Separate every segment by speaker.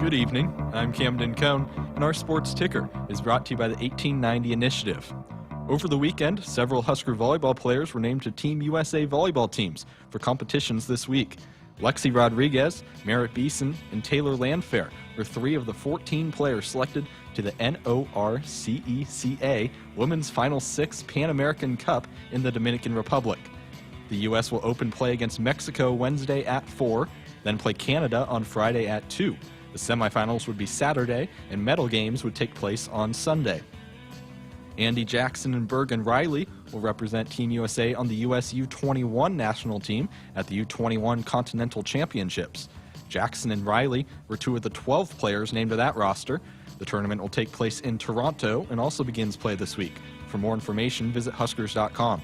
Speaker 1: Good evening, I'm Camden Cohn, and our sports ticker is brought to you by the 1890 Initiative. Over the weekend, several Husker volleyball players were named to Team USA volleyball teams for competitions this week. Lexi Rodriguez, Merritt Beeson, and Taylor Landfair were 3 of the 14 players selected to the NORCECA Women's Final Six Pan American Cup in the Dominican Republic. The U.S. will open play against Mexico Wednesday at 4, then play Canada on Friday at 2. The semifinals would be Saturday, and medal games would take place on Sunday. Andy Jackson and Bergen Riley will represent Team USA on the U.S. U21 national team at the U21 Continental Championships. Jackson and Riley were 2 of the 12 players named to that roster. The tournament will take place in Toronto and also begins play this week. For more information, visit Huskers.com.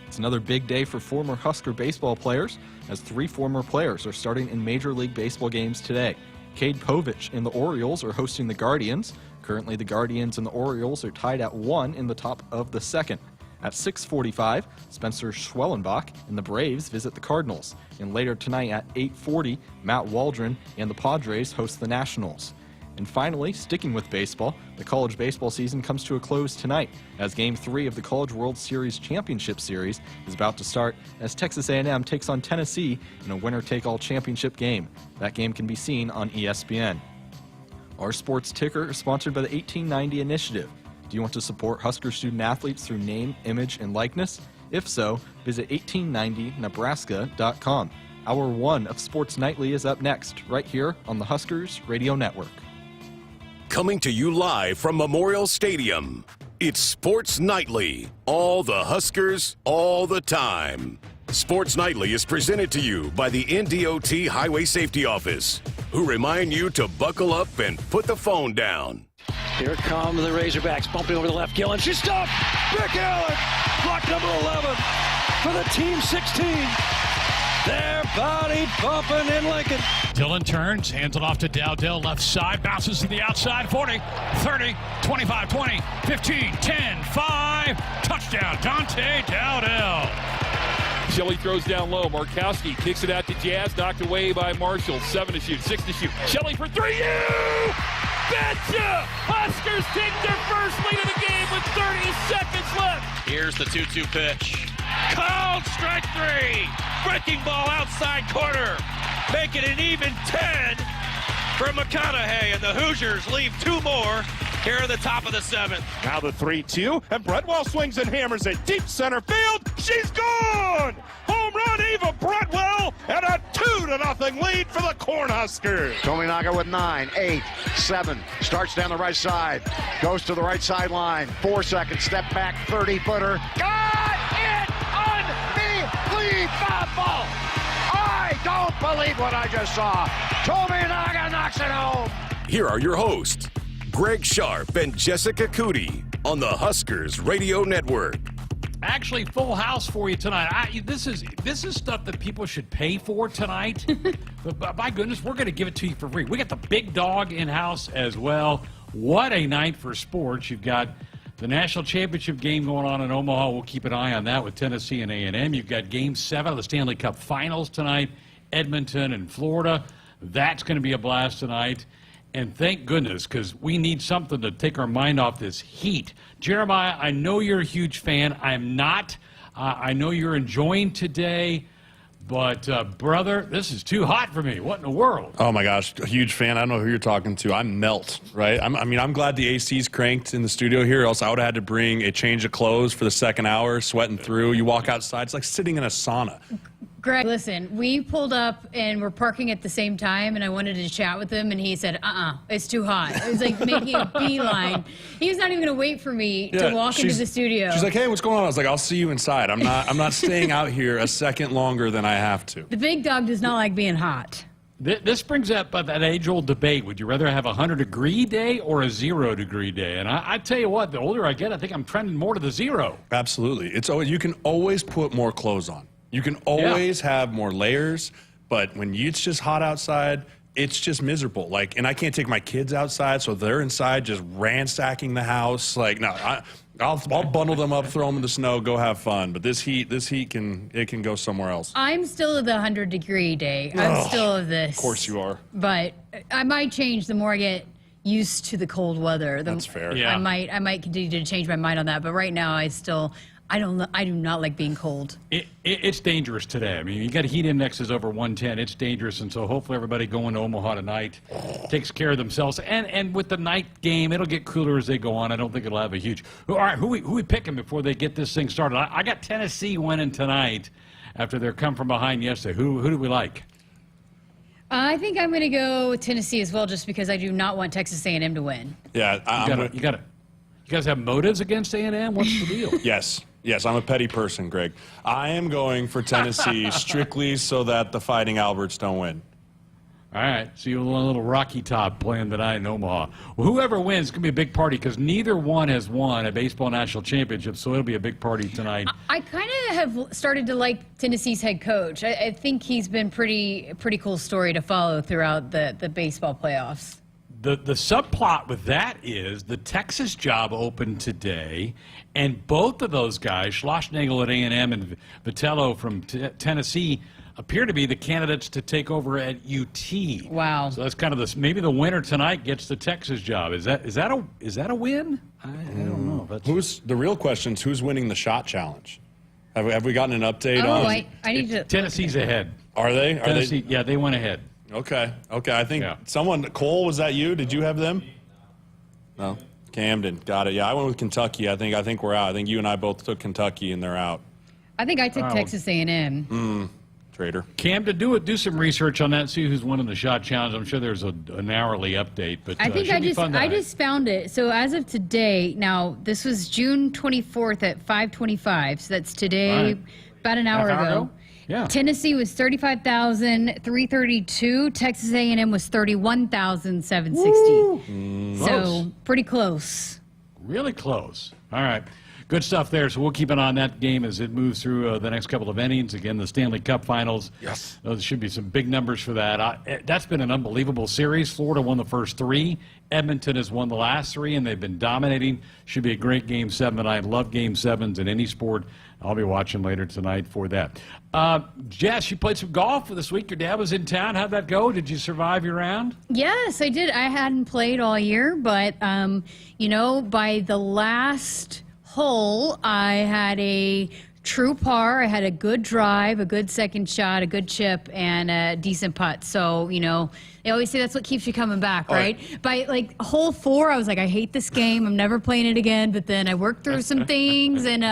Speaker 1: It's another big day for former Husker baseball players, as 3 former players are starting in Major League Baseball games today. Cade Povich and the Orioles are hosting the Guardians. Currently, the Guardians and the Orioles are tied at 1 in the top of the second. At 6:45, Spencer Schwellenbach and the Braves visit the Cardinals. And later tonight at 8:40, Matt Waldron and the Padres host the Nationals. And finally, sticking with baseball, the college baseball season comes to a close tonight as Game 3 of the College World Series Championship Series is about to start as Texas A&M takes on Tennessee in a winner-take-all championship game. That game can be seen on ESPN. Our sports ticker is sponsored by the 1890 Initiative. Do you want to support Husker student-athletes through name, image, and likeness? If so, visit 1890nebraska.com. Hour 1 of Sports Nightly is up next, right here on the Huskers Radio Network.
Speaker 2: Coming to you live from Memorial Stadium, it's Sports Nightly. All the Huskers, all the time. Sports Nightly is presented to you by the NDOT Highway Safety Office, who remind you to buckle up and put the phone down.
Speaker 3: Here come the Razorbacks, bumping over the left. Gillen, she's stopped. Rick Allen, block number 11 for the Team 16. They're body bumping in Lincoln.
Speaker 4: Dillon turns, hands it off to Dowdell, left side, bounces to the outside, 40, 30, 25, 20, 15, 10, 5, touchdown, Dante Dowdell.
Speaker 5: Shelley throws down low. Markowski kicks it out to Jazz, knocked away by Marshall. 7 to shoot, 6 to shoot. Shelley for 3. You betcha! Huskers take their first lead of the game with 30 seconds left.
Speaker 6: Here's the 2-2 pitch. Called strike 3. Breaking ball outside corner. Make it an even 10 for McConaughey, and the Hoosiers leave 2 more here in the top of the 7th.
Speaker 7: Now the 3-2, and Bradwell swings and hammers it deep center field. She's gone! Home run, Eva Bradwell, and a 2-0 lead for the Cornhuskers.
Speaker 8: Tominaga with 9, 8, 7, starts down the right side, goes to the right sideline, 4 seconds, step back, 30-footer. Got it! Unbelievable! I don't believe what I just saw. Tominaga knocks it home.
Speaker 2: Here are your hosts, Greg Sharpe and Jessica Coody on the Huskers Radio Network.
Speaker 4: Actually, full house for you tonight. This is stuff that people should pay for tonight. But by goodness, we're going to give it to you for free. We got the big dog in-house as well. What a night for sports. You've got the national championship game going on in Omaha. We'll keep an eye on that with Tennessee and A&M. You've got Game 7 of the Stanley Cup Finals tonight, Edmonton and Florida. That's going to be a blast tonight. And thank goodness, because we need something to take our mind off this heat. Jeremiah, I know you're a huge fan. I'm not. I know you're enjoying today. But, brother, this is too hot for me. What in the world?
Speaker 9: Oh, my gosh. A huge fan. I don't know who you're talking to. I melt, right? I'm glad the AC's cranked in the studio here, else I would have had to bring a change of clothes for the second hour, sweating through. You walk outside, it's like sitting in a sauna.
Speaker 10: Greg, listen, we pulled up and we're parking at the same time, and I wanted to chat with him, and he said, it's too hot. It was like making a beeline. He was not even going to wait for me to walk into the studio.
Speaker 9: She's like, hey, what's going on? I was like, I'll see you inside. I'm not staying out here a second longer than I have to.
Speaker 10: The big dog does not like being hot.
Speaker 4: This brings up that age-old debate. Would you rather have a 100-degree day or a 0-degree day? And I tell you what, the older I get, I think I'm trending more to the 0.
Speaker 9: Absolutely. You can always put more clothes on. You can always have more layers, but when it's just hot outside, it's just miserable. And I can't take my kids outside, so they're inside just ransacking the house. No, I'll bundle them up, throw them in the snow, go have fun. But this heat can go somewhere else.
Speaker 10: I'm still of the 100-degree day. I'm still of this.
Speaker 9: Of course you are.
Speaker 10: But I might change the more I get used to the cold weather.
Speaker 9: That's fair.
Speaker 4: Yeah.
Speaker 10: I might continue to change my mind on that. But right now, I do not like being cold.
Speaker 4: It's dangerous today. I mean, you got heat indexes over 110. It's dangerous, and so hopefully everybody going to Omaha tonight takes care of themselves. And with the night game, it'll get cooler as they go on. I don't think it'll have a huge. All right, who we picking before they get this thing started? I got Tennessee winning tonight after their come from behind yesterday. Who do we like?
Speaker 10: I think I'm going to go with Tennessee as well, just because I do not want Texas A&M to win.
Speaker 9: Yeah,
Speaker 4: You guys have motives against A&M? What's the deal?
Speaker 9: Yes, I'm a petty person, Greg. I am going for Tennessee strictly so that the Fighting Alberts don't win.
Speaker 4: All right, so you want a little Rocky Top playing tonight in Omaha. Well, whoever wins is going to be a big party because neither one has won a baseball national championship, so it'll be a big party tonight.
Speaker 10: I kind of have started to like Tennessee's head coach. I think he's been pretty cool story to follow throughout the baseball playoffs.
Speaker 4: The subplot with that is the Texas job opened today, and both of those guys, Schlossnagel at A&M and Vitello from Tennessee, appear to be the candidates to take over at UT.
Speaker 10: Wow!
Speaker 4: So that's kind of maybe the winner tonight gets the Texas job. Is that a win? I don't know.
Speaker 9: Who's the real question is who's winning the shot challenge? Have we gotten an update on?
Speaker 10: I need to.
Speaker 4: Tennessee's ahead.
Speaker 9: Are they?
Speaker 4: Tennessee, yeah, they went ahead.
Speaker 9: Okay. I think someone, Cole, was that you? Did you have them? No. Camden, got it. Yeah, I went with Kentucky. I think we're out. I think you and I both took Kentucky, and they're out.
Speaker 10: I think I took Texas A&M.
Speaker 9: Traitor.
Speaker 4: Cam, to do some research on that, see who's winning the shot challenge. I'm sure there's an hourly update, but
Speaker 10: I think I just found it. So as of today, now this was June 24th at 5:25. So that's today, about an hour ago.
Speaker 4: Yeah.
Speaker 10: Tennessee was 35,332. Texas A&M was 31,760. So pretty close.
Speaker 4: Really close. All right. Good stuff there. So we'll keep an eye on that game as it moves through the next couple of innings. Again, the Stanley Cup Finals.
Speaker 9: Yes.
Speaker 4: There should be some big numbers for that. That's been an unbelievable series. Florida won the first three. Edmonton has won the last three, and they've been dominating. Should be a great Game 7. I love Game 7s in any sport. I'll be watching later tonight for that. Jess, you played some golf this week. Your dad was in town. How'd that go? Did you survive your round?
Speaker 10: Yes, I did. I hadn't played all year, but, by the last hole, I had a true par. I had a good drive, a good second shot, a good chip, and a decent putt. So, they always say that's what keeps you coming back, right? By hole 4, I was like, I hate this game. I'm never playing it again. But then I worked through some things, and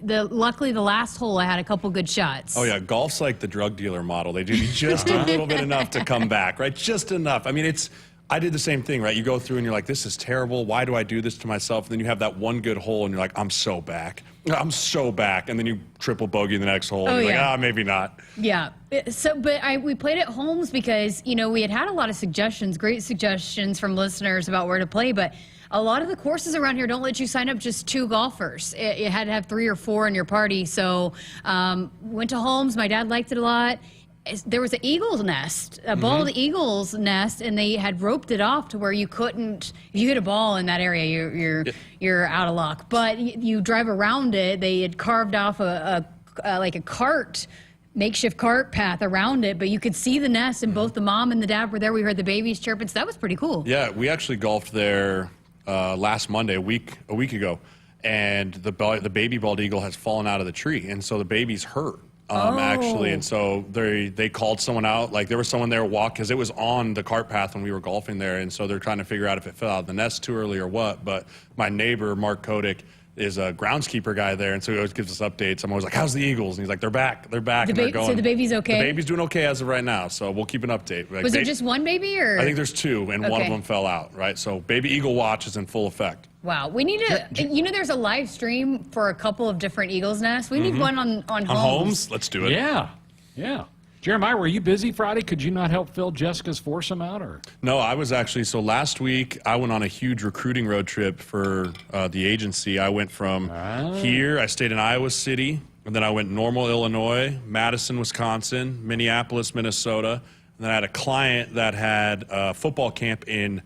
Speaker 10: luckily the last hole I had a couple good shots.
Speaker 9: Oh yeah, golf's like the drug dealer model. They do just a little bit enough to come back, right? Just enough. I mean, I did the same thing, right? You go through and you're like, this is terrible. Why do I do this to myself? And then you have that one good hole and you're like, I'm so back. And then you triple bogey the next hole and you're like, maybe not.
Speaker 10: Yeah. We played at Holmes because, we had a lot of suggestions, great suggestions from listeners about where to play, but a lot of the courses around here don't let you sign up just 2 golfers. You had to have 3 or 4 in your party. So went to Holmes. My dad liked it a lot. There was an eagle's nest, a bald eagle's nest, and they had roped it off to where you couldn't. If you hit a ball in that area, you're out of luck. But you drive around it. They had carved off a makeshift cart path around it, but you could see the nest, and both the mom and the dad were there. We heard the babies chirping, so that was pretty cool.
Speaker 9: Yeah, we actually golfed there last Monday, a week ago, and the baby bald eagle has fallen out of the tree, and so the baby's hurt. Actually, and so they called someone out. Like there was someone there because it was on the cart path when we were golfing there, and so they're trying to figure out if it fell out of the nest too early or what. But my neighbor Mark Kodik is a groundskeeper guy there, and so he always gives us updates. I'm always like, "How's the Eagles?" And he's like, "They're back, and they're going."
Speaker 10: So the baby's okay.
Speaker 9: The baby's doing okay as of right now, so we'll keep an update.
Speaker 10: Was there just one baby, or
Speaker 9: I think there's 2, and one of them fell out. Right, so Baby Eagle Watch is in full effect.
Speaker 10: Wow, we need to. There's a live stream for a couple of different eagles' nests. We need one on Holmes.
Speaker 9: On Holmes, let's do it.
Speaker 4: Yeah. Jeremiah, were you busy Friday? Could you not help fill Jessica's foursome out, or?
Speaker 9: No, I was actually. So last week, I went on a huge recruiting road trip for the agency. I went from here. I stayed in Iowa City, and then I went Normal, Illinois, Madison, Wisconsin, Minneapolis, Minnesota, and then I had a client that had a football camp in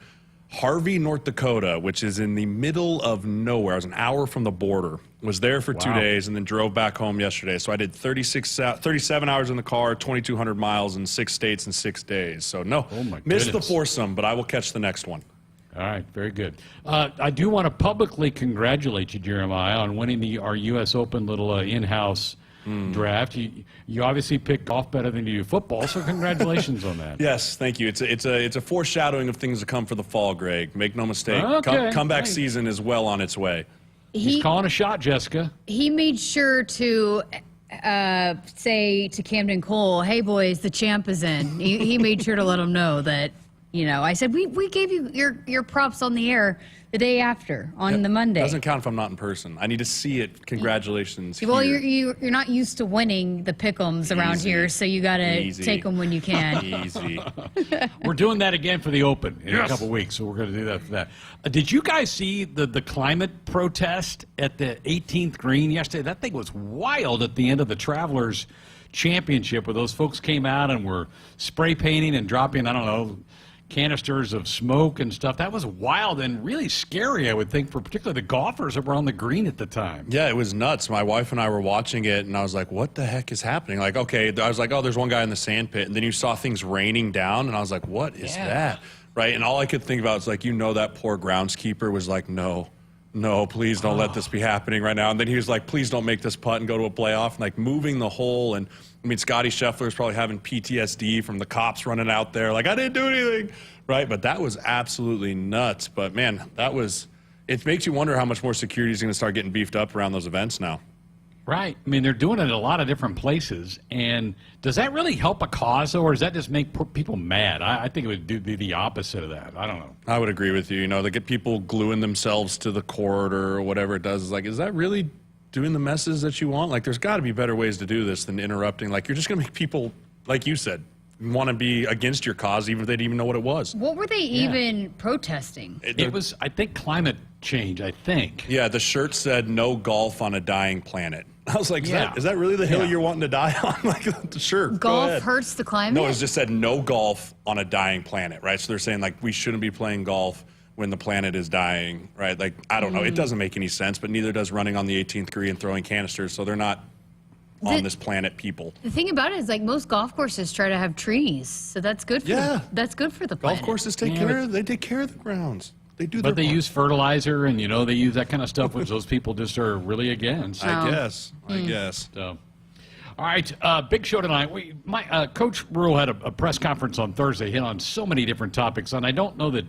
Speaker 9: Harvey, North Dakota, which is in the middle of nowhere. I was an hour from the border. Was there for 2 days and then drove back home yesterday. So I did 37 hours in the car, 2,200 miles in 6 states in 6 days. So no, missed the foursome, but I will catch the next one.
Speaker 4: All right, very good. I do want to publicly congratulate you, Jeremiah, on winning our U.S. Open little in-house draft. You obviously pick golf better than you do football, so congratulations on that.
Speaker 9: Yes, thank you. It's a foreshadowing of things to come for the fall, Greg. Make no mistake.
Speaker 4: Okay.
Speaker 9: Comeback season is well on its way.
Speaker 4: He's calling a shot, Jessica.
Speaker 10: He made sure to say to Camden Cole, "Hey boys, the champ is in." He made sure to let him know that. I said we gave you your props on the air the day after on the Monday.
Speaker 9: Doesn't count if I'm not in person. I need to see it. Congratulations.
Speaker 10: Well,
Speaker 9: here.
Speaker 10: you're not used to winning the pick'ems around here, so you got to take them when you can.
Speaker 9: Easy.
Speaker 4: We're doing that again for the Open in a couple weeks, so we're going to do that for that. Did you guys see the climate protest at the 18th green yesterday? That thing was wild at the end of the Travelers Championship, where those folks came out and were spray painting and dropping, I don't know, canisters of smoke and stuff. That was wild and really scary, I would think, for particularly the golfers that were on the green at the time.
Speaker 9: Yeah, it was nuts. My wife and I were watching it, and I was like, what the heck is happening? Like, okay, I was like, oh, there's one guy in the sand pit, and then you saw things raining down, and I was like, what is that? Right? And all I could think about was like, that poor groundskeeper was like, no, please don't let this be happening right now. And then he was like, please don't make this putt and go to a playoff, and like moving the hole. And I mean, Scotty Scheffler's probably having PTSD from the cops running out there. Like, I didn't do anything, right? But that was absolutely nuts. But man, it makes you wonder how much more security is going to start getting beefed up around those events now.
Speaker 4: Right. I mean, they're doing it in a lot of different places. And does that really help a cause, or does that just make people mad? I think it would be the opposite of that. I don't know.
Speaker 9: I would agree with you. They get people gluing themselves to the court or whatever it does. It's like, is that really doing the message that you want? Like, there's got to be better ways to do this than interrupting. Like, you're just going to make people, like you said, want to be against your cause, even if they didn't even know what it was.
Speaker 10: What were they even protesting?
Speaker 4: It was, I think, climate change, I think.
Speaker 9: Yeah, the shirt said, "No golf on a dying planet." I was like, is that really the hill you're wanting to die on? Like, sure,
Speaker 10: golf hurts the climate?
Speaker 9: No, it just said, "No golf on a dying planet," right? So they're saying, like, we shouldn't be playing golf when the planet is dying, right? Like, I don't know. It doesn't make any sense, but neither does running on the 18th green and throwing canisters, so they're not on this planet people.
Speaker 10: The thing about it is, like, most golf courses try to have trees, so that's good for that's good for the planet.
Speaker 9: Golf courses take care of the grounds. They do
Speaker 4: But they use fertilizer, and they use that kind of stuff, which those people just are really against.
Speaker 9: I guess.
Speaker 4: So, all right, big show tonight. Coach Rule had a press conference on Thursday, hit on so many different topics, and I don't know that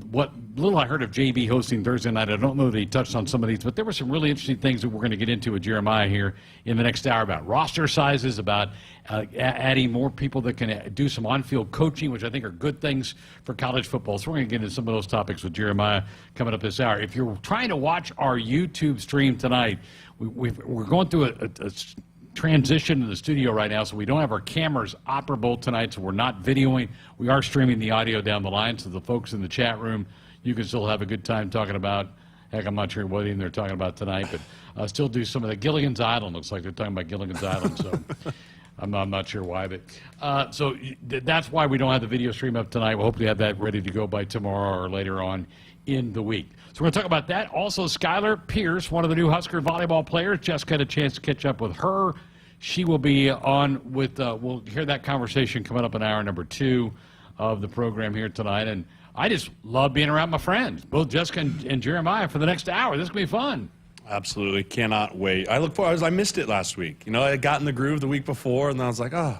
Speaker 4: what little I heard of JB hosting Thursday night, I don't know that he touched on some of these, but there were some really interesting things that we're going to get into with Jeremiah here in the next hour about roster sizes, about adding more people that can do some on-field coaching, which I think are good things for college football. So we're going to get into some of those topics with Jeremiah coming up this hour. If you're trying to watch our YouTube stream tonight, we're going through a transition in the studio right now, so we don't have our cameras operable tonight, so we're not videoing. We are streaming the audio down the line, so the folks in the chat room, you can still have a good time talking about, heck, I'm not sure what even they're talking about tonight, but still do some of the Gilligan's Island. Looks like they're talking about Gilligan's Island, so I'm not sure why, but so that's why we don't have the video stream up tonight. We'll hopefully have that ready to go by tomorrow or later on in the week. So we're going to talk about that. Also, Skyler Pierce, one of the new Husker volleyball players, just got a chance to catch up with her. She will be on with, we'll hear that conversation coming up in hour number 2 of the program here tonight. And I just love being around my friends, both Jessica and Jeremiah, for the next hour. This is going to be fun.
Speaker 9: Absolutely. Cannot wait. I look forward. I missed it last week. I got in the groove the week before, and then I was like,
Speaker 10: I know.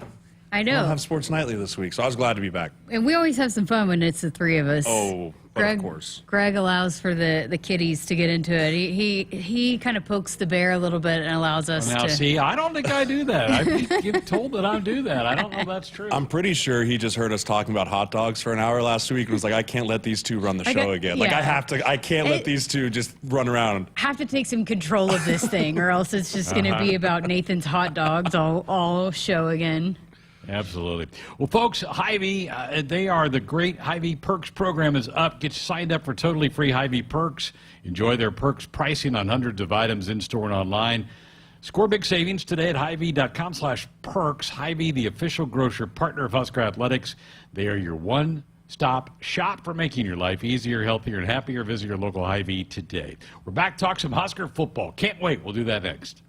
Speaker 9: I don't have Sports Nightly this week, so I was glad to be back.
Speaker 10: And we always have some fun when it's the three of us.
Speaker 9: Oh, of course.
Speaker 10: Greg allows for the kiddies to get into it. He kind of pokes the bear a little bit and allows us
Speaker 4: to. See, I don't think I do that. I get told that I do that. I don't know if that's true.
Speaker 9: I'm pretty sure he just heard us talking about hot dogs for an hour last week and was like, I can't let these two run the show again. Like, I can't let these two just run around.
Speaker 10: Have to take some control of this thing, or else it's just going to be about Nathan's hot dogs all show again.
Speaker 4: Absolutely. Well, folks, Hy-Vee, they are the great Hy-Vee Perks program is up. Get signed up for totally free Hy-Vee Perks. Enjoy their perks pricing on hundreds of items in-store and online. Score big savings today at Hy-Vee.com/perks. Hy-Vee, the official grocer partner of Husker Athletics. They are your one Stop, shop for making your life easier, healthier, and happier. Visit your local Hy-Vee today. We're back to talk some Husker football. Can't wait. We'll do that next.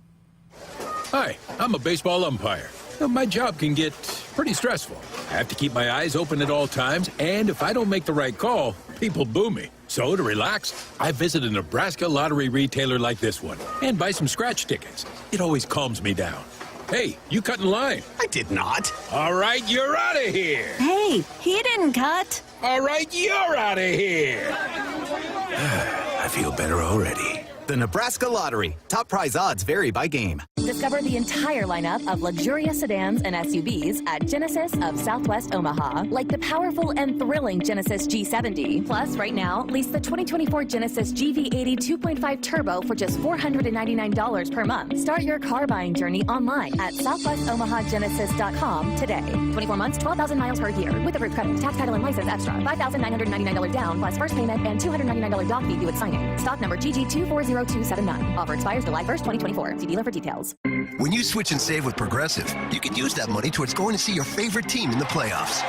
Speaker 11: Hi, I'm a baseball umpire. My job can get pretty stressful. I have to keep my eyes open at all times, and if I don't make the right call, people boo me. So to relax, I visit a Nebraska lottery retailer like this one and buy some scratch tickets. It always calms me down. Hey, you cut in line.
Speaker 12: I did not.
Speaker 11: All right, you're out of here.
Speaker 13: Hey, he didn't cut.
Speaker 11: All right, you're out of here. I feel better already.
Speaker 12: The Nebraska Lottery. Top prize odds vary by game.
Speaker 13: Discover the entire lineup of luxurious sedans and SUVs at Genesis of Southwest Omaha, like the powerful and thrilling Genesis G70. Plus, right now, lease the 2024 Genesis GV80 2.5 Turbo for just $499 per month. Start your car buying journey online at southwestomahagenesis.com today. 24 months, 12,000 miles per year with approved credit. Tax, title, and license extra. $5,999 down plus first payment and $299 doc fee due at signing. Stock number GG240279. Offer expires July 1st, 2024. See dealer for details.
Speaker 14: When you switch and save with Progressive, you could use that money towards going to see your favorite team in the playoffs.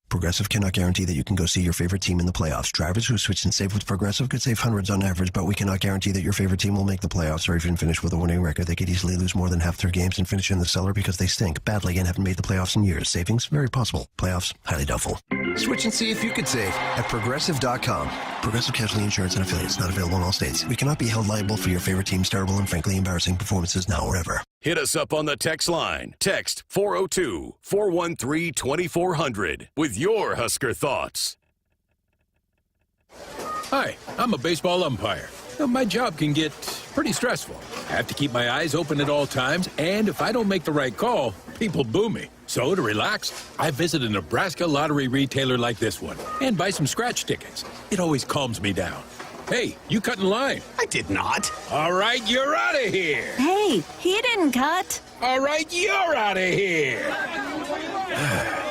Speaker 14: Progressive cannot guarantee that you can go see your favorite team in the playoffs. Drivers who switch and save with Progressive could save hundreds on average, but we cannot guarantee that your favorite team will make the playoffs or even finish with a winning record. They could easily lose more than half their games and finish in the cellar because they stink badly and haven't made the playoffs in years. Savings, very possible. Playoffs, highly doubtful. Switch and see if you could save at Progressive.com. Progressive Casualty Insurance and Affiliates, not available in all states. We cannot be held liable for your favorite team's terrible and frankly embarrassing performances now or ever.
Speaker 2: Hit us up on the text line. Text 402-413-2400 with your Husker thoughts.
Speaker 11: Hi, I'm a baseball umpire. My job can get pretty stressful. I have to keep my eyes open at all times, and if I don't make the right call, people boo me. So to relax, I visit a Nebraska lottery retailer like this one and buy some scratch tickets. It always calms me down. Hey, you cut in line.
Speaker 12: I did not.
Speaker 11: All right, you're out of here.
Speaker 13: Hey, he didn't cut.
Speaker 11: All right, you're out of here.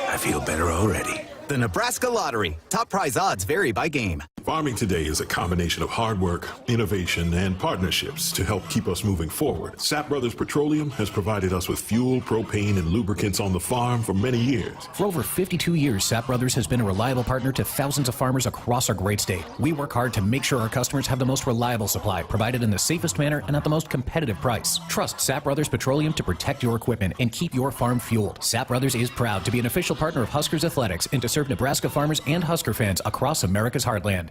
Speaker 11: I feel better already.
Speaker 12: The Nebraska Lottery. Top prize odds vary by game.
Speaker 15: Farming today is a combination of hard work, innovation, and partnerships to help keep us moving forward. Sap Brothers Petroleum has provided us with fuel, propane, and lubricants on the farm for many years.
Speaker 16: For over 52 years, Sap Brothers has been a reliable partner to thousands of farmers across our great state. We work hard to make sure our customers have the most reliable supply, provided in the safest manner and at the most competitive price. Trust Sap Brothers Petroleum to protect your equipment and keep your farm fueled. Sap Brothers is proud to be an official partner of Huskers Athletics and to serve Nebraska farmers and Husker fans across America's heartland.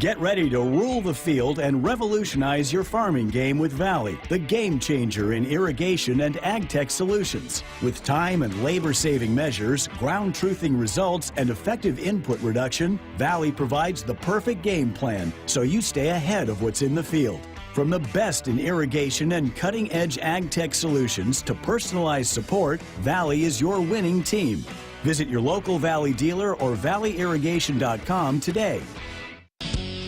Speaker 17: Get ready to rule the field and revolutionize your farming game with Valley, the game changer in irrigation and ag tech solutions. With time and labor-saving measures, ground-truthing results, and effective input reduction, Valley provides the perfect game plan so you stay ahead of what's in the field. From the best in irrigation and cutting-edge ag tech solutions to personalized support, Valley is your winning team. Visit your local Valley dealer or valleyirrigation.com today.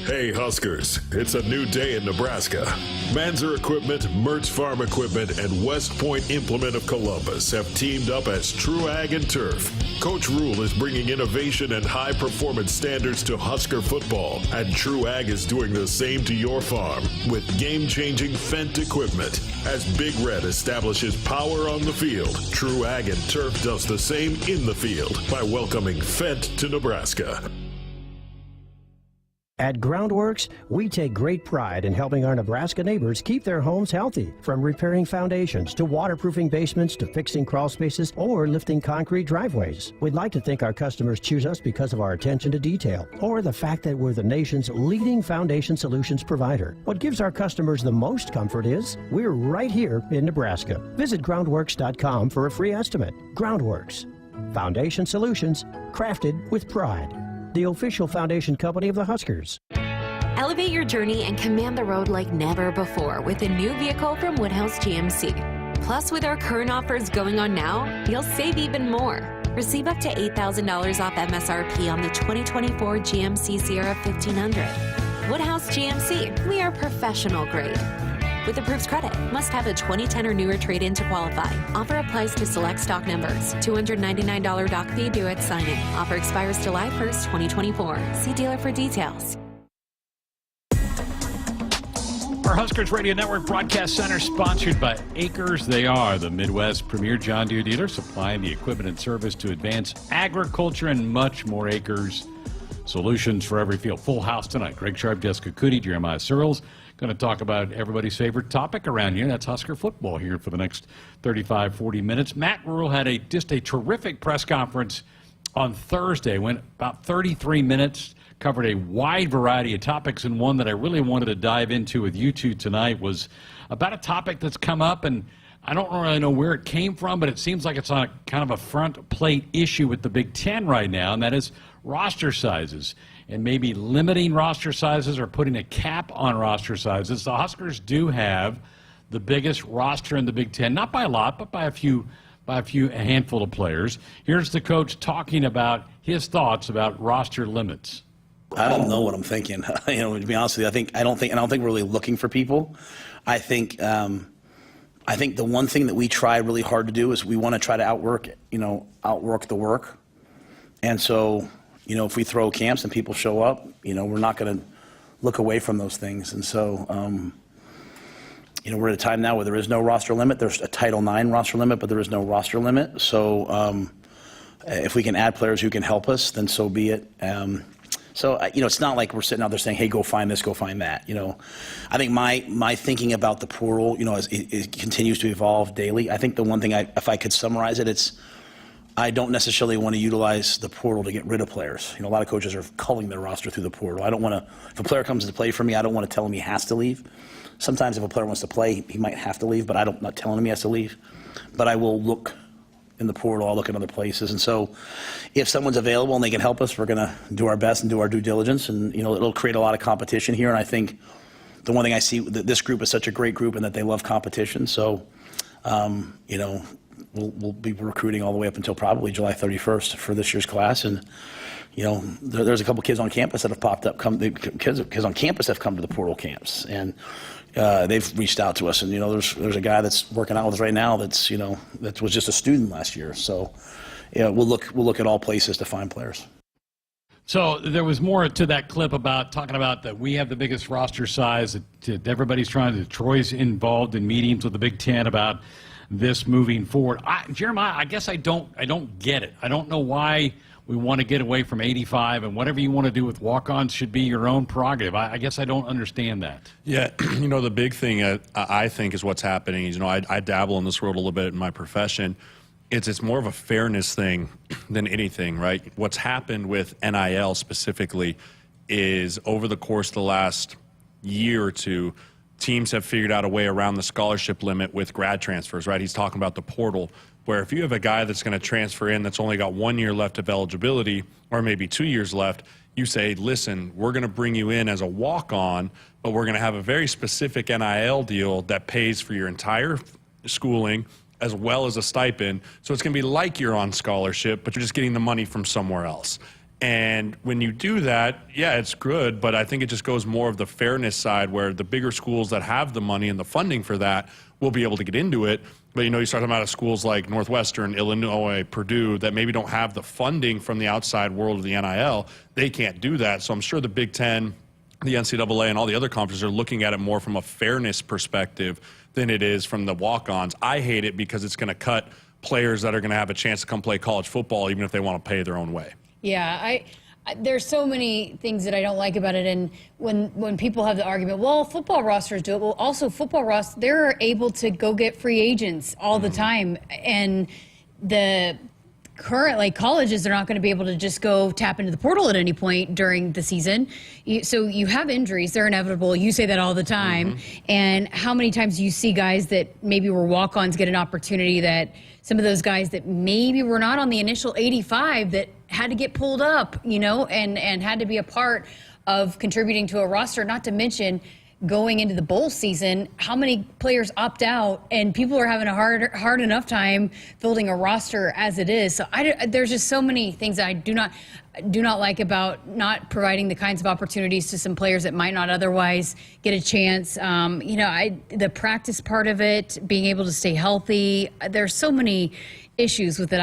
Speaker 15: Hey Huskers, it's a new day in Nebraska. Manzer Equipment, Mertz Farm Equipment, and West Point Implement of Columbus have teamed up as True Ag and Turf. Coach Rule is bringing innovation and high-performance standards to Husker football, and True Ag is doing the same to your farm with game-changing Fendt equipment. As Big Red establishes power on the field, True Ag and Turf does the same in the field by welcoming Fendt to Nebraska.
Speaker 18: At Groundworks, we take great pride in helping our Nebraska neighbors keep their homes healthy. From repairing foundations to waterproofing basements to fixing crawl spaces or lifting concrete driveways. We'd like to think our customers choose us because of our attention to detail or the fact that we're the nation's leading foundation solutions provider. What gives our customers the most comfort is we're right here in Nebraska. Visit groundworks.com for a free estimate. Groundworks. Foundation solutions crafted with pride. The official foundation company of the Huskers.
Speaker 19: Elevate your journey and command the road like never before with a new vehicle from Woodhouse GMC. Plus, with our current offers going on now, you'll save even more. Receive up to $8,000 off MSRP on the 2024 GMC Sierra 1500. Woodhouse GMC, we are professional grade. With approved credit, must have a 2010 or newer trade-in to qualify. Offer applies to select stock numbers. $299 doc fee due at signing. Offer expires July 1st, 2024. See dealer for details.
Speaker 4: Our Huskers Radio Network Broadcast Center sponsored by Akrs. They are the Midwest premier John Deere dealer, supplying the equipment and service to advance agriculture and much more. Akrs Solutions for every field. Full house tonight. Greg Sharpe, Jessica Coody, Jeremiah Sirles. Going to talk about everybody's favorite topic around here. That's Husker football here for the next 35, 40 minutes. Matt Rule had just a terrific press conference on Thursday. Went about 33 minutes, covered a wide variety of topics, and one that I really wanted to dive into with you two tonight was about a topic that's come up, and I don't really know where it came from, but it seems like it's on kind of a front plate issue with the Big Ten right now, and that is roster sizes and maybe limiting roster sizes or putting a cap on roster sizes. The Huskers do have the biggest roster in the Big Ten, not by a lot, but by a handful of players. Here's the coach talking about his thoughts about roster limits.
Speaker 20: I don't know what I'm thinking. To be honest with you, I don't think we're really looking for people. I think the one thing that we try really hard to do is we want to try to outwork the work. And so, if we throw camps and people show up, we're not going to look away from those things. And so, we're at a time now where there is no roster limit. There's a Title IX roster limit, but there is no roster limit. So if we can add players who can help us, then so be it. So, it's not like we're sitting out there saying, hey, go find this, go find that. I think my thinking about the portal, as it continues to evolve daily. I think the one thing, if I could summarize it, I don't necessarily want to utilize the portal to get rid of players. A lot of coaches are culling their roster through the portal. I don't want to, if a player comes to play for me, I don't want to tell him he has to leave. Sometimes if a player wants to play, he might have to leave, but I'm not telling him he has to leave. But I will look in the portal, I'll look in other places. And so if someone's available and they can help us, we're going to do our best and do our due diligence. And, it'll create a lot of competition here. And I think the one thing I see, that this group is such a great group and that they love competition. So, we'll be recruiting all the way up until probably July 31st for this year's class. And, there's a couple kids on campus that have popped up. Kids on campus have come to the portal camps. And they've reached out to us. And, there's a guy that's working out with us right now that was just a student last year. So, we'll look at all places to find players.
Speaker 4: So there was more to that clip about talking about that we have the biggest roster size. That everybody's trying to. Troy's involved in meetings with the Big Ten about this moving forward. Jeremiah, I guess I don't get it. I don't know why we want to get away from 85, and whatever you want to do with walk-ons should be your own prerogative. I guess I don't understand that.
Speaker 9: Yeah, the big thing I think is what's happening is, I dabble in this world a little bit in my profession. It's more of a fairness thing than anything, right? What's happened with NIL specifically is over the course of the last year or two, teams have figured out a way around the scholarship limit with grad transfers, right? He's talking about the portal, where if you have a guy that's going to transfer in that's only got 1 year left of eligibility or maybe 2 years left, you say, listen, we're going to bring you in as a walk-on, but we're going to have a very specific NIL deal that pays for your entire schooling as well as a stipend. So it's going to be like you're on scholarship, but you're just getting the money from somewhere else. And when you do that, yeah, it's good, but I think it just goes more of the fairness side where the bigger schools that have the money and the funding for that will be able to get into it. But, you start talking about schools like Northwestern, Illinois, Purdue that maybe don't have the funding from the outside world of the NIL. They can't do that. So I'm sure the Big Ten, the NCAA, and all the other conferences are looking at it more from a fairness perspective than it is from the walk-ons. I hate it because it's going to cut players that are going to have a chance to come play college football even if they want to pay their own way.
Speaker 10: Yeah, there's so many things that I don't like about it. And when people have the argument, well, football rosters do it. Well, also football rosters, they're able to go get free agents all the time. And the current colleges, they're not going to be able to just go tap into the portal at any point during the season. So you have injuries. They're inevitable. You say that all the time. And how many times do you see guys that maybe were walk-ons get an opportunity that some of those guys that maybe were not on the initial 85 that had to get pulled up, and had to be a part of contributing to a roster, not to mention going into the bowl season, how many players opt out, and people are having a hard enough time building a roster as it is. So there's just so many things that I do not like about not providing the kinds of opportunities to some players that might not otherwise get a chance. The practice part of it, being able to stay healthy, there's so many issues with it.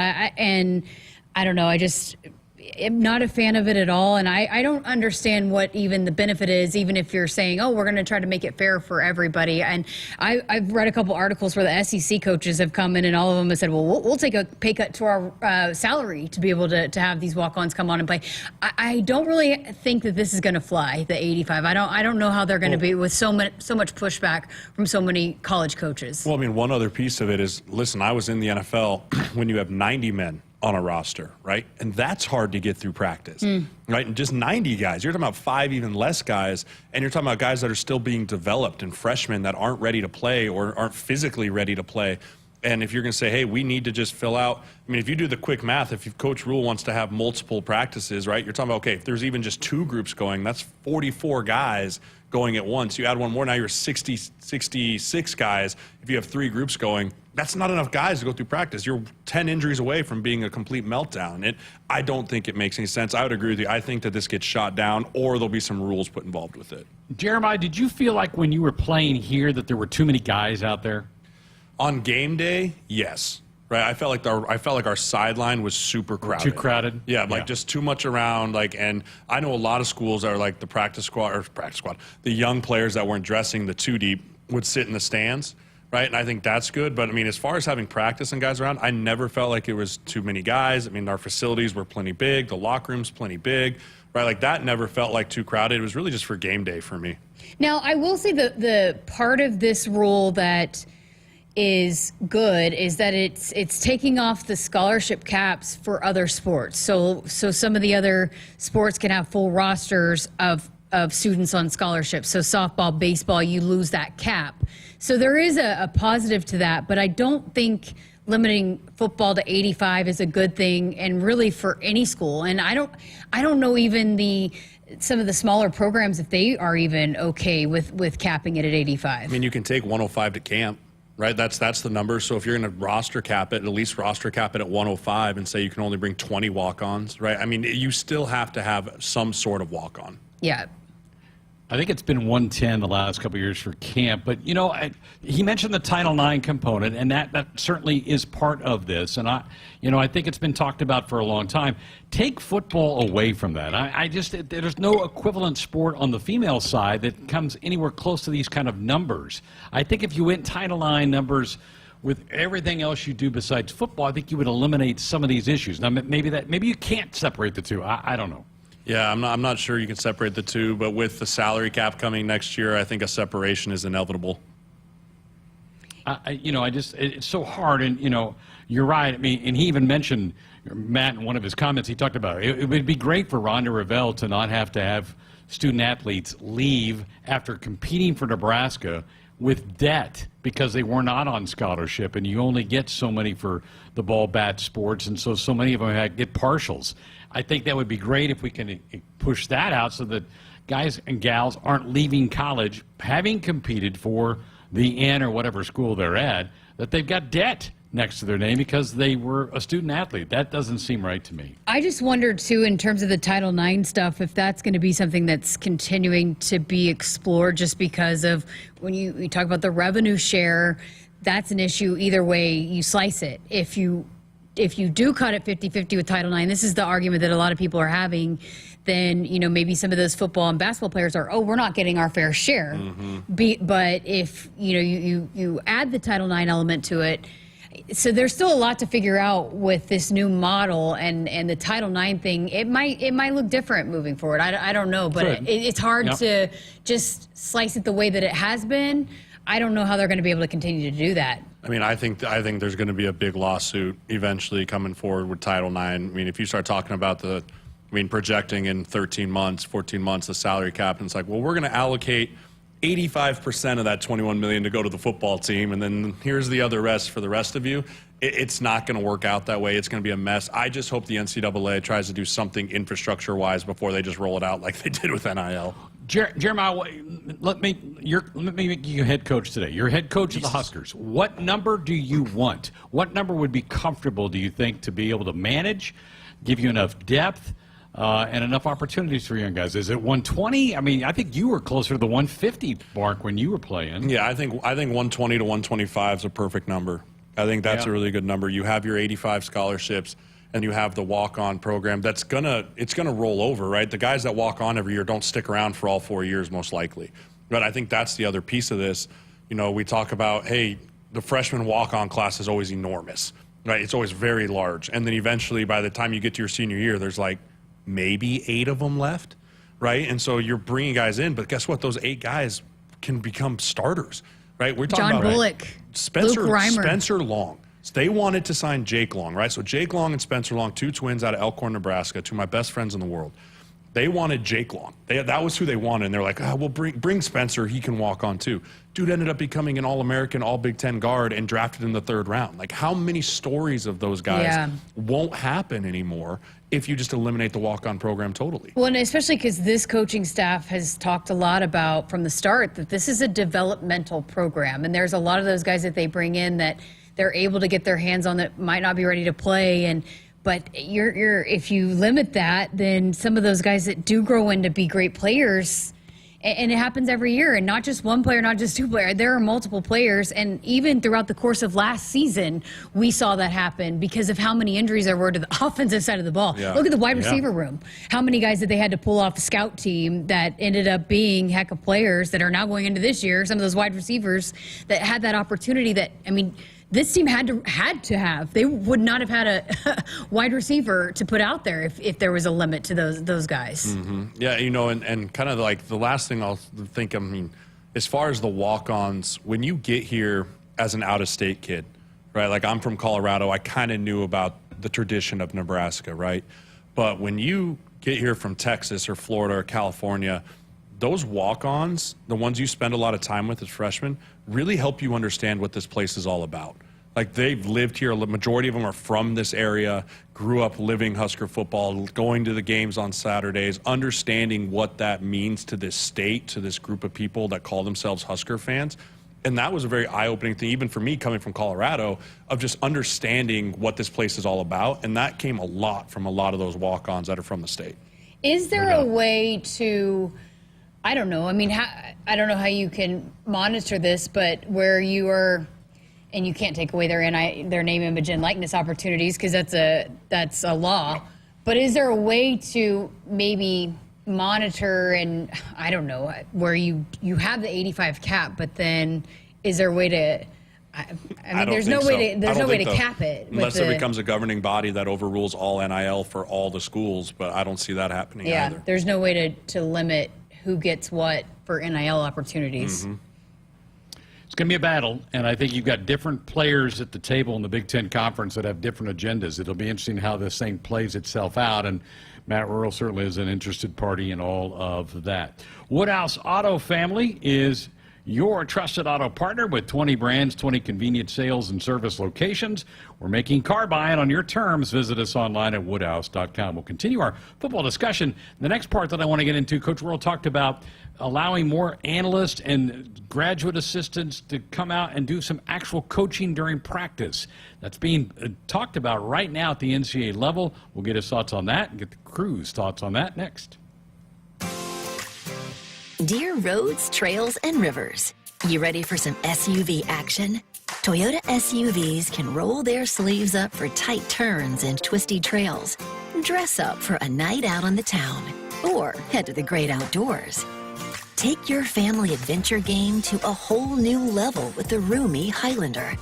Speaker 10: I don't know. am not a fan of it at all, and I don't understand what even the benefit is, even if you're saying, oh, we're going to try to make it fair for everybody. And I've read a couple articles where the SEC coaches have come in, and all of them have said, well, we'll take a pay cut to our salary to be able to have these walk-ons come on and play. I don't really think that this is going to fly, the 85. I don't know how they're going to be with so much pushback from so many college coaches.
Speaker 9: Well, I mean, one other piece of it is, listen, I was in the NFL when you have 90 men on a roster, right? And that's hard to get through practice, right? And just 90 guys. You're talking about 5 even less guys, and you're talking about guys that are still being developed and freshmen that aren't ready to play or aren't physically ready to play. And if you're going to say, hey, we need to just fill out, I mean, if you do the quick math, if Coach Rule wants to have multiple practices, right, you're talking about, okay, if there's even just 2 groups going, that's 44 guys going at once. You add one more, now you're 66 guys. If you have 3 groups going, that's not enough guys to go through practice. You're 10 injuries away from being a complete meltdown. I don't think it makes any sense. I would agree with you. I think that this gets shot down, or there'll be some rules put involved with it.
Speaker 4: Jeremiah, did you feel like when you were playing here that there were too many guys out there?
Speaker 9: On game day, yes. Right, I felt like our sideline was super crowded.
Speaker 4: Too crowded?
Speaker 9: Yeah, like just too much around. And I know a lot of schools that are like the practice squad, the young players that weren't dressing the 2 deep would sit in the stands, right? And I think that's good. But I mean, as far as having practice and guys around, I never felt like it was too many guys. I mean, our facilities were plenty big, the locker room's plenty big, right? Like that never felt like too crowded. It was really just for game day for me.
Speaker 10: Now, I will say the part of this rule that is good is that it's taking off the scholarship caps for other sports. So some of the other sports can have full rosters of students on scholarships. So softball, baseball, you lose that cap. So there is a positive to that, but I don't think limiting football to 85 is a good thing, and really for any school. And I don't know even some of the smaller programs if they are even okay with capping it at 85.
Speaker 9: I mean, you can take 105 to camp. Right, that's the number. So if you're going to roster cap it, at least roster cap it at 105 and say you can only bring 20 walk-ons, right? I mean, you still have to have some sort of walk-on.
Speaker 10: Yeah.
Speaker 4: I think it's been 110 the last couple of years for camp, but he mentioned the Title IX component, and that certainly is part of this. And I think it's been talked about for a long time. Take football away from that. There's no equivalent sport on the female side that comes anywhere close to these kind of numbers. I think if you went Title IX numbers with everything else you do besides football, I think you would eliminate some of these issues. Now, maybe you can't separate the two. I don't know.
Speaker 9: Yeah, I'm not sure you can separate the two, but with the salary cap coming next year, I think a separation is inevitable.
Speaker 4: It's so hard, and you're right. I mean, and he even mentioned, Matt, in one of his comments, he talked about it would be great for Rhonda Revelle to not have to have student athletes leave after competing for Nebraska with debt because they were not on scholarship, and you only get so many for the ball bat sports, and so many of them get partials. I think that would be great if we can push that out so that guys and gals aren't leaving college having competed for the N or whatever school they're at, that they've got debt next to their name because they were a student athlete. That doesn't seem right to me.
Speaker 10: I just wondered, too, in terms of the Title IX stuff, if that's going to be something that's continuing to be explored, just because of when you talk about the revenue share, that's an issue either way you slice it. If you do cut it 50-50 with Title IX, this is the argument that a lot of people are having, then, maybe some of those football and basketball players are, we're not getting our fair share. Mm-hmm. But if, you add the Title IX element to it, so there's still a lot to figure out with this new model and the Title IX thing. It might look different moving forward. I don't know, but it's hard to just slice it the way that it has been. I don't know how they're going to be able to continue to do that.
Speaker 9: I mean, I think there's going to be a big lawsuit eventually coming forward with Title IX. I mean, if you start talking about projecting in 13 months, 14 months, the salary cap, and it's like, well, we're going to allocate 85% of that $21 million to go to the football team, and then here's the other rest for the rest of you. It's not going to work out that way. It's going to be a mess. I just hope the NCAA tries to do something infrastructure-wise before they just roll it out like they did with NIL.
Speaker 4: Jeremiah, let me make you head coach today. You're head coach of the Huskers. What number do you want? What number would be comfortable, do you think, to be able to manage, give you enough depth, and enough opportunities for young guys? Is it 120? I mean, I think you were closer to the 150 mark when you were playing.
Speaker 9: Yeah, I think 120 to 125 is a perfect number. I think that's a really good number. You have your 85 scholarships, and you have the walk-on program it's gonna roll over, right? The guys that walk on every year don't stick around for all 4 years most likely. But I think that's the other piece of this. You know, we talk about, hey, the freshman walk-on class is always enormous, right? It's always very large. And then eventually by the time you get to your senior year, there's like maybe 8 of them left, right? And so you're bringing guys in, but guess what? Those 8 guys can become starters, right? We're talking
Speaker 10: John
Speaker 9: about
Speaker 10: Bullock,
Speaker 9: Spencer
Speaker 10: Luke Reimer.
Speaker 9: Spencer Long. So they wanted to sign Jake Long, right? So Jake Long and Spencer Long, 2 twins out of Elkhorn, Nebraska, 2 of my best friends in the world. They wanted Jake Long. That was who they wanted. And they're like, we'll bring Spencer. He can walk on too. Dude ended up becoming an All-American, All-Big Ten guard and drafted in the 3rd round. Like, how many stories of those guys won't happen anymore if you just eliminate the walk-on program totally?
Speaker 10: Well, and especially because this coaching staff has talked a lot about from the start that this is a developmental program. And there's a lot of those guys that they bring in that they're able to get their hands on that might not be ready to play. But if you limit that, then some of those guys that do grow into be great players, and it happens every year, and not just one player, not just 2 players. There are multiple players, and even throughout the course of last season, we saw that happen because of how many injuries there were to the offensive side of the ball.
Speaker 9: Yeah.
Speaker 10: Look at the wide receiver room. How many guys that they had to pull off the scout team that ended up being heck of players that are now going into this year, some of those wide receivers that had that opportunity that, I mean, this team had to have. They would not have had a wide receiver to put out there if there was a limit to those guys.
Speaker 9: Mm-hmm. Yeah, you know, and kind of like the last thing I'll think, I mean, as far as the walk-ons, when you get here as an out-of-state kid, right? Like, I'm from Colorado. I kind of knew about the tradition of Nebraska, right? But when you get here from Texas or Florida or California, those walk-ons, the ones you spend a lot of time with as freshmen, really help you understand what this place is all about. Like, they've lived here. The majority of them are from this area, grew up living Husker football, going to the games on Saturdays, understanding what that means to this state, to this group of people that call themselves Husker fans. And that was a very eye-opening thing, even for me coming from Colorado, of just understanding what this place is all about. And that came a lot from a lot of those walk-ons that are from the state.
Speaker 10: Is there a way to, I don't know, I mean, I don't know how you can monitor this, but where you are, and you can't take away their name, image, and likeness opportunities because that's a law. But is there a way to maybe monitor and, I don't know, where you have the 85 cap, but then is there a way to, I mean, there's no way to cap it.
Speaker 9: Unless there becomes a governing body that overrules all NIL for all the schools, but I don't see that happening either.
Speaker 10: There's no way to limit who gets what for NIL opportunities.
Speaker 9: Mm-hmm.
Speaker 4: It's going to be a battle, and I think you've got different players at the table in the Big Ten Conference that have different agendas. It'll be interesting how this thing plays itself out, and Matt Rural certainly is an interested party in all of that. Woodhouse Auto Family is your trusted auto partner with 20 brands, 20 convenient sales and service locations. We're making car buying on your terms. Visit us online at woodhouse.com. We'll continue our football discussion. The next part that I want to get into, Coach Rural talked about allowing more analysts and graduate assistants to come out and do some actual coaching during practice. That's being talked about right now at the NCAA level. We'll get his thoughts on that and get the crew's thoughts on that next.
Speaker 21: Dear roads, trails, and rivers, you ready for some SUV action? Toyota SUVs can roll their sleeves up for tight turns and twisty trails, dress up for a night out on the town, or head to the great outdoors. Take your family adventure game to a whole new level with the roomy Highlander.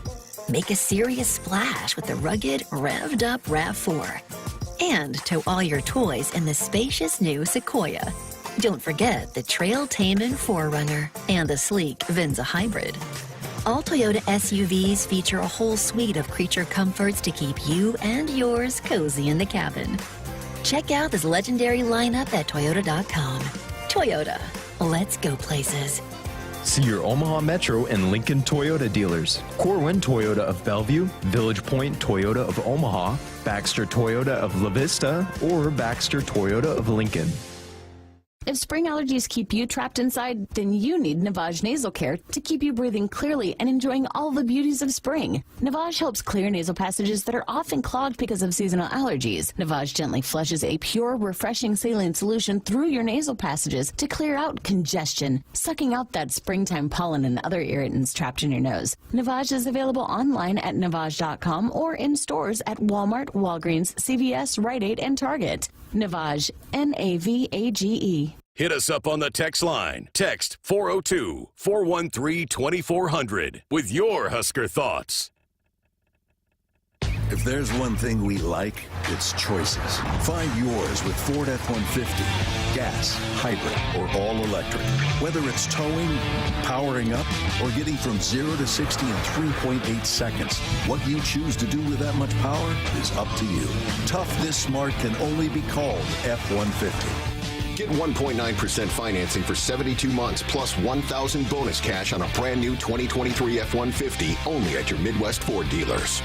Speaker 21: Make a serious splash with the rugged, revved-up RAV4. And tow all your toys in the spacious new Sequoia. Don't forget the Trailtainment 4Runner and the sleek Venza Hybrid. All Toyota SUVs feature a whole suite of creature comforts to keep you and yours cozy in the cabin. Check out this legendary lineup at Toyota.com. Toyota, let's go places.
Speaker 22: See your Omaha Metro and Lincoln Toyota dealers. Corwin Toyota of Bellevue, Village Point Toyota of Omaha, Baxter Toyota of La Vista, or Baxter Toyota of Lincoln.
Speaker 1: If spring allergies keep you trapped inside, then you need Navage Nasal Care to keep you breathing clearly and enjoying all the beauties of spring. Navage helps clear nasal passages that are often clogged because of seasonal allergies. Navage gently flushes a pure, refreshing saline solution through your nasal passages to clear out congestion, sucking out that springtime pollen and other irritants trapped in your nose. Navage is available online at Navage.com or in stores at Walmart, Walgreens, CVS, Rite Aid, and Target. Navage, Navage.
Speaker 2: Hit us up on the text line. Text 402-413-2400 with your Husker thoughts.
Speaker 3: If there's one thing we like, it's choices. Find yours with Ford F-150. Gas, hybrid, or all electric. Whether it's towing, powering up, or getting from 0 to 60 in 3.8 seconds, what you choose to do with that much power is up to you. Tough this smart can only be called F-150.
Speaker 23: Get 1.9% financing for 72 months plus $1,000 bonus cash on a brand new 2023 F-150 only at your Midwest Ford dealers.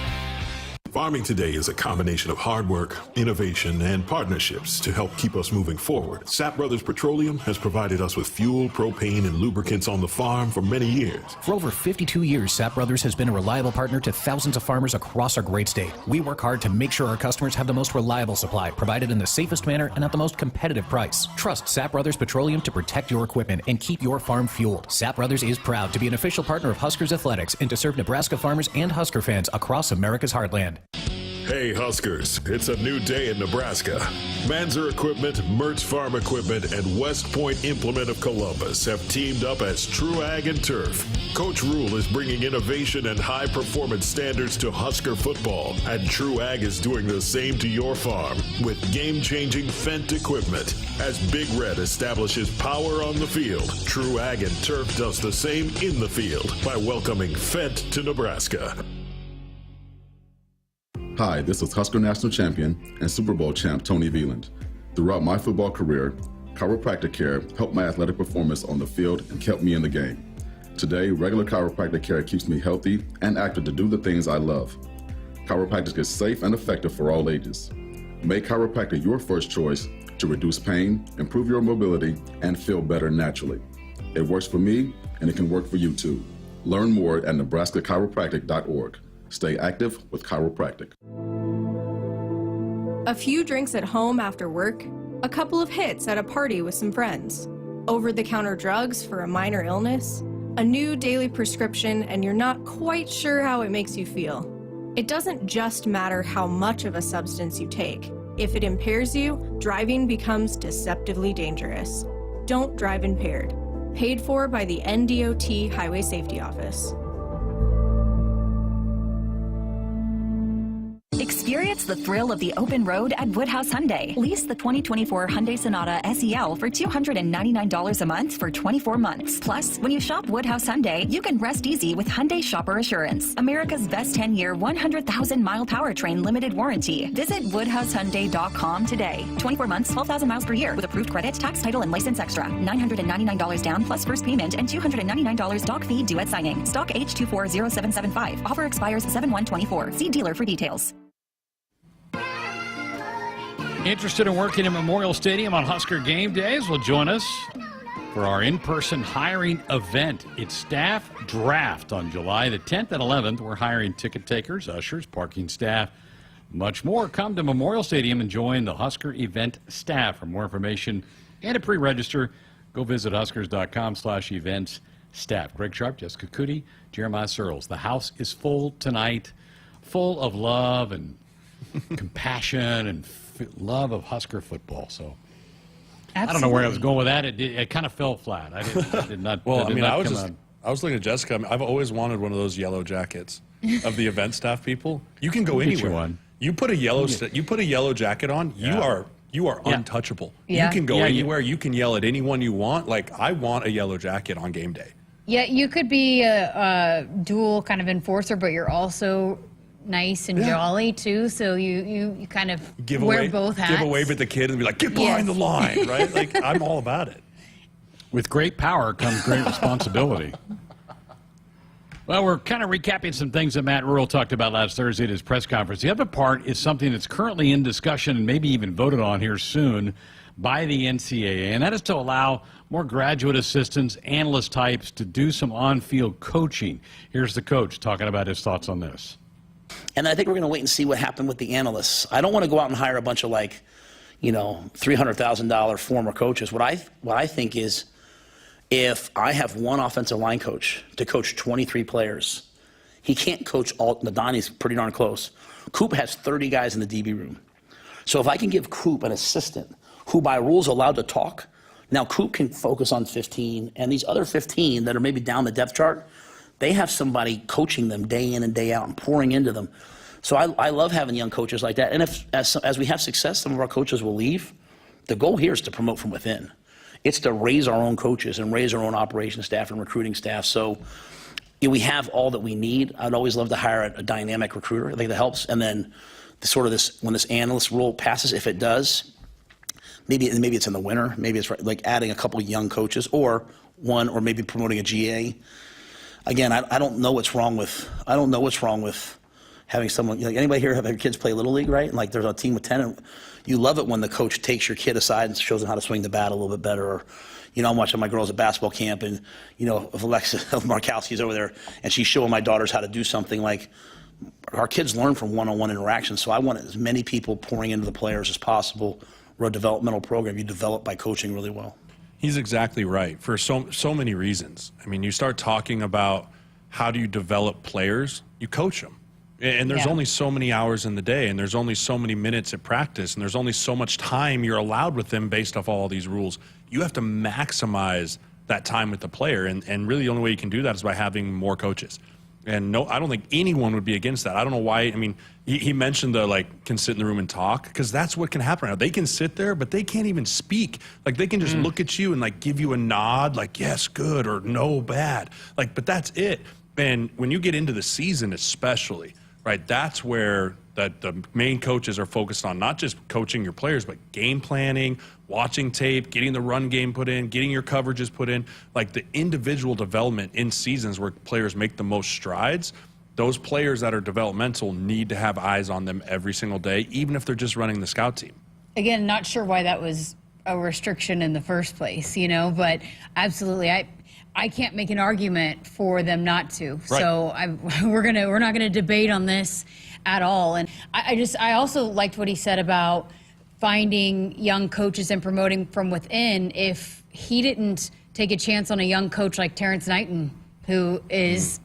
Speaker 15: Farming today is a combination of hard work, innovation, and partnerships to help keep us moving forward. Sap Brothers Petroleum has provided us with fuel, propane, and lubricants on the farm for many years.
Speaker 16: For over 52 years, Sap Brothers has been a reliable partner to thousands of farmers across our great state. We work hard to make sure our customers have the most reliable supply, provided in the safest manner and at the most competitive price. Trust Sap Brothers Petroleum to protect your equipment and keep your farm fueled. Sap Brothers is proud to be an official partner of Huskers Athletics and to serve Nebraska farmers and Husker fans across America's heartland.
Speaker 15: Hey Huskers, it's a new day in Nebraska. Manzer Equipment, Mertz Farm Equipment, and West Point Implement of Columbus have teamed up as True Ag and Turf. Coach Rule is bringing innovation and high-performance standards to Husker football, and True Ag is doing the same to your farm with game-changing Fendt equipment. As Big Red establishes power on the field, True Ag and Turf does the same in the field by welcoming Fendt to Nebraska.
Speaker 24: Hi, this is Husker National Champion and Super Bowl champ Tony Veland. Throughout my football career, chiropractic care helped my athletic performance on the field and kept me in the game. Today, regular chiropractic care keeps me healthy and active to do the things I love. Chiropractic is safe and effective for all ages. Make chiropractic your first choice to reduce pain, improve your mobility, and feel better naturally. It works for me, and it can work for you too. Learn more at nebraska-chiropractic.org. Stay active with chiropractic.
Speaker 25: A few drinks at home after work, a couple of hits at a party with some friends, over-the-counter drugs for a minor illness, a new daily prescription, and you're not quite sure how it makes you feel. It doesn't just matter how much of a substance you take. If it impairs you, driving becomes deceptively dangerous. Don't drive impaired. Paid for by the NDOT Highway Safety Office.
Speaker 13: Experience the thrill of the open road at Woodhouse Hyundai. Lease the 2024 Hyundai Sonata SEL for $299 a month for 24 months. Plus, when you shop Woodhouse Hyundai, you can rest easy with Hyundai Shopper Assurance, America's best 10-year, 100,000-mile powertrain limited warranty. Visit WoodhouseHyundai.com today. 24 months, 12,000 miles per year with approved credit, tax, title, and license extra. $999 down plus first payment and $299 doc fee due at signing. Stock H240775. Offer expires 7/1/24. See dealer for details.
Speaker 4: Interested in working in Memorial Stadium on Husker game days? Well, join us for our in-person hiring event. It's Staff Draft on July the 10th and 11th. We're hiring ticket takers, ushers, parking staff, much more. Come to Memorial Stadium and join the Husker event staff. For more information and to pre-register, go visit huskers.com/events staff. Greg Sharpe, Jessica Coody, Jeremiah Sirles. The house is full tonight, full of love and compassion and love of Husker football. So absolutely. I don't know where I was going with that. It kind of fell flat. I did not.
Speaker 9: Well, I was looking at Jessica. I mean, I've always wanted one of those yellow jackets of the event staff people. You can go anywhere. One. You put a yellow jacket on. Yeah. You are untouchable. Yeah. You can go anywhere. You can yell at anyone you want. Like, I want a yellow jacket on game day.
Speaker 10: Yeah, you could be a dual kind of enforcer, but you're also nice and jolly too, so you kind of wear both hats.
Speaker 9: Give a wave at the kid and be like, get behind the line, right? Like, I'm all about it.
Speaker 4: With great power comes great responsibility. Well, we're kind of recapping some things that Matt Rule talked about last Thursday at his press conference. The other part is something that's currently in discussion and maybe even voted on here soon by the NCAA, and that is to allow more graduate assistants, analyst types to do some on-field coaching. Here's the coach talking about his thoughts on this.
Speaker 20: And I think we're going to wait and see what happened with the analysts. I don't want to go out and hire a bunch of $300,000 former coaches. What I think is, if I have one offensive line coach to coach 23 players, he can't coach all. Nadani's pretty darn close. Coop has 30 guys in the DB room. So if I can give Coop an assistant who by rules allowed to talk, now Coop can focus on 15, and these other 15 that are maybe down the depth chart, they have somebody coaching them day in and day out and pouring into them. So I love having young coaches like that. And as we have success, some of our coaches will leave. The goal here is to promote from within. It's to raise our own coaches and raise our own operations staff and recruiting staff. So we have all that we need. I'd always love to hire a dynamic recruiter. I think that helps. And then when this analyst role passes, if it does, maybe it's in the winter. Maybe it's like adding a couple of young coaches or maybe promoting a GA. Again, I don't know what's wrong with having someone, anybody here have their kids play Little League, right? And there's a team with 10, and you love it when the coach takes your kid aside and shows them how to swing the bat a little bit better. Or, I'm watching my girls at basketball camp, and, if Alexa Markowski's over there and she's showing my daughters how to do something, our kids learn from one-on-one interactions. So I want as many people pouring into the players as possible. We're a developmental program. You develop by coaching really well.
Speaker 9: He's exactly right for so many reasons. I mean, you start talking about how do you develop players, you coach them. And there's only so many hours in the day, and there's only so many minutes at practice, and there's only so much time you're allowed with them based off all these rules. You have to maximize that time with the player, and really the only way you can do that is by having more coaches. And no, I don't think anyone would be against that. I don't know why. I mean, he mentioned can sit in the room and talk, because that's what can happen right now. They can sit there, but they can't even speak. They can just look at you and give you a nod, yes, good, or no, bad. But that's it. And when you get into the season especially, right, that's where the main coaches are focused on, not just coaching your players, but game planning, watching tape, getting the run game put in, getting your coverages put in, the individual development in seasons where players make the most strides. Those players that are developmental need to have eyes on them every single day, even if they're just running the scout team. Again,
Speaker 10: not sure why that was a restriction in the first place, but absolutely, I can't make an argument for them not to. Right. So we're not gonna debate on this at all. And I also liked what he said about finding young coaches and promoting from within. If he didn't take a chance on a young coach like Terrence Knighton, who is,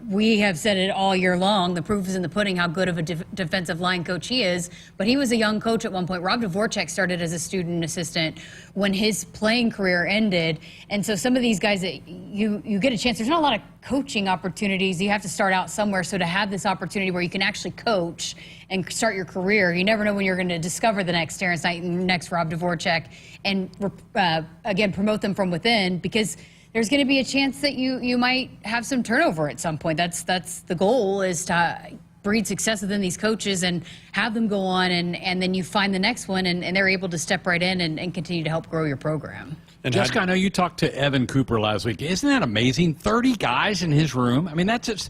Speaker 10: we have said it all year long, the proof is in the pudding how good of a defensive line coach he is, but he was a young coach at one point. Rob Dvorak started as a student assistant when his playing career ended, and so some of these guys that you get a chance, there's not a lot of coaching opportunities. You have to start out somewhere, so to have this opportunity where you can actually coach and start your career, you never know when you're going to discover the next Terrence Knighton, next Rob Dvorak, and again, promote them from within, because there's going to be a chance that you might have some turnover at some point. That's the goal, is to breed success within these coaches and have them go on, and then you find the next one, and they're able to step right in and continue to help grow your program.
Speaker 4: And Jessica, I know you talked to Evan Cooper last week. Isn't that amazing? 30 guys in his room. I mean, that's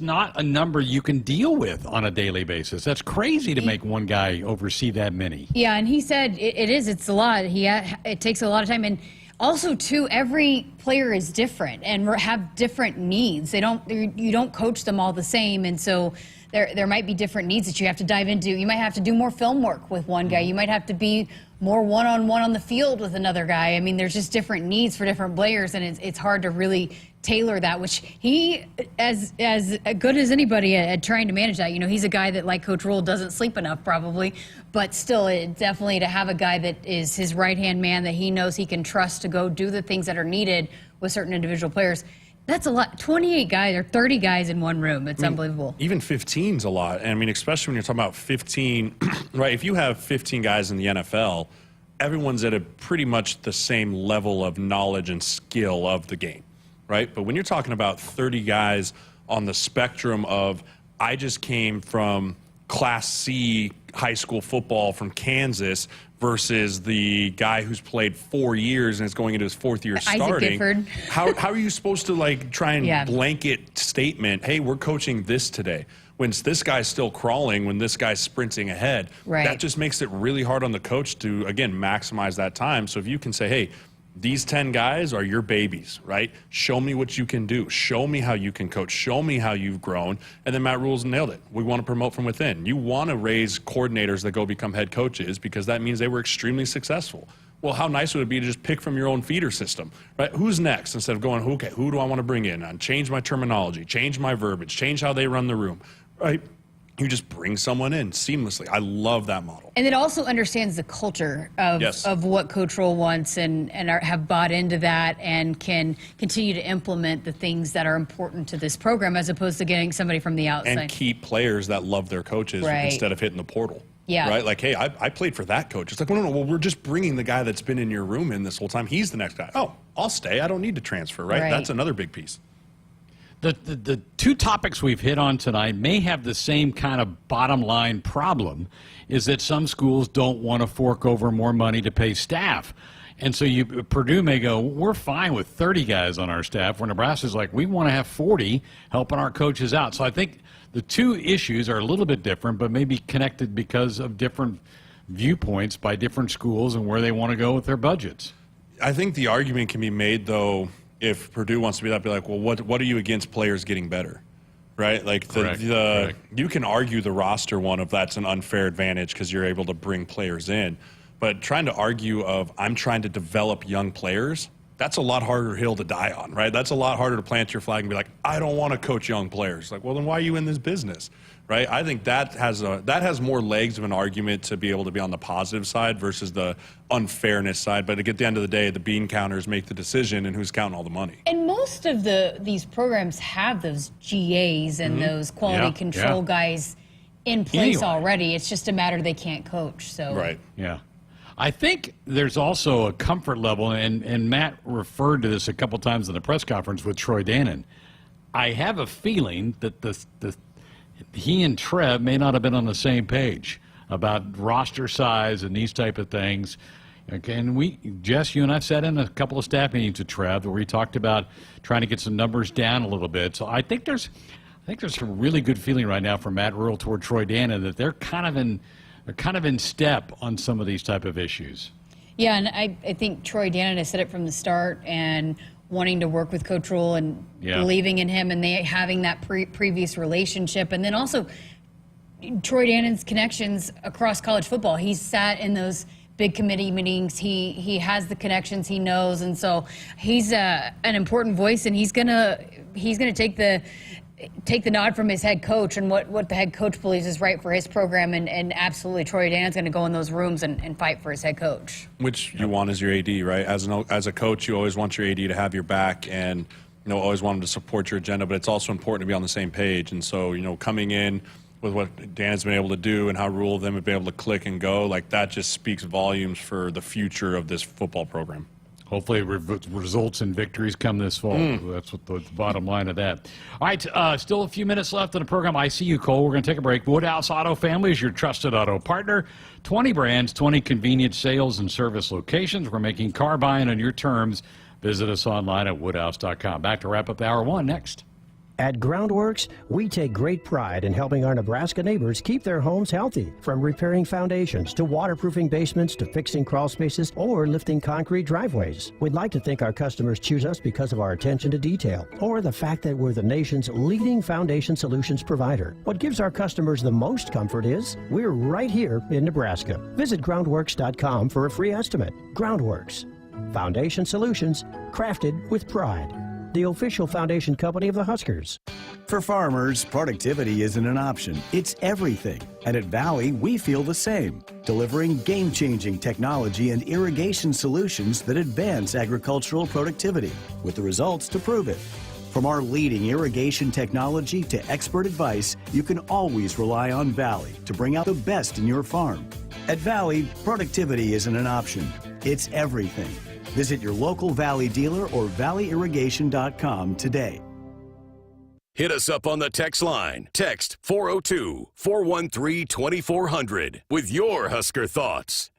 Speaker 4: not a number you can deal with on a daily basis. That's crazy to make one guy oversee that many.
Speaker 10: Yeah, and he said it's a lot. It takes a lot of time, and also, too, every player is different and have different needs. You don't coach them all the same, and so there might be different needs that you have to dive into. You might have to do more film work with one guy. You might have to be more one-on-one on the field with another guy. I mean, there's just different needs for different players, and it's hard to really tailor that, which he, as good as anybody at trying to manage that. He's a guy that, like Coach Rule, doesn't sleep enough probably, but still, definitely to have a guy that is his right-hand man that he knows he can trust to go do the things that are needed with certain individual players. That's a lot. 28 guys or 30 guys in one room. It's unbelievable.
Speaker 9: Even 15's a lot. And especially when you're talking about 15, right? If you have 15 guys in the NFL, everyone's at a pretty much the same level of knowledge and skill of the game, right? But when you're talking about 30 guys on the spectrum of, I just came from Class C high school football from Kansas versus the guy who's played 4 years and is going into his fourth year starting. How are you supposed to try and blanket statement, hey, we're coaching this today? when this guy's still crawling, when this guy's sprinting ahead,
Speaker 10: Right.
Speaker 9: that just makes it really hard on the coach to, again, maximize that time. So if you can say, hey, these 10 guys are your babies, right? Show me what you can do. Show me how you can coach. Show me how you've grown. And then Matt Rule's nailed it. We want to promote from within. You want to raise coordinators that go become head coaches because that means they were extremely successful. Well, how nice would it be to just pick from your own feeder system, right? Who's next? Instead of going, okay, who do I want to bring in? And change my terminology, change my verbiage, change how they run the room, right? You just bring someone in seamlessly. I love that model.
Speaker 10: And it also understands the culture of,
Speaker 9: Yes.
Speaker 10: of what Coach Roll wants and have bought into that and can continue to implement the things that are important to this program as opposed to getting somebody from the outside.
Speaker 9: And keep players that love their coaches
Speaker 10: Right.
Speaker 9: instead of hitting the portal.
Speaker 10: Yeah.
Speaker 9: Right? Like, hey, I played for that coach. It's like, well, no, well, we're just bringing the guy that's been in your room in this whole time. He's the next guy. Oh, I'll stay. I don't need to transfer, right?
Speaker 10: Right.
Speaker 9: That's another big piece.
Speaker 4: The two topics we've hit on tonight may have the same kind of bottom line problem, is that some schools don't want to fork over more money to pay staff. And so Purdue may go, we're fine with 30 guys on our staff, where Nebraska's like, we want to have 40 helping our coaches out. So I think the two issues are a little bit different, but maybe connected because of different viewpoints by different schools and where they want to go with their budgets.
Speaker 9: I think the argument can be made, though, if Purdue wants to be that, be like, well, what are you against players getting better? Right? Like,
Speaker 4: Correct.
Speaker 9: you can argue the roster one of that's an unfair advantage because you're able to bring players in. But trying to argue of I'm trying to develop young players, that's a lot harder hill to die on, right? That's a lot harder to plant your flag and be like, I don't want to coach young players. Like, well, then why are you in this business, right? I think that has more legs of an argument to be able to be on the positive side versus the unfairness side. But at the end of the day, the bean counters make the decision and who's counting all the money.
Speaker 10: And most of these programs have those GAs and those quality control guys in place already. It's just a matter they can't coach. So
Speaker 9: Right.
Speaker 4: Yeah. I think there's also a comfort level, and Matt referred to this a couple times in the press conference with Troy Dannon. I have a feeling that he and Trev may not have been on the same page about roster size and these type of things. Okay, and Jess, you and I sat in a couple of staff meetings with Trev where we talked about trying to get some numbers down a little bit. So I think there's a really good feeling right now from Matt Rule toward Troy Dannon that they're kind of in step on some of these type of issues.
Speaker 10: Yeah, and I think Troy Dannon has said it from the start and wanting to work with Coach Rule and believing in him and they having that previous relationship. And then also Troy Dannon's connections across college football. He's sat in those big committee meetings. He has the connections he knows. And so he's an important voice and he's gonna take the nod from his head coach and what the head coach believes is right for his program, and absolutely Troy Dannon's going to go in those rooms and fight for his head coach. Which
Speaker 9: you want as your AD, right? As a coach, you always want your AD to have your back and always want him to support your agenda, but it's also important to be on the same page. And so, coming in with what Dan's been able to do and how Rule of them have been able to click and go, like that just speaks volumes for the future of this football program.
Speaker 4: Hopefully it results in victories come this fall. That's what the bottom line of that. All right, still a few minutes left in the program. I see you, Cole. We're going to take a break. Woodhouse Auto Family is your trusted auto partner. 20 brands, 20 convenient sales and service locations. We're making car buying on your terms. Visit us online at woodhouse.com. Back to wrap up Hour 1 next.
Speaker 18: At Groundworks, we take great pride in helping our Nebraska neighbors keep their homes healthy. From repairing foundations to waterproofing basements to fixing crawl spaces or lifting concrete driveways. We'd like to think our customers choose us because of our attention to detail or the fact that we're the nation's leading foundation solutions provider. What gives our customers the most comfort is we're right here in Nebraska. Visit groundworks.com for a free estimate. Groundworks. Foundation solutions crafted with pride. The official foundation company of the Huskers.
Speaker 17: For farmers, productivity isn't an option, it's everything. And at Valley, we feel the same, delivering game-changing technology and irrigation solutions that advance agricultural productivity, with the results to prove it. From our leading irrigation technology to expert advice, you can always rely on Valley to bring out the best in your farm. At Valley, productivity isn't an option, it's everything. Visit your local Valley dealer or valleyirrigation.com today.
Speaker 2: Hit us up on the text line. Text 402-413-2400 with your Husker thoughts.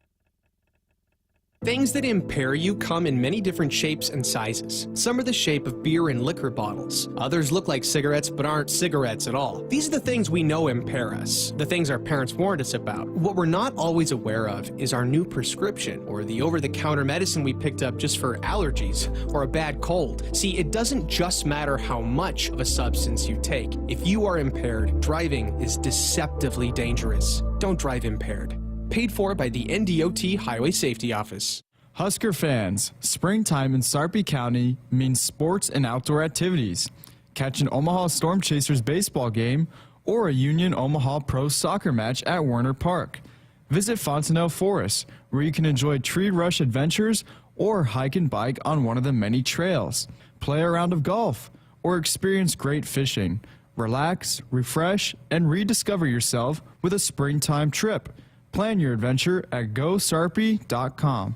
Speaker 5: Things that impair you come in many different shapes and sizes. Some are the shape of beer and liquor bottles. Others look like cigarettes but aren't cigarettes at all. These are the things we know impair us, the things our parents warned us about. What we're not always aware of is our new prescription, or the over-the-counter medicine we picked up just for allergies or a bad cold. See, it doesn't just matter how much of a substance you take. If you are impaired, driving is deceptively dangerous. Don't drive impaired. Paid for by the NDOT Highway Safety Office.
Speaker 6: Husker fans, springtime in Sharpe County means sports and outdoor activities. Catch an Omaha Storm Chasers baseball game or a Union Omaha Pro soccer match at Werner Park. Visit Fontenelle Forest, where you can enjoy tree rush adventures or hike and bike on one of the many trails. Play a round of golf or experience great fishing. Relax, refresh, and rediscover yourself with a springtime trip. Plan your adventure at GoSarpy.com.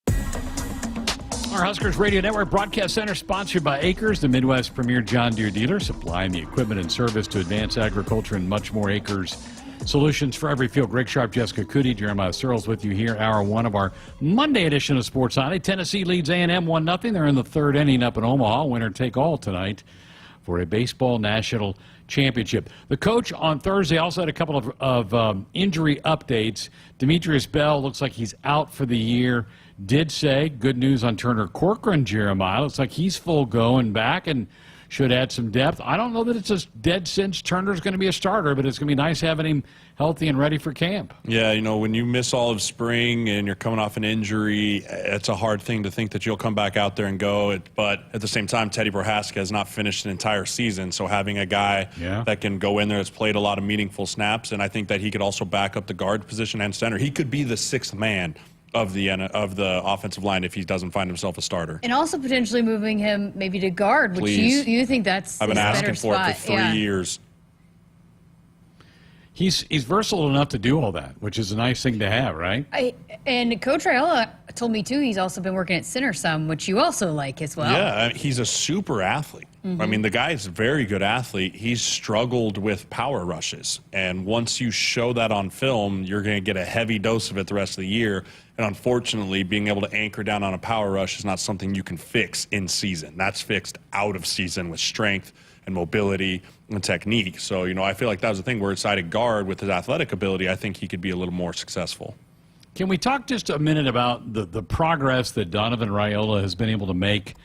Speaker 4: Our Huskers Radio Network Broadcast Center, sponsored by Akrs, the Midwest premier John Deere dealer, supplying the equipment and service to advance agriculture and much more. Akrs solutions for every field. Greg Sharpe, Jessica Coody, Jeremiah Sirles with you here. Hour one of our Monday edition of Sports Nightly. Tennessee leads A&M 1-0. They're in the third inning up in Omaha. Winner take all tonight for a baseball national championship. The coach on Thursday also had a couple of injury updates. Demetrius Bell looks like he's out for the year. Did say good news on Turner Corcoran, Jeremiah. Looks like he's full go and back and should add some depth. I don't know that it's a dead cinch Turner's going to be a starter, but it's going to be nice having him healthy and ready for camp. Yeah, you know, when you miss all of spring and you're coming off an injury, it's a hard thing to think that you'll come back out there and go. But at the same time, Teddy Prohaska has not finished an entire season, so having a guy that can go in there that's played a lot of meaningful snaps, and I think that he could also back up the guard position and center. He could be the sixth man of the offensive line if he doesn't find himself a starter.
Speaker 10: And also potentially moving him maybe to guard, which you think that's
Speaker 4: I've been asking for it for 3 years. He's versatile enough to do all that, which is a nice thing to have, right?
Speaker 10: And Coach Raiola told me, too, he's also been working at center some, which you also like as well.
Speaker 9: Yeah, he's a super athlete. I mean, the guy is a very good athlete. He's struggled with power rushes. And once you show that on film, you're going to get a heavy dose of it the rest of the year. And unfortunately, being able to anchor down on a power rush is not something you can fix in season. That's fixed out of season with strength and mobility and technique. So, you know, I feel like that was the thing where it's side guard with his athletic ability. I think he could be a little more successful. Can we talk just a minute about the progress that Donovan Raiola has been able to make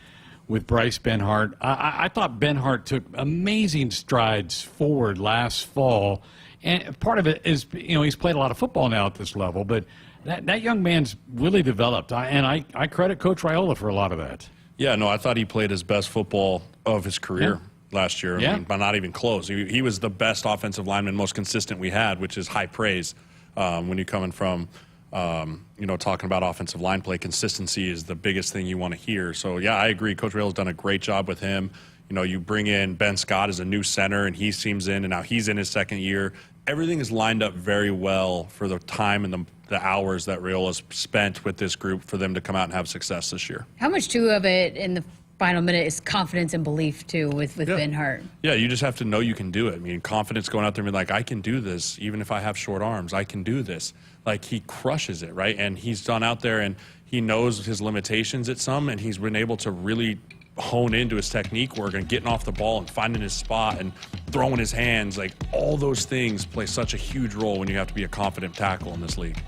Speaker 9: with Bryce Benhart? I thought Benhart took amazing strides forward last fall. And part of it is, you know, he's played a lot of football now at this level, but that young man's really developed. And I credit Coach Raiola for a lot of that. Yeah, no, I thought he played his best football of his career last year. I mean, but not even close. He was the best offensive lineman, most consistent we had, which is high praise when you're coming from you know, talking about offensive line play. Consistency is the biggest thing you want to hear. So, yeah, I agree. Coach Rail's done a great job with him. You know, you bring in Ben Scott as a new center, and he seems in, and now he's in his second year. Everything is lined up very well for the time and the hours that Raiola's spent with this group for them to come out and have success this year.
Speaker 10: How much, too, of it in the final minute is confidence and belief, too, with Benhart?
Speaker 9: Yeah, you just have to know you can do it. I mean, confidence going out there and be like, I can do this. Even if I have short arms, I can do this. Like, he crushes it, right? And he's gone out there and he knows his limitations at some, and he's been able to really hone into his technique work and getting off the ball and finding his spot and throwing his hands. Like, all those things play such a huge role when you have to be a confident tackle in this league.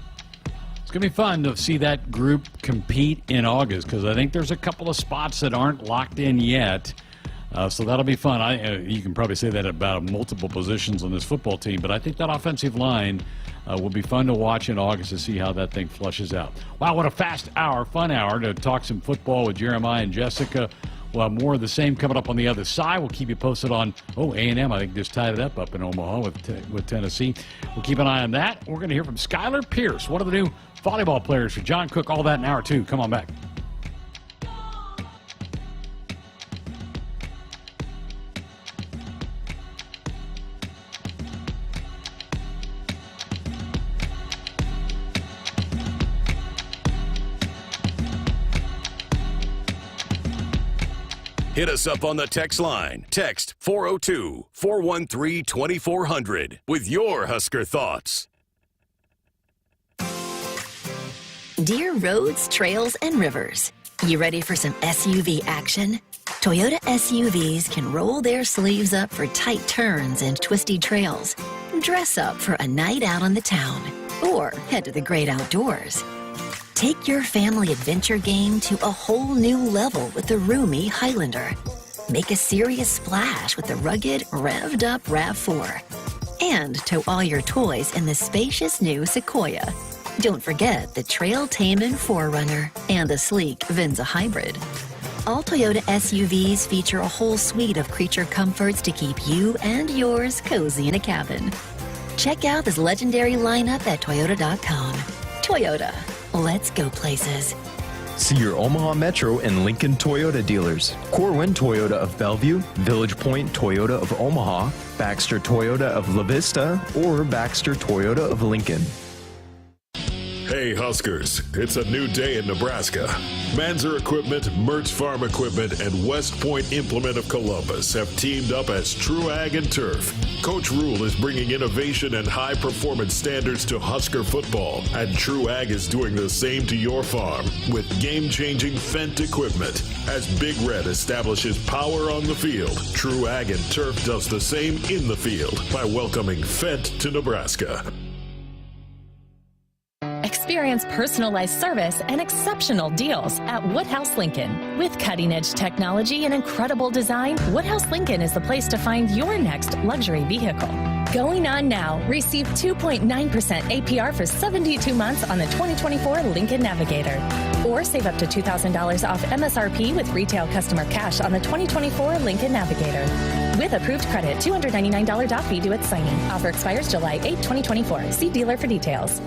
Speaker 9: It's going to be fun to see that group compete in August because I think there's a couple of spots that aren't locked in yet. So that'll be fun. You can probably say that about multiple positions on this football team, but I think that offensive line will be fun to watch in August to see how that thing flushes out. Wow, what a fast hour, fun hour to talk some football with Jeremiah and Jessica. We'll have more of the same coming up on the other side. We'll keep you posted on, A&M, I think, just tied it up in Omaha with Tennessee. We'll keep an eye on that. We're going to hear from Skyler Pierce, one of the new volleyball players for John Cook. All that in hour two. Come on back.
Speaker 2: Hit us up on the text line. Text 402-413-2400 with your Husker thoughts.
Speaker 21: Dear roads, trails, and rivers, you ready for some SUV action? Toyota SUVs can roll their sleeves up for tight turns and twisty trails. Dress up for a night out on the town, or head to the great outdoors. Take your family adventure game to a whole new level with the roomy Highlander. Make a serious splash with the rugged, revved up RAV4. And tow all your toys in the spacious new Sequoia. Don't forget the trail-taming 4Runner and the sleek Venza Hybrid. All Toyota SUVs feature a whole suite of creature comforts to keep you and yours cozy in a cabin. Check out this legendary lineup at Toyota.com. Toyota, let's go places.
Speaker 22: See your Omaha Metro and Lincoln Toyota dealers. Corwin Toyota of Bellevue, Village Point Toyota of Omaha, Baxter Toyota of La Vista, or Baxter Toyota of Lincoln.
Speaker 15: Hey Huskers, it's a new day in Nebraska. Manzer Equipment, Mertz Farm Equipment, and West Point Implement of Columbus have teamed up as True Ag and Turf. Coach Rule is bringing innovation and high-performance standards to Husker football, and True Ag is doing the same to your farm with game-changing Fendt equipment. As Big Red establishes power on the field, True Ag and Turf does the same in the field by welcoming Fendt to Nebraska.
Speaker 7: Experience personalized service and exceptional deals at Woodhouse Lincoln. With cutting-edge technology and incredible design, Woodhouse Lincoln is the place to find your next luxury vehicle. Going on now, receive 2.9% APR for 72 months on the 2024 Lincoln Navigator. Or save up to $2,000 off MSRP with retail customer cash on the 2024 Lincoln Navigator. With approved credit, $299 dock fee due at signing. Offer expires July 8, 2024. See dealer for details.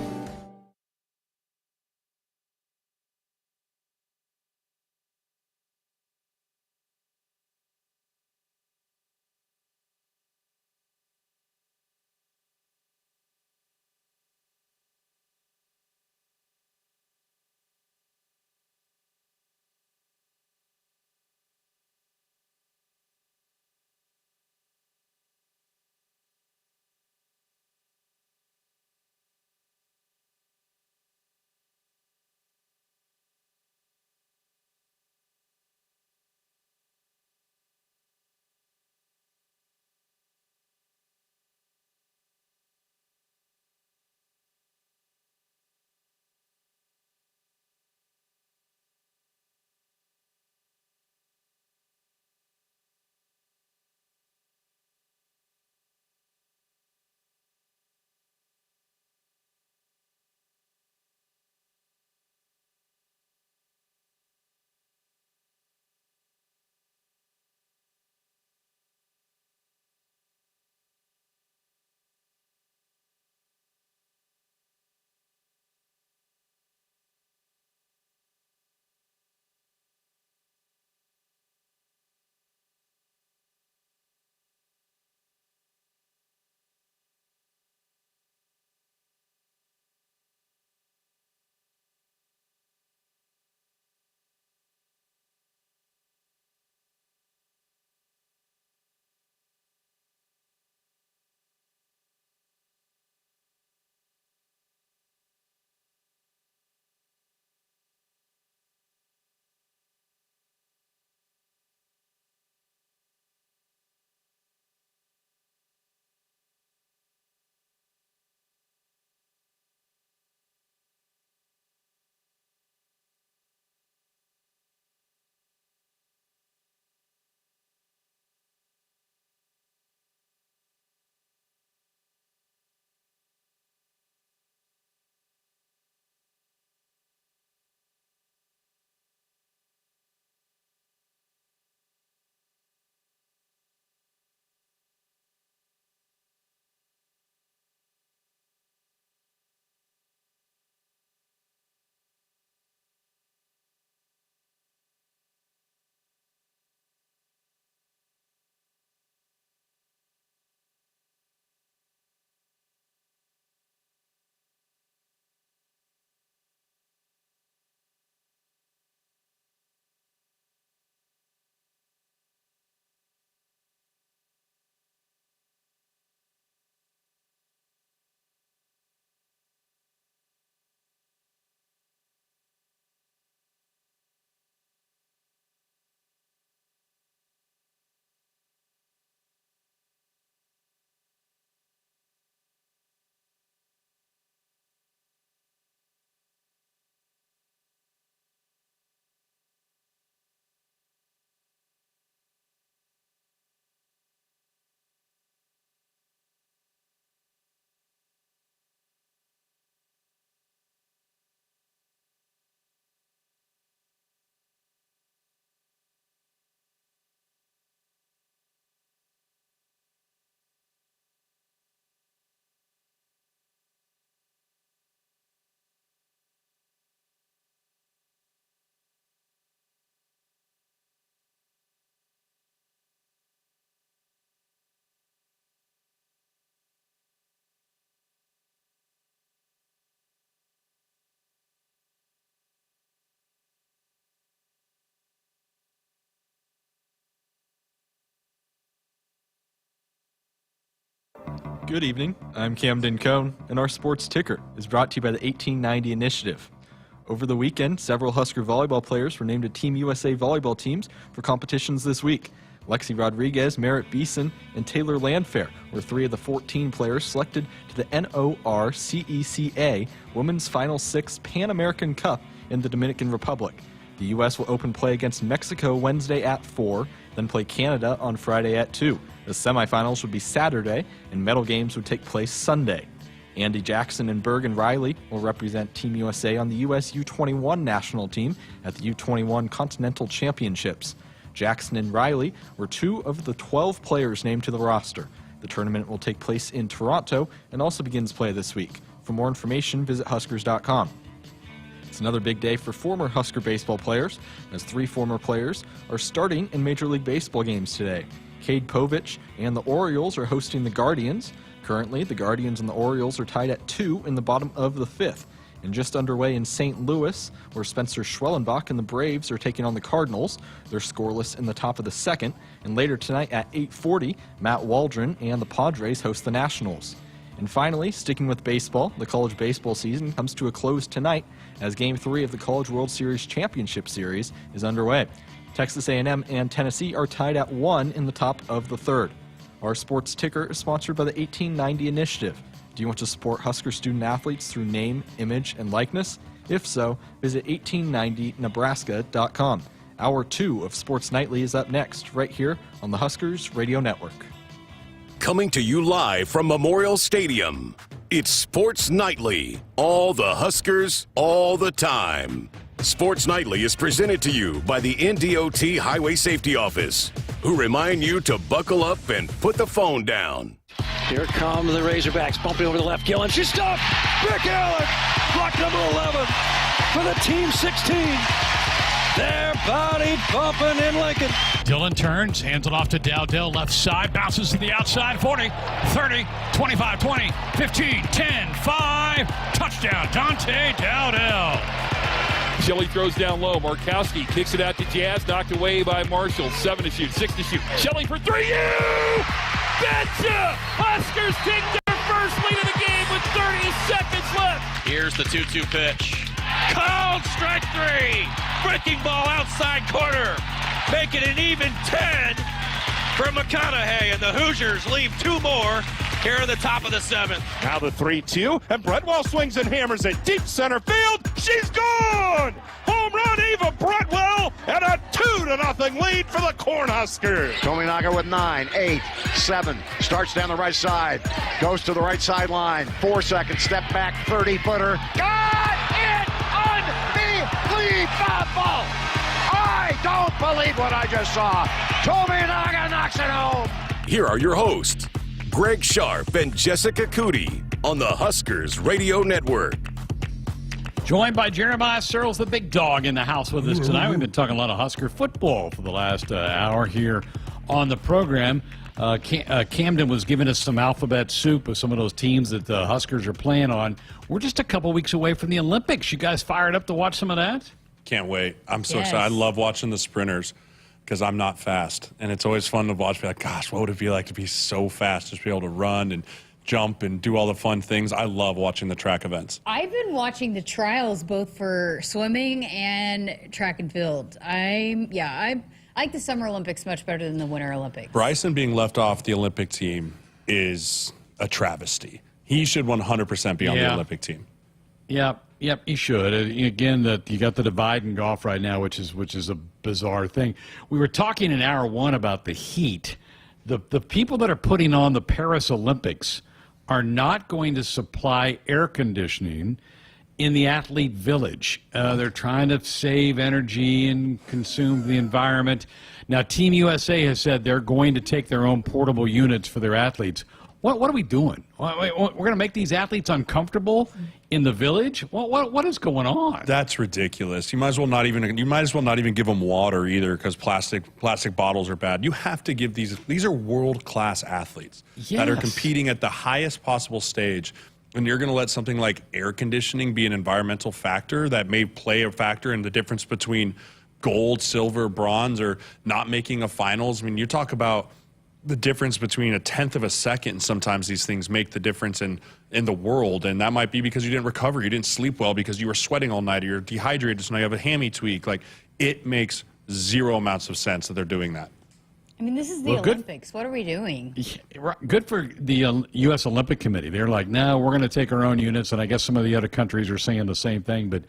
Speaker 6: Good evening. I'm Camden Cohn, and our sports ticker is brought to you by the 1890 Initiative. Over the weekend, several Husker volleyball players were named to Team USA volleyball teams for competitions this week. Lexi Rodriguez, Merritt Beeson, and Taylor Landfair were 3 of the 14 players selected to the NORCECA Women's Final Six Pan American Cup in the Dominican Republic. The U.S. will open play against Mexico Wednesday at 4, then play Canada on Friday at 2. The semifinals would be Saturday, and medal games would take place Sunday. Andy Jackson and Bergen Riley will represent Team USA on the U.S. U21 national team at the U21 Continental Championships. Jackson and Riley were 2 of the 12 players named to the roster. The tournament will take place in Toronto and also begins play this week. For more information, visit Huskers.com. It's another big day for former Husker baseball players, as 3 former players are starting in Major League Baseball games today. Cade Povich and the Orioles are hosting the Guardians. Currently, the Guardians and the Orioles are tied at 2 in the bottom of the 5th. And just underway in St. Louis, where Spencer Schwellenbach and the Braves are taking on the Cardinals. They're scoreless in the top of the 2nd. And later tonight at 8:40, Matt Waldron and the Padres host the Nationals. And finally, sticking with baseball, the college baseball season comes to a close tonight as Game 3 of the College World Series Championship Series is underway. Texas A&M and Tennessee are tied at 1 in the top of the 3rd. Our sports ticker is sponsored by the 1890 Initiative. Do you want to support Husker student-athletes through name, image, and likeness? If so, visit 1890nebraska.com. Hour 2 of Sports Nightly is up next, right here on the Huskers Radio Network.
Speaker 2: Coming to you live from Memorial Stadium, it's Sports Nightly. All the Huskers, all the time. Sports Nightly is presented to you by the NDOT Highway Safety Office, who remind you to buckle up and put the phone down.
Speaker 8: Here come the Razorbacks, bumping over the left. Gillen, she's stopped. Rick Allen, block number 11 for the Team 16. They're body bumping in Lincoln.
Speaker 4: Dillon turns, hands it off to Dowdell, left side, bounces to the outside, 40, 30, 25, 20, 15, 10, 5, touchdown, Dante Dowdell.
Speaker 11: Shelley throws down low. Markowski kicks it out to Jazz, knocked away by Marshall. 7 to shoot, 6 to shoot. Shelley for 3. You betcha! Huskers take their first lead of the game with 30 seconds left.
Speaker 12: Here's the 2-2 pitch.
Speaker 11: Called strike 3. Breaking ball outside corner. Make it an even 10 for McConaughey, and the Hoosiers leave 2 more here in the top of the 7th.
Speaker 14: Now the 3-2, and Bretwell swings and hammers it deep center field. She's gone! Home run, Eva Bretwell, and a 2-0 lead for the Cornhuskers.
Speaker 19: Tominaga with 9, 8, 7, starts down the right side, goes to the right sideline, 4 seconds, step back, 30-footer. Got it! Unbelievable! I don't believe what I just saw. Tominaga knocks it home.
Speaker 2: Here are your hosts, Greg Sharpe and Jessica Coody on the Huskers Radio Network.
Speaker 4: Joined by Jeremiah Sirles, the big dog in the house with us tonight. We've been talking a lot of Husker football for the last hour here on the program. Camden was giving us some alphabet soup of some of those teams that the Huskers are playing on. We're just a couple weeks away from the Olympics. You guys fired up to watch some of that?
Speaker 9: Can't wait. I'm so excited. I love watching the sprinters because I'm not fast. And it's always fun to watch. Be like, gosh, what would it be like to be so fast? Just be able to run and jump and do all the fun things. I love watching the track events.
Speaker 10: I've been watching the trials both for swimming and track and field. I like the Summer Olympics much better than the Winter Olympics.
Speaker 9: Bryson being left off the Olympic team is a travesty. He should 100% be on the Olympic team.
Speaker 4: Yep, he should. Again, that you got the divide in golf right now, which is a bizarre thing. We were talking in hour 1 about the heat. The people that are putting on the Paris Olympics are not going to supply air conditioning in the athlete village. They're trying to save energy and consume the environment. Now, Team USA has said they're going to take their own portable units for their athletes. What are we doing? We're going to make these athletes uncomfortable in the village? What is going on?
Speaker 9: That's ridiculous. You might as well not even give them water either, because plastic bottles are bad. You have to give these are world-class athletes that are competing at the highest possible stage. And you're going to let something like air conditioning be an environmental factor that may play a factor in the difference between gold, silver, bronze, or not making a finals. I mean, you talk about the difference between a tenth of a second, and sometimes these things make the difference in the world, and that might be because you didn't recover, you didn't sleep well because you were sweating all night, or you're dehydrated, so now you have a hammy tweak. Like, it makes zero amounts of sense that they're doing that.
Speaker 10: I mean, this is the Olympics. What are we doing?
Speaker 4: Good for the U.S. Olympic Committee. They're like, no, we're going to take our own units, and I guess some of the other countries are saying the same thing, but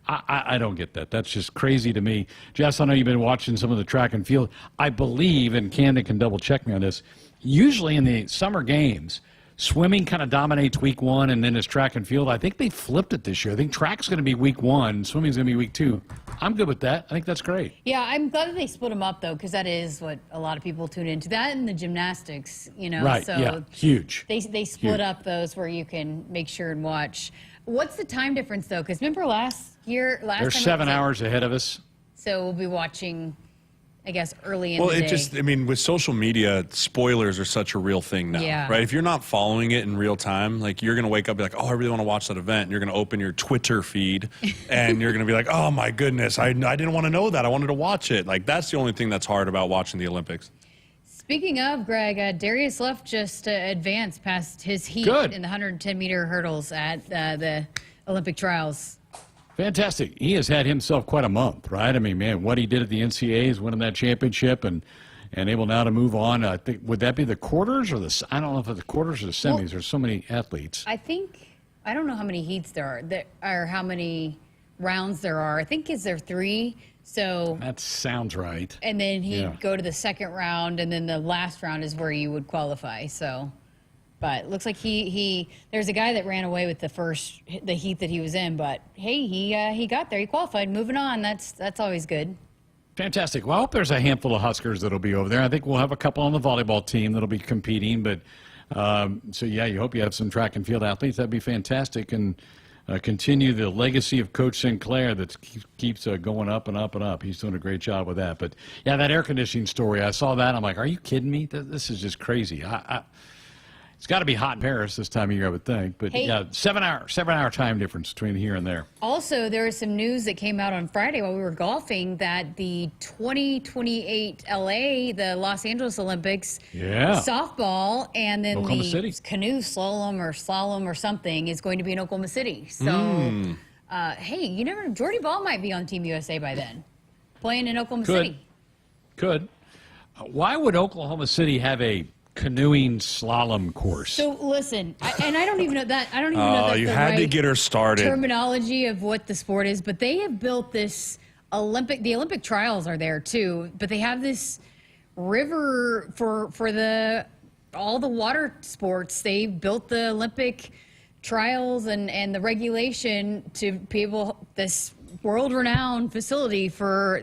Speaker 4: I don't get that. That's just crazy to me. Jess, I know you've been watching some of the track and field. I believe, and Camden can double-check me on this, usually in the summer games, swimming kind of dominates week 1, and then it's track and field. I think they flipped it this year. I think track's going to be week 1, swimming's going to be week 2. I'm good with that. I think that's great.
Speaker 10: Yeah, I'm glad that they split them up, though, because that is what a lot of people tune into. That and the gymnastics, you know.
Speaker 4: Right,
Speaker 10: so
Speaker 4: yeah, huge.
Speaker 10: They split up those where you can make sure and watch. What's the time difference, though? Because remember last
Speaker 4: They're 7 hours ahead of us.
Speaker 10: So we'll be watching, I guess, early in the day.
Speaker 9: I mean, with social media, spoilers are such a real thing now,
Speaker 10: Yeah.
Speaker 9: right? If you're not following it in real time, like, you're going to wake up and be like, oh, I really want to watch that event. And you're going to open your Twitter feed and you're going to be like, oh my goodness, I didn't want to know that. I wanted to watch it. Like, that's the only thing that's hard about watching the Olympics.
Speaker 10: Speaking of, Greg, Darius Luff just advanced past his heat in the 110-meter hurdles at the Olympic trials.
Speaker 4: Fantastic. He has had himself quite a month, right? I mean, man, what he did at the NCAAs, winning that championship, and able now to move on. I think, would that be the quarters or I don't know if it's the quarters or the semis.
Speaker 10: Well,
Speaker 4: there's so many athletes.
Speaker 10: I don't know how many heats there are, or how many rounds there are. I think is there 3. So
Speaker 4: that sounds right.
Speaker 10: And then he'd go to the second round, and then the last round is where you would qualify. So, but it looks like there's a guy that ran away with the heat that he was in, but hey, he got there, he qualified. Moving on, that's always good.
Speaker 4: Fantastic. Well, I hope there's a handful of Huskers that'll be over there. I think we'll have a couple on the volleyball team that'll be competing, but so yeah, you hope you have some track and field athletes. That'd be fantastic, and continue the legacy of Coach Sinclair that keeps going up and up and up. He's doing a great job with that. But yeah, that air conditioning story, I saw that. I'm like, are you kidding me? This is just crazy. It's got to be hot in Paris this time of year, I would think. But
Speaker 10: hey,
Speaker 4: yeah, 7 hour time difference between here and there.
Speaker 10: Also, there was some news that came out on Friday while we were golfing that the 2028 LA, the Los Angeles Olympics, softball, and then the canoe slalom or something is going to be in Oklahoma City. So, hey, you never know. Jordy Ball might be on Team USA by then, playing in Oklahoma City.
Speaker 4: Could. Why would Oklahoma City have a canoeing slalom course?
Speaker 10: So listen, I don't even know that. I don't even know that's
Speaker 9: you
Speaker 10: the
Speaker 9: had
Speaker 10: right
Speaker 9: to get her started.
Speaker 10: Terminology of what the sport is, but they have built this the Olympic trials are there too, but they have this river for all the water sports. They built the Olympic trials and the regulation to be able this world-renowned facility for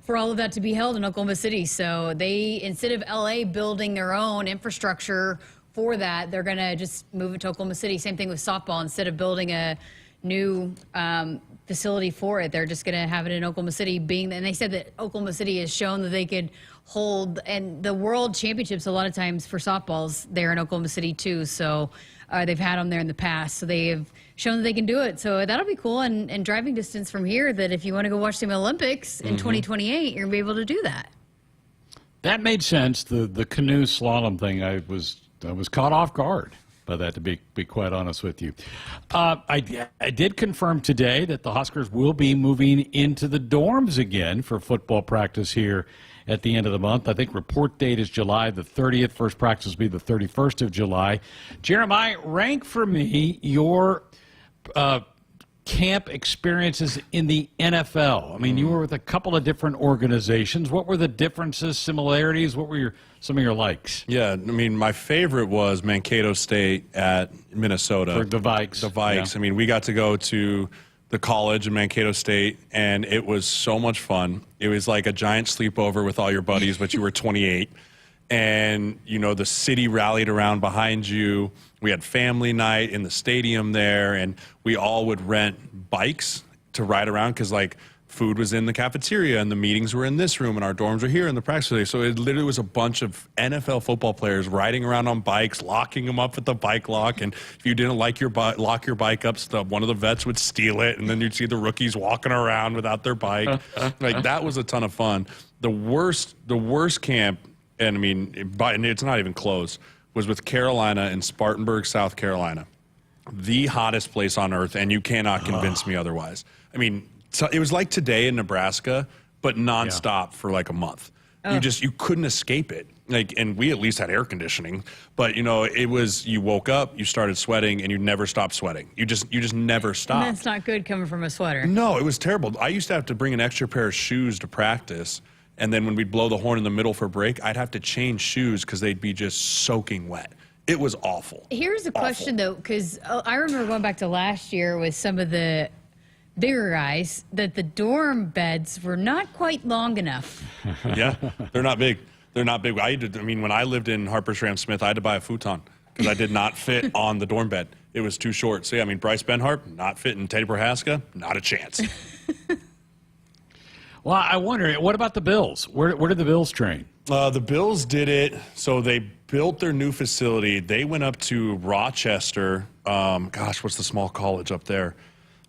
Speaker 10: all of that to be held in Oklahoma City. So they, instead of LA building their own infrastructure for that, they're going to just move it to Oklahoma City. Same thing with softball. Instead of building a new facility for it, they're just going to have it in Oklahoma City. And they said that Oklahoma City has shown that they could hold, and the world championships a lot of times for softballs there in Oklahoma City too. So they've had them there in the past. So they have shown that they can do it. So that'll be cool. And driving distance from here, that if you want to go watch the Olympics in 2028, you're going to be able to do that.
Speaker 4: That made sense. The canoe slalom thing, I was caught off guard by that, to be quite honest with you. I did confirm today that the Huskers will be moving into the dorms again for football practice here at the end of the month. I think report date is July the 30th. First practice will be the 31st of July. Jeremiah, rank for me your camp experiences in the NFL. I mean, you were with a couple of different organizations. What were the differences, similarities? What were some of your likes?
Speaker 9: Yeah, I mean, my favorite was Mankato State at Minnesota.
Speaker 4: For the Vikes.
Speaker 9: The Vikes. Yeah. I mean, we got to go to the college in Mankato State, and it was so much fun. It was like a giant sleepover with all your buddies, but you were 28. And, you know, the city rallied around behind you. We had family night in the stadium there, and we all would rent bikes to ride around because, like, food was in the cafeteria and the meetings were in this room and our dorms were here in the practice facility. So it literally was a bunch of NFL football players riding around on bikes, locking them up at the bike lock. And if you didn't like lock your bike up, so one of the vets would steal it, and then you'd see the rookies walking around without their bike. Like, that was a ton of fun. The worst camp and I mean, and it's not even close, was with Carolina in Spartanburg, South Carolina. The hottest place on earth, and you cannot convince me otherwise. I mean, so it was like today in Nebraska, but nonstop for like a month. You couldn't escape it. Like, and we at least had air conditioning, but it was, you woke up, you started sweating, and you never stopped sweating. You just never stopped.
Speaker 10: And that's not good coming from a sweater.
Speaker 9: No, it was terrible. I used to have to bring an extra pair of shoes to practice, and then when we'd blow the horn in the middle for break, I'd have to change shoes because they'd be just soaking wet. It was awful.
Speaker 10: Here's a question though, because I remember going back to last year with some of the bigger guys that the dorm beds were not quite long enough.
Speaker 9: Yeah, they're not big. They're not big. When I lived in Harper-Schramm-Smith, I had to buy a futon because I did not fit on the dorm bed. It was too short. So, Bryce Benharp, not fitting. Teddy Prohaska, not a chance.
Speaker 4: Well, I wonder, what about the Bills? Where did the Bills train?
Speaker 9: The Bills did it. So they built their new facility. They went up to Rochester. What's the small college up there?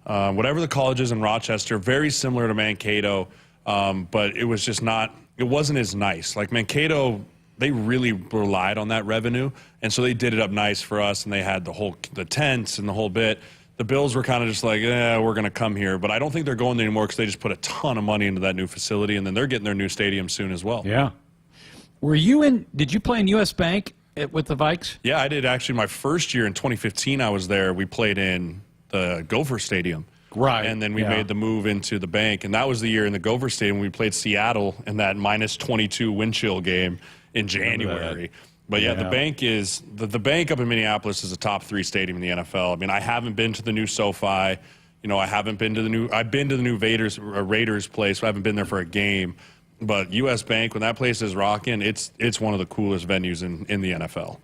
Speaker 9: Whatever the college is in Rochester, very similar to Mankato, but it was just not. It wasn't as nice. Like Mankato, they really relied on that revenue, and so they did it up nice for us, and they had the tents and the whole bit. The Bills were kind of just like, we're going to come here, but I don't think they're going there anymore because they just put a ton of money into that new facility, and then they're getting their new stadium soon as well.
Speaker 4: Yeah. Did you play in U.S. Bank with the Vikes?
Speaker 9: Yeah, I did actually. My first year in 2015, I was there. We played in the Gopher Stadium.
Speaker 4: Right.
Speaker 9: And then we made the move into the bank. And that was the year in the Gopher Stadium we played Seattle in that -22 wind chill game in January. But the bank is the bank up in Minneapolis is a top 3 stadium in the NFL. I mean, I haven't been to the new SoFi. I haven't been to the new. I've been to the new Raiders place. So I haven't been there for a game. But U.S. Bank, when that place is rocking, it's one of the coolest venues in the NFL.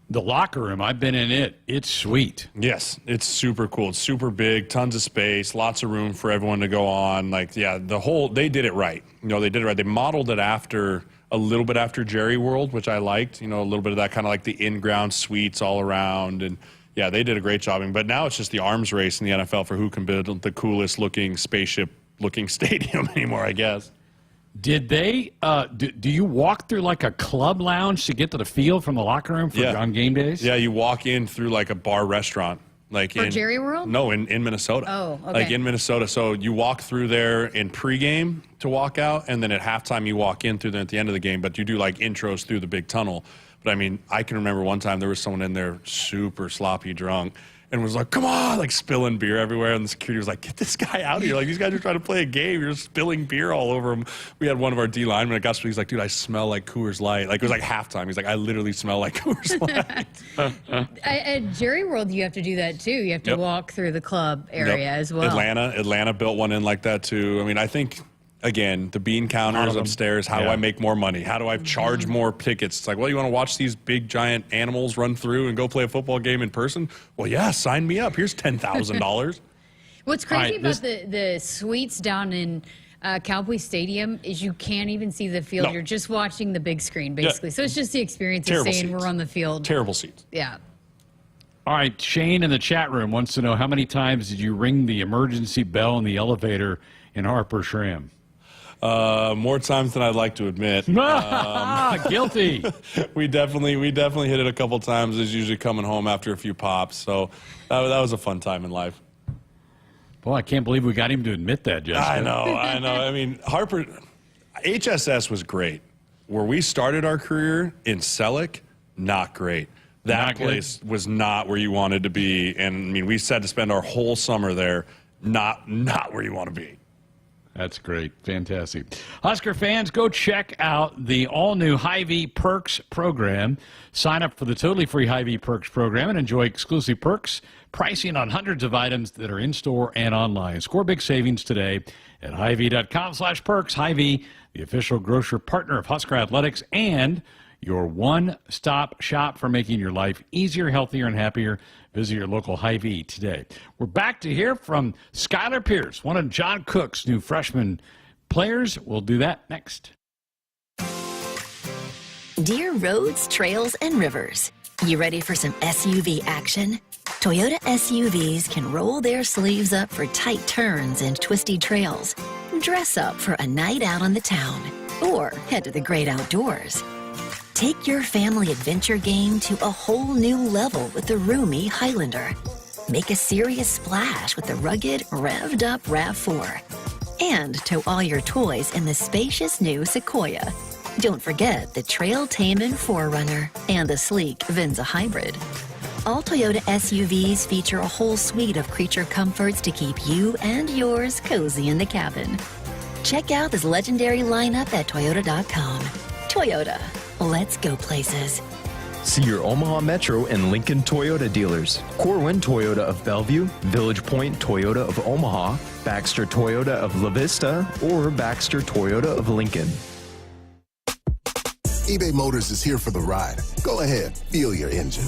Speaker 4: The locker room, I've been in it. It's sweet.
Speaker 9: Yes, it's super cool. It's super big, tons of space, lots of room for everyone to go on. They did it right. They did it right. They modeled it a little bit after Jerry World, which I liked. A little bit of that kind of like the in-ground suites all around. And yeah, they did a great job. But now it's just the arms race in the NFL for who can build the coolest looking spaceship-looking stadium anymore, I guess.
Speaker 4: Did they? Do you walk through like a club lounge to get to the field from the locker room on game days?
Speaker 9: Yeah, you walk in through like a bar restaurant, like
Speaker 10: for Jerry World.
Speaker 9: No, in Minnesota.
Speaker 10: Oh, okay.
Speaker 9: Like in Minnesota, so you walk through there in pregame to walk out, and then at halftime you walk in through there at the end of the game. But you do like intros through the big tunnel. But I mean, I can remember one time there was someone in there super sloppy drunk. And was like, come on, like spilling beer everywhere. And the security was like, get this guy out of here. Like, these guys are trying to play a game. You're spilling beer all over him. We had one of our D linemen. He's like, dude, I smell like Coors Light. Like, it was like halftime. He's like, I literally smell like Coors Light.
Speaker 10: At Jerry World, you have to do that too. You have to walk through the club area as well.
Speaker 9: Atlanta built one in like that too. I mean, I think, again, the bean counters upstairs, how do I make more money? How do I charge more tickets? It's like, well, you want to watch these big, giant animals run through and go play a football game in person? Well, yeah, sign me up. Here's $10,000.
Speaker 10: What's crazy about the suites down in Cowboy Stadium is you can't even see the field. You're just watching the big screen, basically. So it's just the experience of saying we're on the field.
Speaker 9: Terrible seats.
Speaker 10: Yeah.
Speaker 4: All right, Shane in the chat room wants to know, how many times did you ring the emergency bell in the elevator in Harper-Schramm?
Speaker 9: More times than I'd like to admit.
Speaker 4: Guilty.
Speaker 9: We definitely hit it a couple times. It's usually coming home after a few pops. So that was a fun time in life.
Speaker 4: Boy, I can't believe we got him to admit that, Jessica.
Speaker 9: I know. I mean, HSS was great. Where we started our career in Selleck, not great. That place was not where you wanted to be. And I mean, we had to spend our whole summer there, not where you want to be.
Speaker 4: That's great. Fantastic. Husker fans, go check out the all-new Hy-Vee Perks program. Sign up for the totally free Hy-Vee Perks program and enjoy exclusive perks, pricing on hundreds of items that are in-store and online. Score big savings today at Hy-Vee.com/perks. Hy-Vee, the official grocer partner of Husker Athletics, and your one-stop shop for making your life easier, healthier, and happier. Visit your local Hy-Vee today. We're back to hear from Skyler Pierce, one of John Cook's new freshman players. We'll do that next.
Speaker 21: Dear roads, trails, and rivers, you ready for some SUV action? Toyota SUVs can roll their sleeves up for tight turns and twisty trails. Dress up for a night out on the town. or head to the great outdoors. Take your family adventure game to a whole new level with the roomy Highlander. Make a serious splash with the rugged, revved-up RAV4. And tow all your toys in the spacious new Sequoia. Don't forget the Trail-Tamin 4Runner and the sleek Venza Hybrid. All Toyota SUVs feature a whole suite of creature comforts to keep you and yours cozy in the cabin. Check out this legendary lineup at Toyota.com. Toyota, let's go places.
Speaker 22: See your Omaha Metro and Lincoln Toyota dealers. Corwin Toyota of Bellevue, Village Point Toyota of Omaha, Baxter Toyota of La Vista, or Baxter Toyota of Lincoln.
Speaker 1: eBay Motors is here for the ride. Go ahead, feel your engine.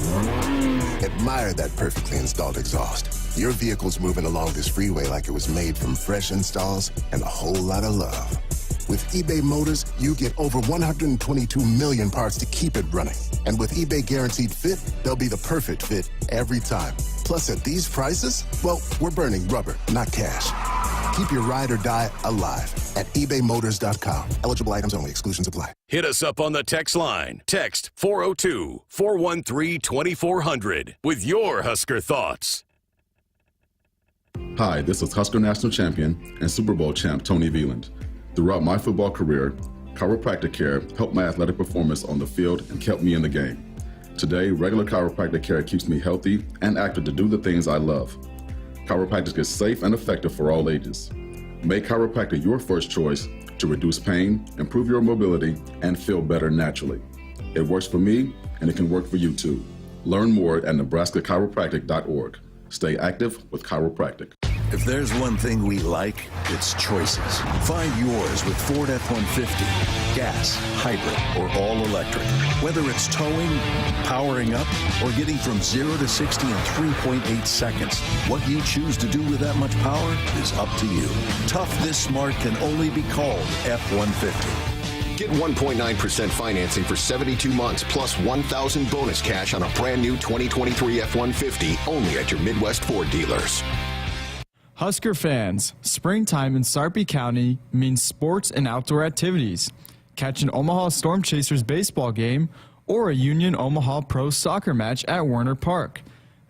Speaker 1: Admire that perfectly installed exhaust. Your vehicle's moving along this freeway like it was made from fresh installs and a whole lot of love. With eBay Motors, you get over 122 million parts to keep it running. And with eBay Guaranteed Fit, they'll be the perfect fit every time. Plus, at these prices, well, we're burning rubber, not cash. Keep your ride or die alive at ebaymotors.com. Eligible items only. Exclusions apply.
Speaker 2: Hit us up on the text line. Text 402-413-2400 with your Husker thoughts.
Speaker 3: Hi, this is Husker National Champion and Super Bowl champ Tony Veland. Throughout my football career, chiropractic care helped my athletic performance on the field and kept me in the game. Today, regular chiropractic care keeps me healthy and active to do the things I love. Chiropractic is safe and effective for all ages. Make chiropractic your first choice to reduce pain, improve your mobility, and feel better naturally. It works for me, and it can work for you too. Learn more at nebraska-chiropractic.org. Stay active with chiropractic.
Speaker 16: If there's one thing we like, it's choices. Find yours with Ford F-150. Gas, hybrid, or all electric. Whether it's towing, powering up, or getting from 0 to 60 in 3.8 seconds, what you choose to do with that much power is up to you. Tough this smart can only be called F-150.
Speaker 2: Get 1.9% financing for 72 months plus $1,000 bonus cash on a brand new 2023 F-150 only at your Midwest Ford dealers.
Speaker 6: Husker fans, springtime in Sharpe County means sports and outdoor activities. Catch an Omaha Storm Chasers baseball game or a Union Omaha Pro soccer match at Werner Park.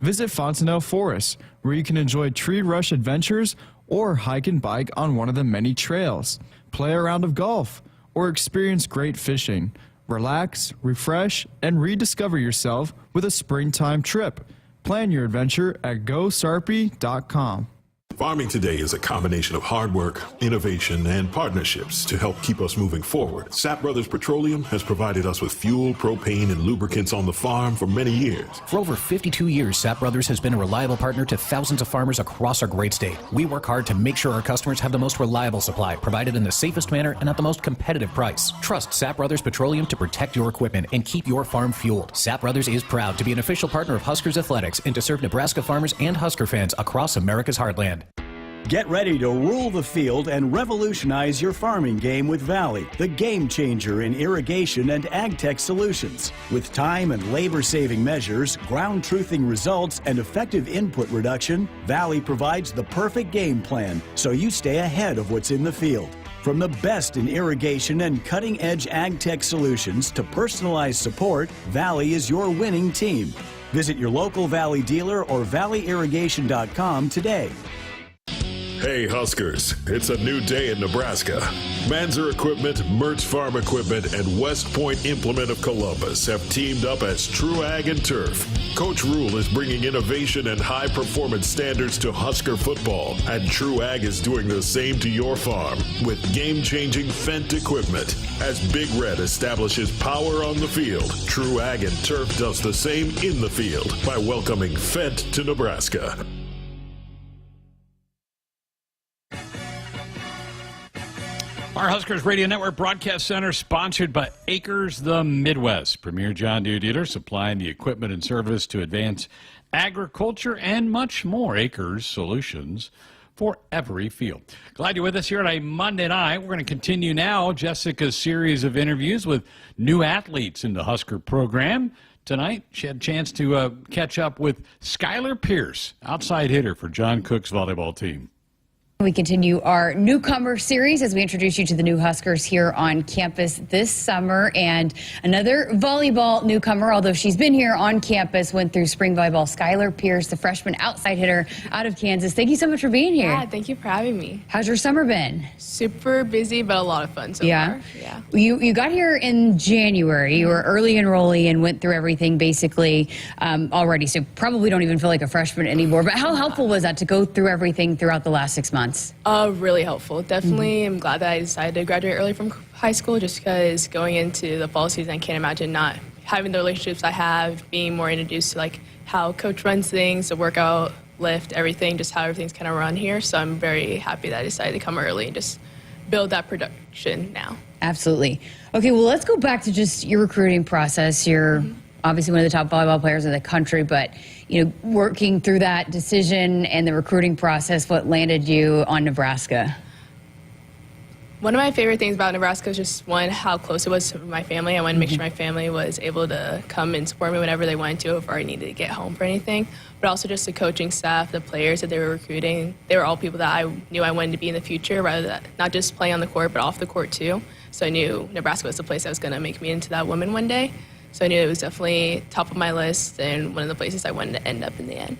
Speaker 6: Visit Fontenelle Forest, where you can enjoy tree rush adventures or hike and bike on one of the many trails. Play a round of golf or experience great fishing. Relax, refresh, and rediscover yourself with a springtime trip. Plan your adventure at GoSharpe.com.
Speaker 15: Farming today is a combination of hard work, innovation, and partnerships to help keep us moving forward. Sapp Brothers Petroleum has provided us with fuel, propane, and lubricants on the farm for many years.
Speaker 23: For over 52 years, Sapp Brothers has been a reliable partner to thousands of farmers across our great state. We work hard to make sure our customers have the most reliable supply, provided in the safest manner and at the most competitive price. Trust Sapp Brothers Petroleum to protect your equipment and keep your farm fueled. Sapp Brothers is proud to be an official partner of Huskers Athletics and to serve Nebraska farmers and Husker fans across America's heartland.
Speaker 17: Get ready to rule the field and revolutionize your farming game with Valley, the game changer in irrigation and ag tech solutions. With time and labor-saving measures, ground truthing results, and effective input reduction, Valley provides the perfect game plan so you stay ahead of what's in the field. From the best in irrigation and cutting-edge ag tech solutions to personalized support, Valley is your winning team. Visit your local Valley dealer or valleyirrigation.com today.
Speaker 15: Hey Huskers, it's a new day in Nebraska. Manzer Equipment, Mertz Farm Equipment, and West Point Implement of Columbus have teamed up as True Ag and Turf. Coach Rule is bringing innovation and high-performance standards to Husker football, and True Ag is doing the same to your farm with game-changing Fendt equipment. As Big Red establishes power on the field, True Ag and Turf does the same in the field by welcoming Fendt to Nebraska.
Speaker 4: Our Huskers Radio Network Broadcast Center sponsored by Akrs the Midwest, premier John Deere dealer supplying the equipment and service to advance agriculture and much more. Akrs solutions for every field. Glad you're with us here on a Monday night. We're going to continue now Jessica's series of interviews with new athletes in the Husker program. Tonight, she had a chance to catch up with Skyler Pierce, outside hitter for John Cook's volleyball team.
Speaker 13: We continue our newcomer series as we introduce you to the new Huskers here on campus this summer. And another volleyball newcomer, although she's been here on campus, went through spring volleyball. Skyler Pierce, the freshman outside hitter out of Kansas. Thank you so much for being here.
Speaker 18: Yeah, thank you for having me.
Speaker 13: How's your summer been?
Speaker 18: Super busy, but a lot of fun so far. Yeah.
Speaker 13: You got here in January. You were early enrollee and went through everything basically already. So probably don't even feel like a freshman anymore. But how helpful was that to go through everything throughout the last 6 months?
Speaker 18: Really helpful. Definitely, I'm glad that I decided to graduate early from high school just because going into the fall season, I can't imagine not having the relationships I have, being more introduced to like how coach runs things, the workout, lift, everything, just how everything's kind of run here. So I'm very happy that I decided to come early and just build that production now.
Speaker 13: Absolutely. Okay, well, let's go back to just your recruiting process. You're obviously one of the top volleyball players in the country, but working through that decision and the recruiting process, what landed you on Nebraska?
Speaker 18: One of my favorite things about Nebraska was just, one, how close it was to my family. I wanted to make sure my family was able to come and support me whenever they wanted to, if I needed to get home for anything. But also just the coaching staff, the players that they were recruiting. They were all people that I knew I wanted to be in the future, rather than not just playing on the court, but off the court too. So I knew Nebraska was the place that was going to make me into that woman one day. So I knew it was definitely top of my list and one of the places I wanted to end up in the end.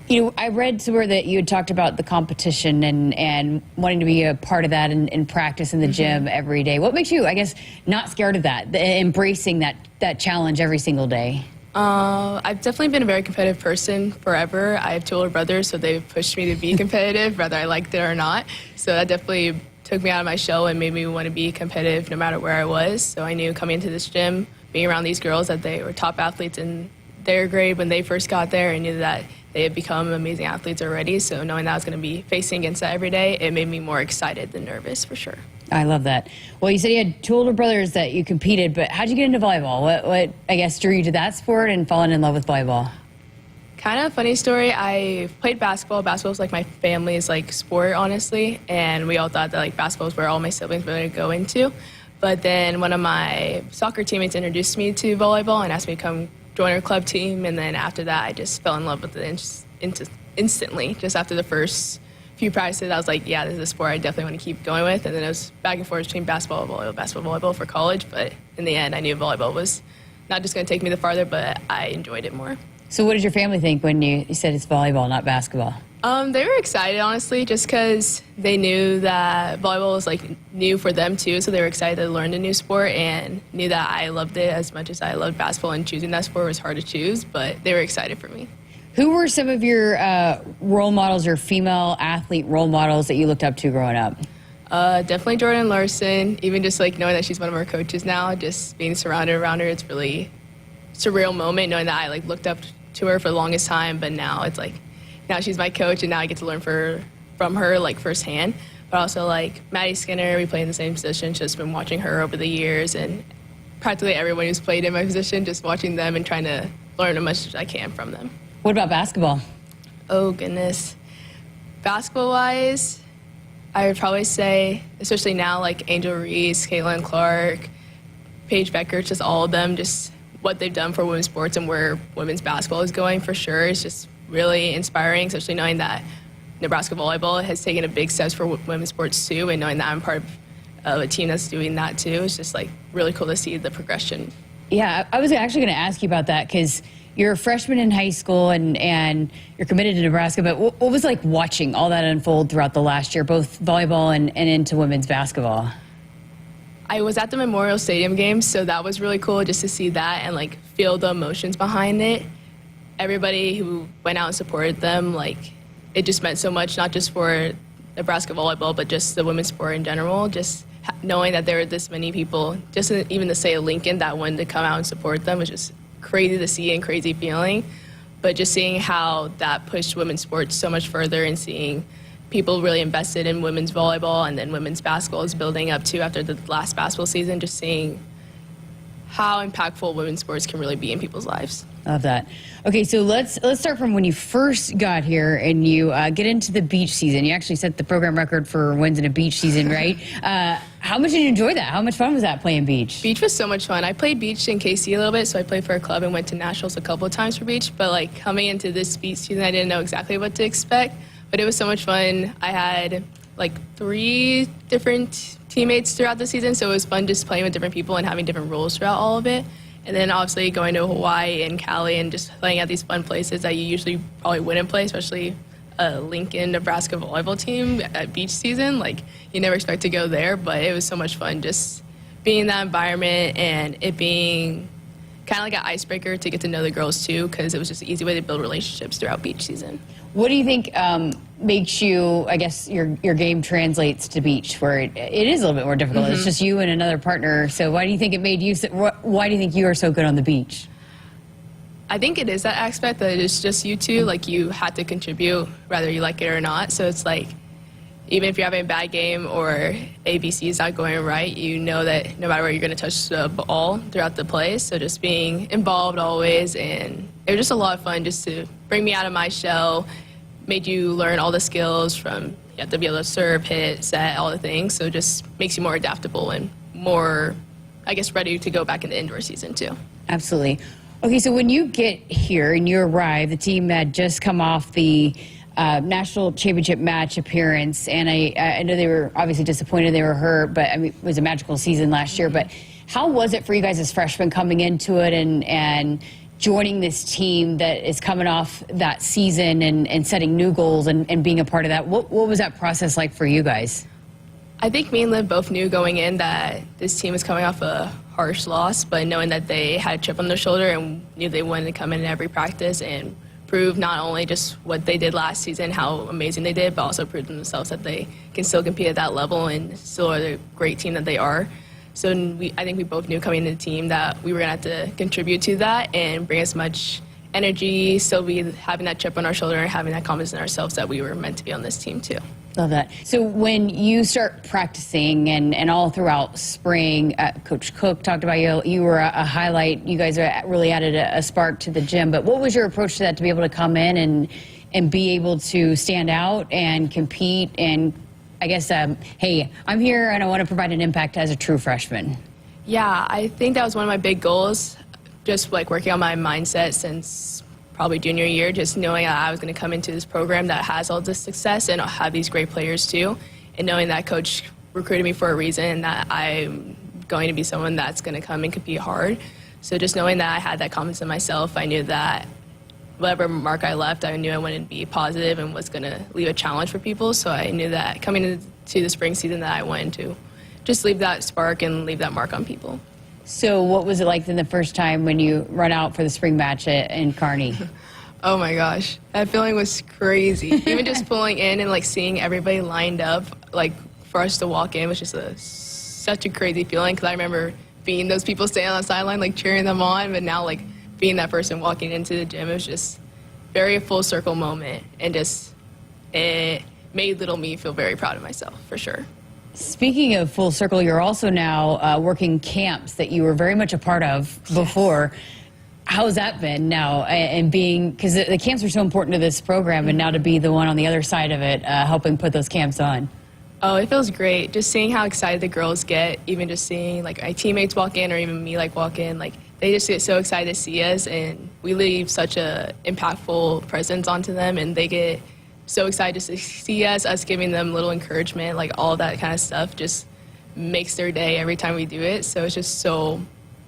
Speaker 13: I read somewhere that you had talked about the competition and wanting to be a part of that and practice in the gym every day. What makes you, I guess, not scared of that, embracing that challenge every single day?
Speaker 18: I've definitely been a very competitive person forever. I have two older brothers, so they've pushed me to be competitive, whether I liked it or not. So that definitely took me out of my shell and made me want to be competitive no matter where I was. So I knew coming into this gym, being around these girls, that they were top athletes in their grade when they first got there, and knew that they had become amazing athletes already. So knowing that I was going to be facing against that every day, it made me more excited than nervous, for sure.
Speaker 13: I love that. Well, you said you had two older brothers that you competed, but how'd you get into volleyball? What I guess, drew you to that sport and falling in love with volleyball?
Speaker 18: Kind of funny story. I played basketball. Basketball was like my family's like sport, honestly, and we all thought that like basketball was where all my siblings were going to go into. But then one of my soccer teammates introduced me to volleyball and asked me to come join her club team. And then after that, I just fell in love with it instantly. Just after the first few practices, I was like, yeah, this is a sport I definitely want to keep going with. And then it was back and forth between basketball and volleyball for college. But in the end, I knew volleyball was not just going to take me the farther, but I enjoyed it more.
Speaker 13: So what did your family think when you said it's volleyball, not basketball?
Speaker 18: They were excited, honestly, just because they knew that volleyball was like new for them too. So they were excited to learn a new sport and knew that I loved it as much as I loved basketball. And choosing that sport was hard to choose, but they were excited for me.
Speaker 13: Who were some of your role models or female athlete role models that you looked up to growing up?
Speaker 18: Definitely Jordan Larson. Even just like knowing that she's one of our coaches now, just being surrounded around her, it's really surreal moment knowing that I like looked up to her for the longest time, but now it's like, now she's my coach and now I get to learn from her like firsthand. But also like Maddie Skinner, we play in the same position, just been watching her over the years, and practically everyone who's played in my position, just watching them and trying to learn as much as I can from them.
Speaker 13: What about basketball?
Speaker 18: Oh goodness. Basketball-wise, I would probably say, especially now, like Angel Reese, Caitlin Clark, Paige Becker, just all of them, just what they've done for women's sports and where women's basketball is going for sure. It's just really inspiring, especially knowing that Nebraska volleyball has taken a big steps for women's sports too, and knowing that I'm part of a team that's doing that too. It's just like really cool to see the progression.
Speaker 13: Yeah, I was actually going to ask you about that because you're a freshman in high school and you're committed to Nebraska, but what was it like watching all that unfold throughout the last year, both volleyball and into women's basketball?
Speaker 18: I was at the Memorial Stadium games, so that was really cool just to see that and like feel the emotions behind it. Everybody who went out and supported them, like it just meant so much, not just for Nebraska volleyball, but just the women's sport in general. Just knowing that there were this many people, just even the state of Lincoln, that wanted to come out and support them was just crazy to see and crazy feeling. But just seeing how that pushed women's sports so much further and seeing people really invested in women's volleyball and then women's basketball is building up too after the last basketball season, just seeing how impactful women's sports can really be in people's lives.
Speaker 13: Love that. Okay, so let's start from when you first got here and you get into the beach season. You actually set the program record for wins in a beach season, right? How much did you enjoy that? How much fun was that playing beach?
Speaker 18: Beach was so much fun. I played beach in KC a little bit, so I played for a club and went to nationals a couple of times for beach. But like coming into this beach season, I didn't know exactly what to expect. But it was so much fun. I had like 3 different teammates throughout the season, so it was fun just playing with different people and having different roles throughout all of it. And then obviously going to Hawaii and Cali and just playing at these fun places that you usually probably wouldn't play, especially a Lincoln, Nebraska volleyball team at beach season. Like, you never expect to go there, but it was so much fun just being in that environment and it being kind of like an icebreaker to get to know the girls too, because it was just an easy way to build relationships throughout beach season.
Speaker 13: What do you think makes you, I guess, your game translates to beach, where it is a little bit more difficult?
Speaker 18: Mm-hmm.
Speaker 13: It's just you and another partner. So why do you think it made you? Why do you think you are so good on the beach?
Speaker 18: I think it is that aspect that it's just you two. Like, you had to contribute whether you like it or not. So it's like, even if you're having a bad game or ABC is not going right, you know that no matter where you're going to touch the ball throughout the play. So just being involved always, and it was just a lot of fun just to bring me out of my shell, made you learn all the skills from, you have to be able to serve, hit, set, all the things. So it just makes you more adaptable and more, I guess, ready to go back in the indoor season too.
Speaker 13: Absolutely. Okay, so when you get here and you arrive, the team had just come off the national championship match appearance, and I know they were obviously disappointed they were hurt, but I mean, it was a magical season last year. But how was it for you guys as freshmen coming into it and joining this team that is coming off that season and setting new goals and being a part of that? What was that process like for you guys?
Speaker 18: I think me and Liv both knew going in that this team was coming off a harsh loss, but knowing that they had a chip on their shoulder and knew they wanted to come in every practice and prove not only just what they did last season, how amazing they did, but also prove themselves that they can still compete at that level and still are the great team that they are. So I think we both knew coming into the team that we were going to have to contribute to that and bring as much energy, still be having that chip on our shoulder and having that confidence in ourselves that we were meant to be on this team too.
Speaker 13: Love that. So when you start practicing and all throughout spring, Coach Cook talked about you. You were a highlight. You guys really added a spark to the gym. But what was your approach to that, to be able to come in and be able to stand out and compete and, I guess, hey, I'm here and I want to provide an impact as a true freshman?
Speaker 18: Yeah, I think that was one of my big goals, just like working on my mindset since probably junior year, just knowing that I was going to come into this program that has all this success and have these great players too, and knowing that Coach recruited me for a reason and that I'm going to be someone that's going to come and compete hard. So just knowing that I had that confidence in myself, I knew that whatever mark I left, I knew I wanted to be positive and was going to leave a challenge for people. So I knew that coming into the spring season that I wanted to just leave that spark and leave that mark on people.
Speaker 13: So what was it like then the first time when you run out for the spring match in Kearney?
Speaker 18: Oh my gosh, that feeling was crazy. Even just pulling in and like seeing everybody lined up, like for us to walk in was just such a crazy feeling, because I remember being those people standing on the sideline like cheering them on, but now like being that person walking into the gym, it was just very a full circle moment, and just it made little me feel very proud of myself for sure.
Speaker 13: Speaking of full circle, you're also now working camps that you were very much a part of before. Yes. How's that been now, and being, because the camps are so important to this program, and now to be the one on the other side of it, helping put those camps on?
Speaker 18: Oh, it feels great. Just seeing how excited the girls get, even just seeing like my teammates walk in or even me like walk in, like they just get so excited to see us, and we leave such a impactful presence onto them, and they get so excited to see us giving them little encouragement, like all that kind of stuff just makes their day every time we do it. So it's just so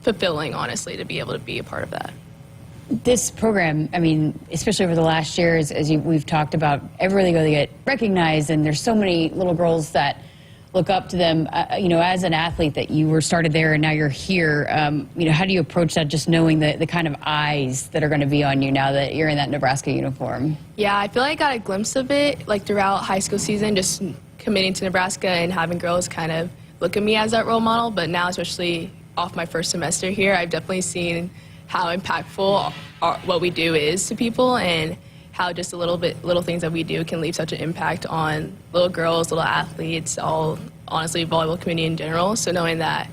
Speaker 18: fulfilling, honestly, to be able to be a part of that.
Speaker 13: This program, I mean, especially over the last years, as we've talked about, everywhere they go, they get recognized, and there's so many little girls that look up to them. You know, as an athlete, that you were started there and now you're here. You know, how do you approach that? Just knowing the kind of eyes that are going to be on you now that you're in that Nebraska uniform.
Speaker 18: Yeah, I feel like I got a glimpse of it, like throughout high school season, just committing to Nebraska and having girls kind of look at me as that role model. But now, especially off my first semester here, I've definitely seen how impactful what we do is to people, and how just little things that we do can leave such an impact on little girls, little athletes, all honestly volleyball community in general. So knowing that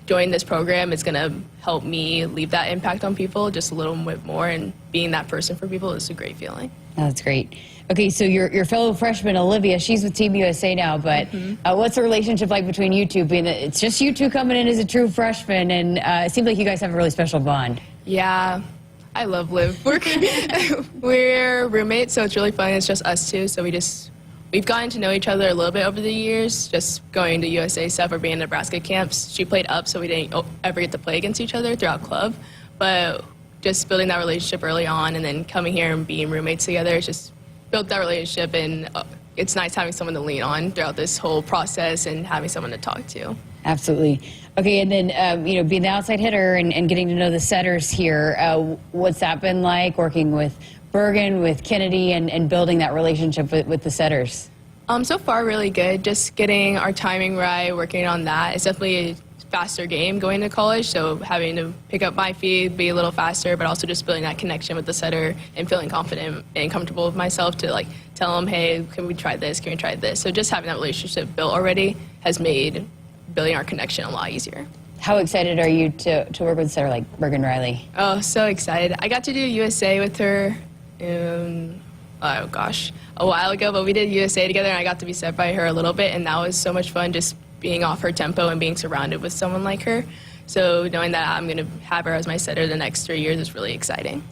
Speaker 18: joining this program is going to help me leave that impact on people just a little bit more, and being that person for people is a great feeling.
Speaker 13: Oh, that's great. Okay, so your fellow freshman Olivia, she's with Team USA now, but what's the relationship like between you two? Being that it's just you two coming in as a true freshman, and it seems like you guys have a really special bond.
Speaker 18: Yeah, I love Liv. We're roommates, so it's really fun. It's just us two, so we just we've gotten to know each other a little bit over the years, just going to USA stuff or being in Nebraska camps. She played up, so we didn't ever get to play against each other throughout club. But just building that relationship early on and then coming here and being roommates together, it's just built that relationship, and it's nice having someone to lean on throughout this whole process and having someone to talk to.
Speaker 13: Absolutely. Okay, and then, being the outside hitter and getting to know the setters here, what's that been like working with Bergen, with Kennedy, and building that relationship with the setters?
Speaker 18: So far, really good. Just getting our timing right, working on that. It's definitely a faster game going to college, so having to pick up my feed, be a little faster, but also just building that connection with the setter and feeling confident and comfortable with myself to like tell them, hey, can we try this? Can we try this? So just having that relationship built already has made building our connection a lot easier.
Speaker 13: How excited are you to work with a setter like Bergen Riley?
Speaker 18: Oh, so excited. I got to do USA with her a while ago, but we did USA together, and I got to be set by her a little bit, and that was so much fun, just being off her tempo and being surrounded with someone like her. So knowing that I'm going to have her as my setter the next 3 years is really exciting.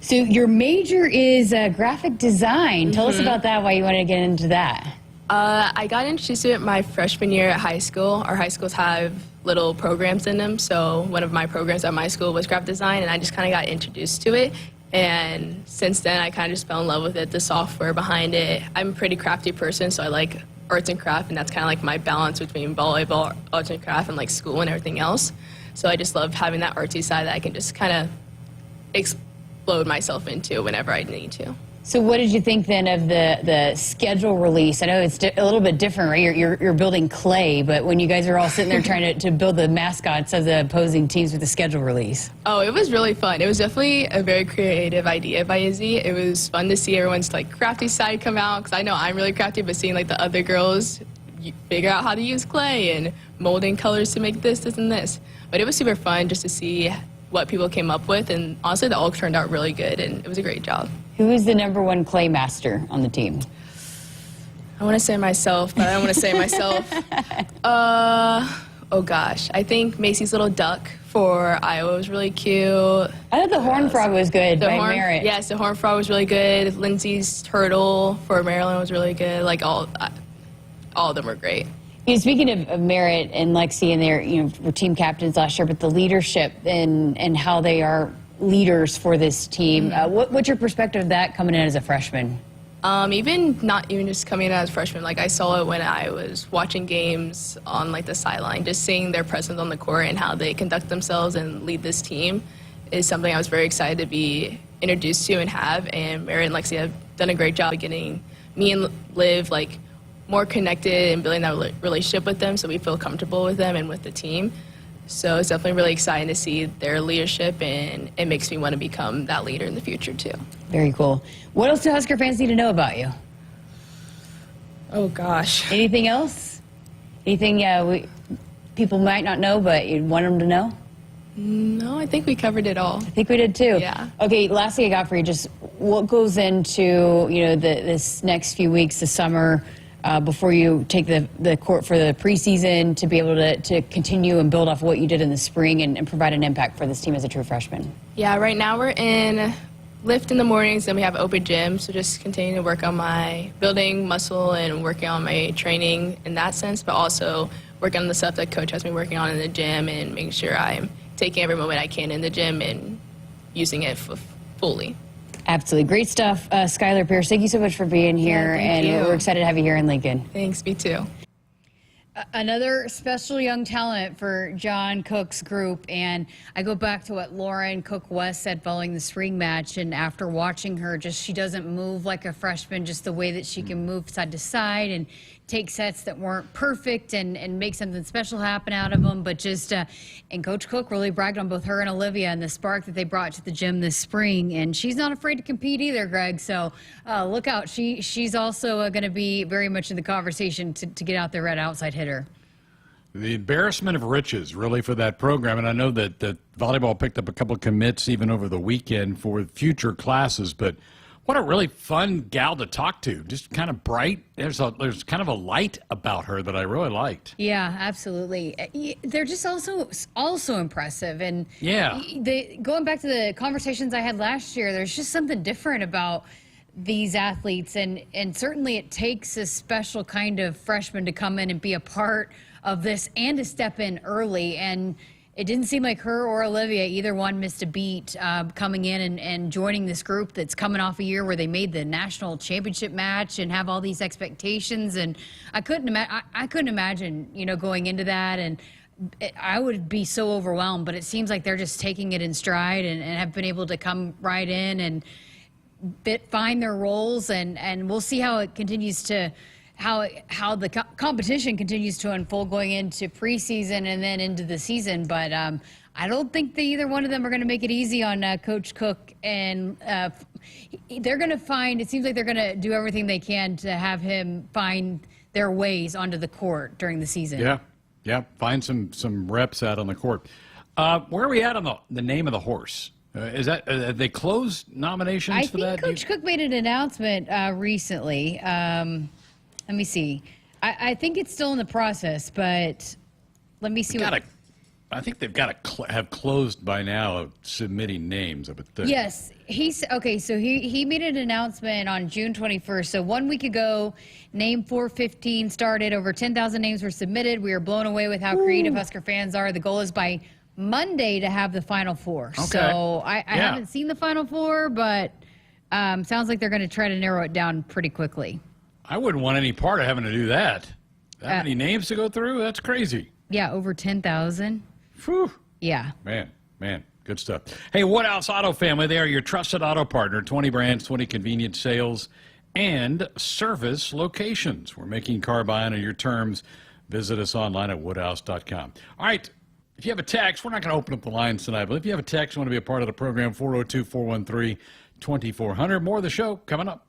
Speaker 13: So your major is graphic design. Tell us about that, why you wanted to get into that.
Speaker 18: I got introduced to it my freshman year at high school. Our high schools have little programs in them, so one of my programs at my school was graphic design, and I just kind of got introduced to it. And since then, I kind of just fell in love with it, the software behind it. I'm a pretty crafty person, so I like arts and craft, and that's kind of like my balance between volleyball, arts and craft, and like school and everything else. So I just love having that artsy side that I can just kind of explode myself into whenever I need to.
Speaker 13: So what did you think then of the schedule release? I know it's a little bit different, right? You're building clay, but when you guys are all sitting there trying to build the mascots of the opposing teams with the schedule release.
Speaker 18: Oh, it was really fun. It was definitely a very creative idea by Izzy. It was fun to see everyone's like crafty side come out, because I know I'm really crafty, but seeing like the other girls figure out how to use clay and molding colors to make this, and this. But it was super fun just to see what people came up with, and honestly, they all turned out really good, and it was a great job.
Speaker 13: Who is the #1 clay master on the team?
Speaker 18: I want to say myself, but I don't want to say myself. Oh gosh, I think Macy's little duck for Iowa was really cute.
Speaker 13: I thought the horn frog was good by Merritt.
Speaker 18: Yes, the horn frog was really good. Lindsay's turtle for Maryland was really good. Like all of them were great.
Speaker 13: You know, speaking of Merritt and Lexi, and their were team captains last year, but the leadership and how they are leaders for this team. What's your perspective of that coming in as a freshman?
Speaker 18: Even not even just coming in as a freshman, like I saw it when I was watching games on like the sideline, just seeing their presence on the court and how they conduct themselves and lead this team is something I was very excited to be introduced to and have. And Merritt and Lexi have done a great job of getting me and Liv like more connected and building that relationship with them, so we feel comfortable with them and with the team. So it's definitely really exciting to see their leadership, and it makes me want to become that leader in the future too.
Speaker 13: Very cool. What else do Husker fans need to know about you?
Speaker 18: Oh gosh.
Speaker 13: Anything else? Anything people might not know but you'd want them to know?
Speaker 18: No, I think we covered it all.
Speaker 13: I think we did too.
Speaker 18: Yeah.
Speaker 13: Okay, last thing I got for you, just what goes into this next few weeks, the summer, before you take the court for the preseason, to be able to continue and build off what you did in the spring and provide an impact for this team as a true freshman?
Speaker 18: Yeah, right now we're in lift in the mornings, then we have open gym, so just continue to work on my building muscle and working on my training in that sense, but also working on the stuff that coach has me working on in the gym and making sure I'm taking every moment I can in the gym and using it fully.
Speaker 13: Absolutely. Great stuff. Skyler Pierce, thank you so much for being here, and we're excited to have you here in Lincoln.
Speaker 18: Thanks, me too.
Speaker 10: Another special young talent for John Cook's group, and I go back to what Lauren Cook-West said following the spring match, and after watching her, she doesn't move like a freshman, just the way that she can move side to side and take sets that weren't perfect and make something special happen out of them, but and Coach Cook really bragged on both her and Olivia and the spark that they brought to the gym this spring, and she's not afraid to compete either, Greg, so look out. She's also going to be very much in the conversation to get out there at outside hitter.
Speaker 4: The embarrassment of riches, really, for that program. And I know that volleyball picked up a couple of commits even over the weekend for future classes. But what a really fun gal to talk to. Just kind of bright. There's kind of a light about her that I really liked.
Speaker 10: Yeah, absolutely. They're just also impressive. And
Speaker 4: yeah,
Speaker 10: going back to the conversations I had last year, there's just something different about these athletes, and certainly it takes a special kind of freshman to come in and be a part of this and to step in early. And it didn't seem like her or Olivia, either one, missed a beat coming in and joining this group that's coming off a year where they made the national championship match and have all these expectations. And I couldn't imagine, going into that, and I would be so overwhelmed. But it seems like they're just taking it in stride and have been able to come right in and find their roles. And we'll see how it continues to. How the competition continues to unfold going into preseason and then into the season. But I don't think that either one of them are going to make it easy on Coach Cook. And they're going to find, it seems like they're going to do everything they can to have him find their ways onto the court during the season.
Speaker 4: Yeah. Find some reps out on the court. Where are we at on the name of the horse? Have they closed nominations for that?
Speaker 10: I think Coach Cook made an announcement recently. Let me see. I think it's still in the process, but let me see.
Speaker 4: I think they've got to have closed by now of submitting names, I would think.
Speaker 10: Yes. So he made an announcement on June 21st. So 1 week ago, Name 415 started. Over 10,000 names were submitted. We are blown away with how creative Husker fans are. The goal is by Monday to have the Final Four. Okay. So I haven't seen the Final Four, but sounds like they're going to try to narrow it down pretty quickly.
Speaker 4: I wouldn't want any part of having to do that. That many names to go through? That's crazy.
Speaker 10: Yeah, over 10,000.
Speaker 4: Phew.
Speaker 10: Yeah.
Speaker 4: Man, good stuff. Hey, Woodhouse Auto Family, they are your trusted auto partner. 20 brands, 20 convenient sales, and service locations. We're making car buying on your terms. Visit us online at woodhouse.com. All right, if you have a text, we're not going to open up the lines tonight, but if you have a text, you want to be a part of the program, 402-413-2400. More of the show coming up.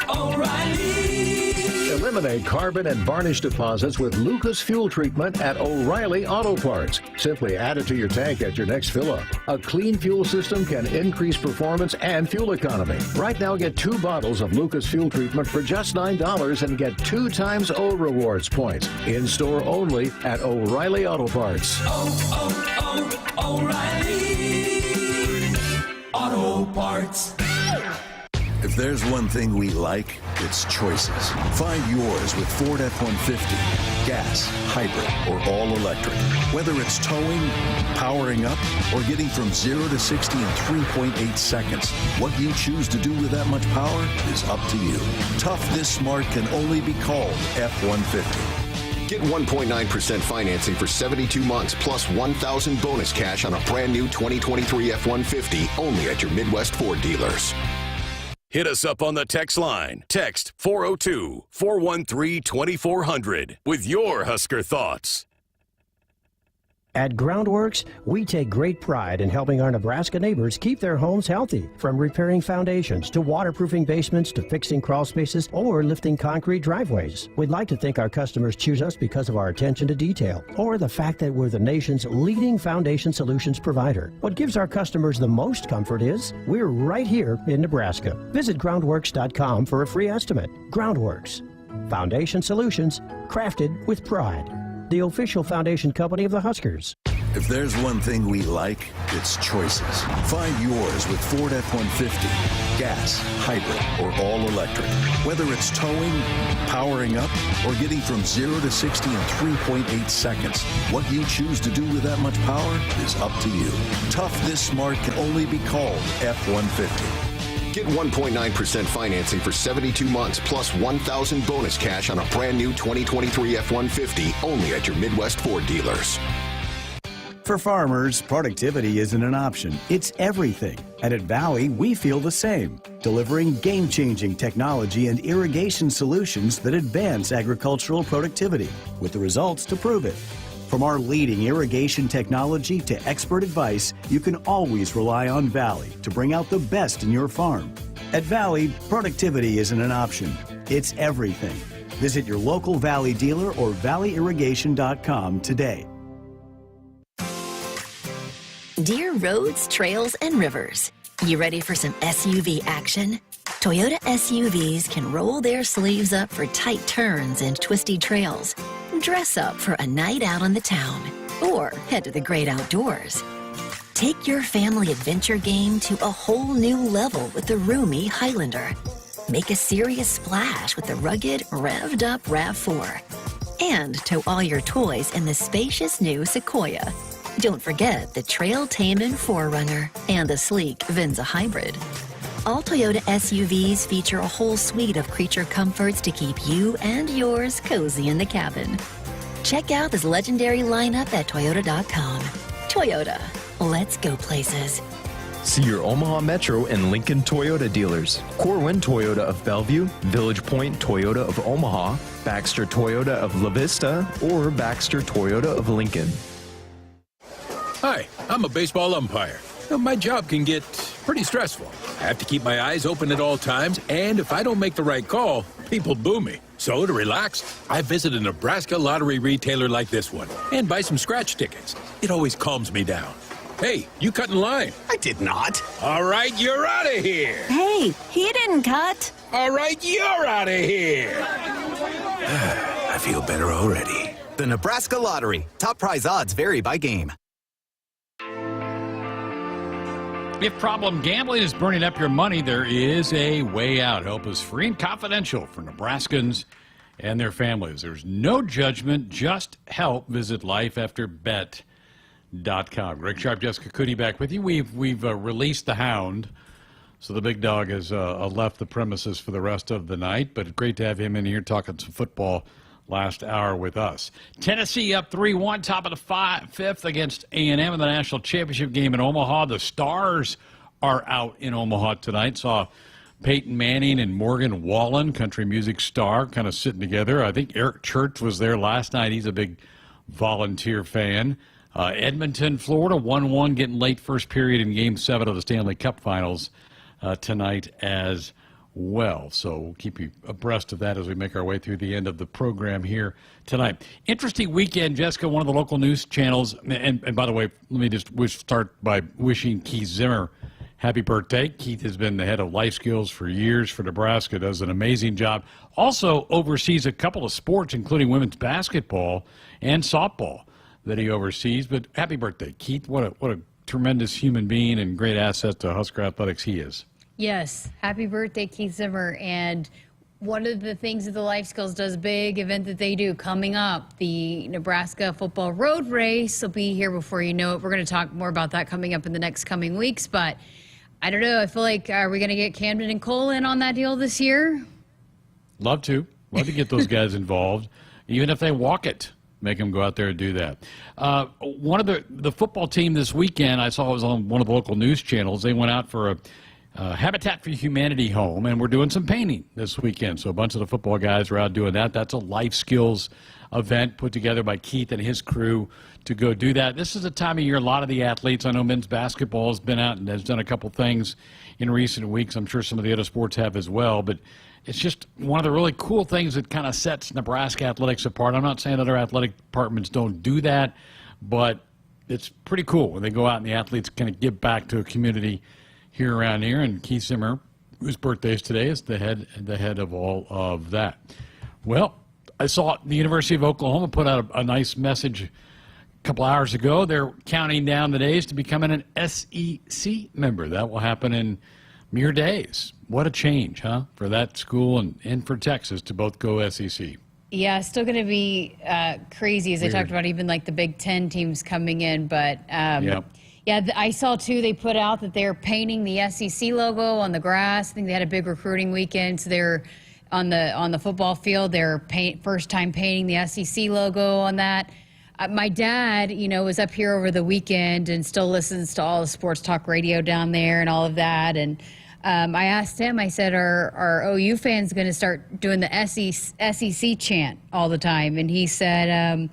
Speaker 5: O'Reilly. Eliminate carbon and varnish deposits with Lucas Fuel Treatment at O'Reilly Auto Parts. Simply add it to your tank at your next fill-up. A clean fuel system can increase performance and fuel economy. Right now, get 2 bottles of Lucas Fuel Treatment for just $9 and get 2 times O Rewards points. In-store only at O'Reilly Auto Parts.
Speaker 7: O'Reilly Auto Parts.
Speaker 16: If there's one thing we like, it's choices. Find yours with Ford F-150. Gas, hybrid, or all-electric. Whether it's towing, powering up, or getting from 0 to 60 in 3.8 seconds, what you choose to do with that much power is up to you. Tough this smart can only be called F-150.
Speaker 2: Get 1.9% financing for 72 months plus $1,000 bonus cash on a brand new 2023 F-150 only at your Midwest Ford dealers. Hit us up on the text line. Text 402-413-2400 with your Husker thoughts.
Speaker 20: At Groundworks, we take great pride in helping our Nebraska neighbors keep their homes healthy. From repairing foundations to waterproofing basements to fixing crawl spaces or lifting concrete driveways. We'd like to think our customers choose us because of our attention to detail or the fact that we're the nation's leading foundation solutions provider. What gives our customers the most comfort is we're right here in Nebraska. Visit groundworks.com for a free estimate. Groundworks. Foundation solutions crafted with pride. The official foundation company of the Huskers.
Speaker 16: If there's one thing we like, it's choices. Find yours with Ford F-150. Gas, hybrid, or all-electric. Whether it's towing, powering up, or getting from 0 to 60 in 3.8 seconds, what you choose to do with that much power is up to you. Tough this smart can only be called F-150.
Speaker 2: Get 1.9% financing for 72 months plus $1,000 bonus cash on a brand new 2023 F-150 only at your Midwest Ford dealers.
Speaker 17: For farmers, productivity isn't an option. It's everything. And at Valley, we feel the same, delivering game-changing technology and irrigation solutions that advance agricultural productivity, with the results to prove it. From our leading irrigation technology to expert advice, you can always rely on Valley to bring out the best in your farm. At Valley, productivity isn't an option. It's everything. Visit your local Valley dealer or valleyirrigation.com today.
Speaker 21: Dear roads, trails, and rivers, you ready for some SUV action? Toyota SUVs can roll their sleeves up for tight turns and twisty trails. Dress up for a night out on the town or head to the great outdoors. Take your family adventure game to a whole new level with the roomy Highlander. Make a serious splash with the rugged, revved-up RAV4. And tow all your toys in the spacious new Sequoia. Don't forget the trail-taming 4Runner and the sleek Venza Hybrid. All Toyota SUVs feature a whole suite of creature comforts to keep you and yours cozy in the cabin. Check out this legendary lineup at Toyota.com. Toyota, let's go places.
Speaker 22: See your Omaha Metro and Lincoln Toyota dealers. Corwin Toyota of Bellevue, Village Point Toyota of Omaha, Baxter Toyota of La Vista, or Baxter Toyota of Lincoln.
Speaker 8: Hi, I'm a baseball umpire. My job can get pretty stressful. I have to keep my eyes open at all times, and if I don't make the right call, people boo me. So to relax, I visit a Nebraska lottery retailer like this one and buy some scratch tickets. It always calms me down. Hey, you cut in line.
Speaker 11: I did not.
Speaker 8: All right, you're out of here.
Speaker 12: Hey, he didn't cut.
Speaker 8: All right, you're out of here. I feel better already.
Speaker 11: The Nebraska Lottery. Top prize odds vary by game.
Speaker 4: If problem gambling is burning up your money, there is a way out. Help is free and confidential for Nebraskans and their families. There's no judgment, just help. Visit lifeafterbet.com. Greg Sharpe, Jessica Coody back with you. We've released the hound, so the big dog has left the premises for the rest of the night, but great to have him in here talking some football last hour with us. Tennessee up 3-1, top of the fifth against A&M in the national championship game in Omaha. The Stars are out in Omaha tonight. Saw Peyton Manning and Morgan Wallen, country music star, kind of sitting together. I think Eric Church was there last night. He's a big Volunteer fan. Edmonton, Florida, 1-1, getting late first period in Game 7 of the Stanley Cup Finals tonight as well. So we'll keep you abreast of that as we make our way through the end of the program here tonight. Interesting weekend, Jessica, one of the local news channels. And by the way, let me just start by wishing Keith Zimmer happy birthday. Keith has been the head of life skills for years for Nebraska, does an amazing job. Also oversees a couple of sports, including women's basketball and softball that he oversees. But happy birthday, Keith. What a tremendous human being and great asset to Husker Athletics he is.
Speaker 10: Yes. Happy birthday, Keith Zimmer. And one of the things that the Life Skills does, big event that they do coming up, the Nebraska Football Road Race will be here before you know it. We're going to talk more about that coming up in the next coming weeks. But I don't know. I feel like, are we going to get Camden and Cole in on that deal this year?
Speaker 4: Love to get those guys involved, even if they walk it. Make them go out there and do that. One of the football team this weekend, I saw it was on one of the local news channels. They went out for a Habitat for Humanity home, and we're doing some painting this weekend. So a bunch of the football guys are out doing that. That's a life skills event put together by Keith and his crew to go do that. This is a time of year a lot of the athletes, I know men's basketball has been out and has done a couple things in recent weeks. I'm sure some of the other sports have as well, but it's just one of the really cool things that kind of sets Nebraska athletics apart. I'm not saying other athletic departments don't do that, but it's pretty cool when they go out and the athletes kind of give back to a community here around here. And Keith Zimmer, whose birthday is today, is the head of all of that. Well, I saw the University of Oklahoma put out a nice message a couple hours ago. They're counting down the days to becoming an SEC member. That will happen in mere days. What a change, huh, for that school and for Texas to both go SEC.
Speaker 10: Yeah, still going to be crazy as they talked about even like the Big Ten teams coming in. But, yeah, I saw, too, they put out that they're painting the SEC logo on the grass. I think they had a big recruiting weekend, so they're on the football field. They're first time painting the SEC logo on that. My dad, was up here over the weekend and still listens to all the sports talk radio down there and all of that. And I asked him, I said, are OU fans going to start doing the SEC chant all the time? And he said,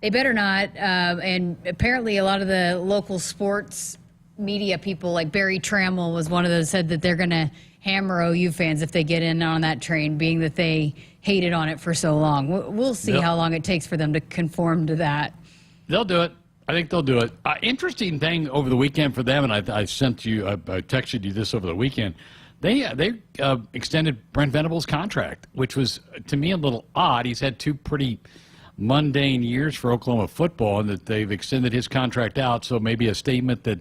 Speaker 10: they better not. And apparently a lot of the local sports media people, like Barry Trammell was one of those, said that they're going to hammer OU fans if they get in on that train, being that they hated on it for so long. We'll see how long it takes for them to conform to that.
Speaker 4: They'll do it. I think they'll do it. Interesting thing over the weekend for them, and I texted you this over the weekend. They extended Brent Venables' contract, which was, to me, a little odd. He's had two pretty mundane years for Oklahoma football and that they've extended his contract out. So maybe a statement that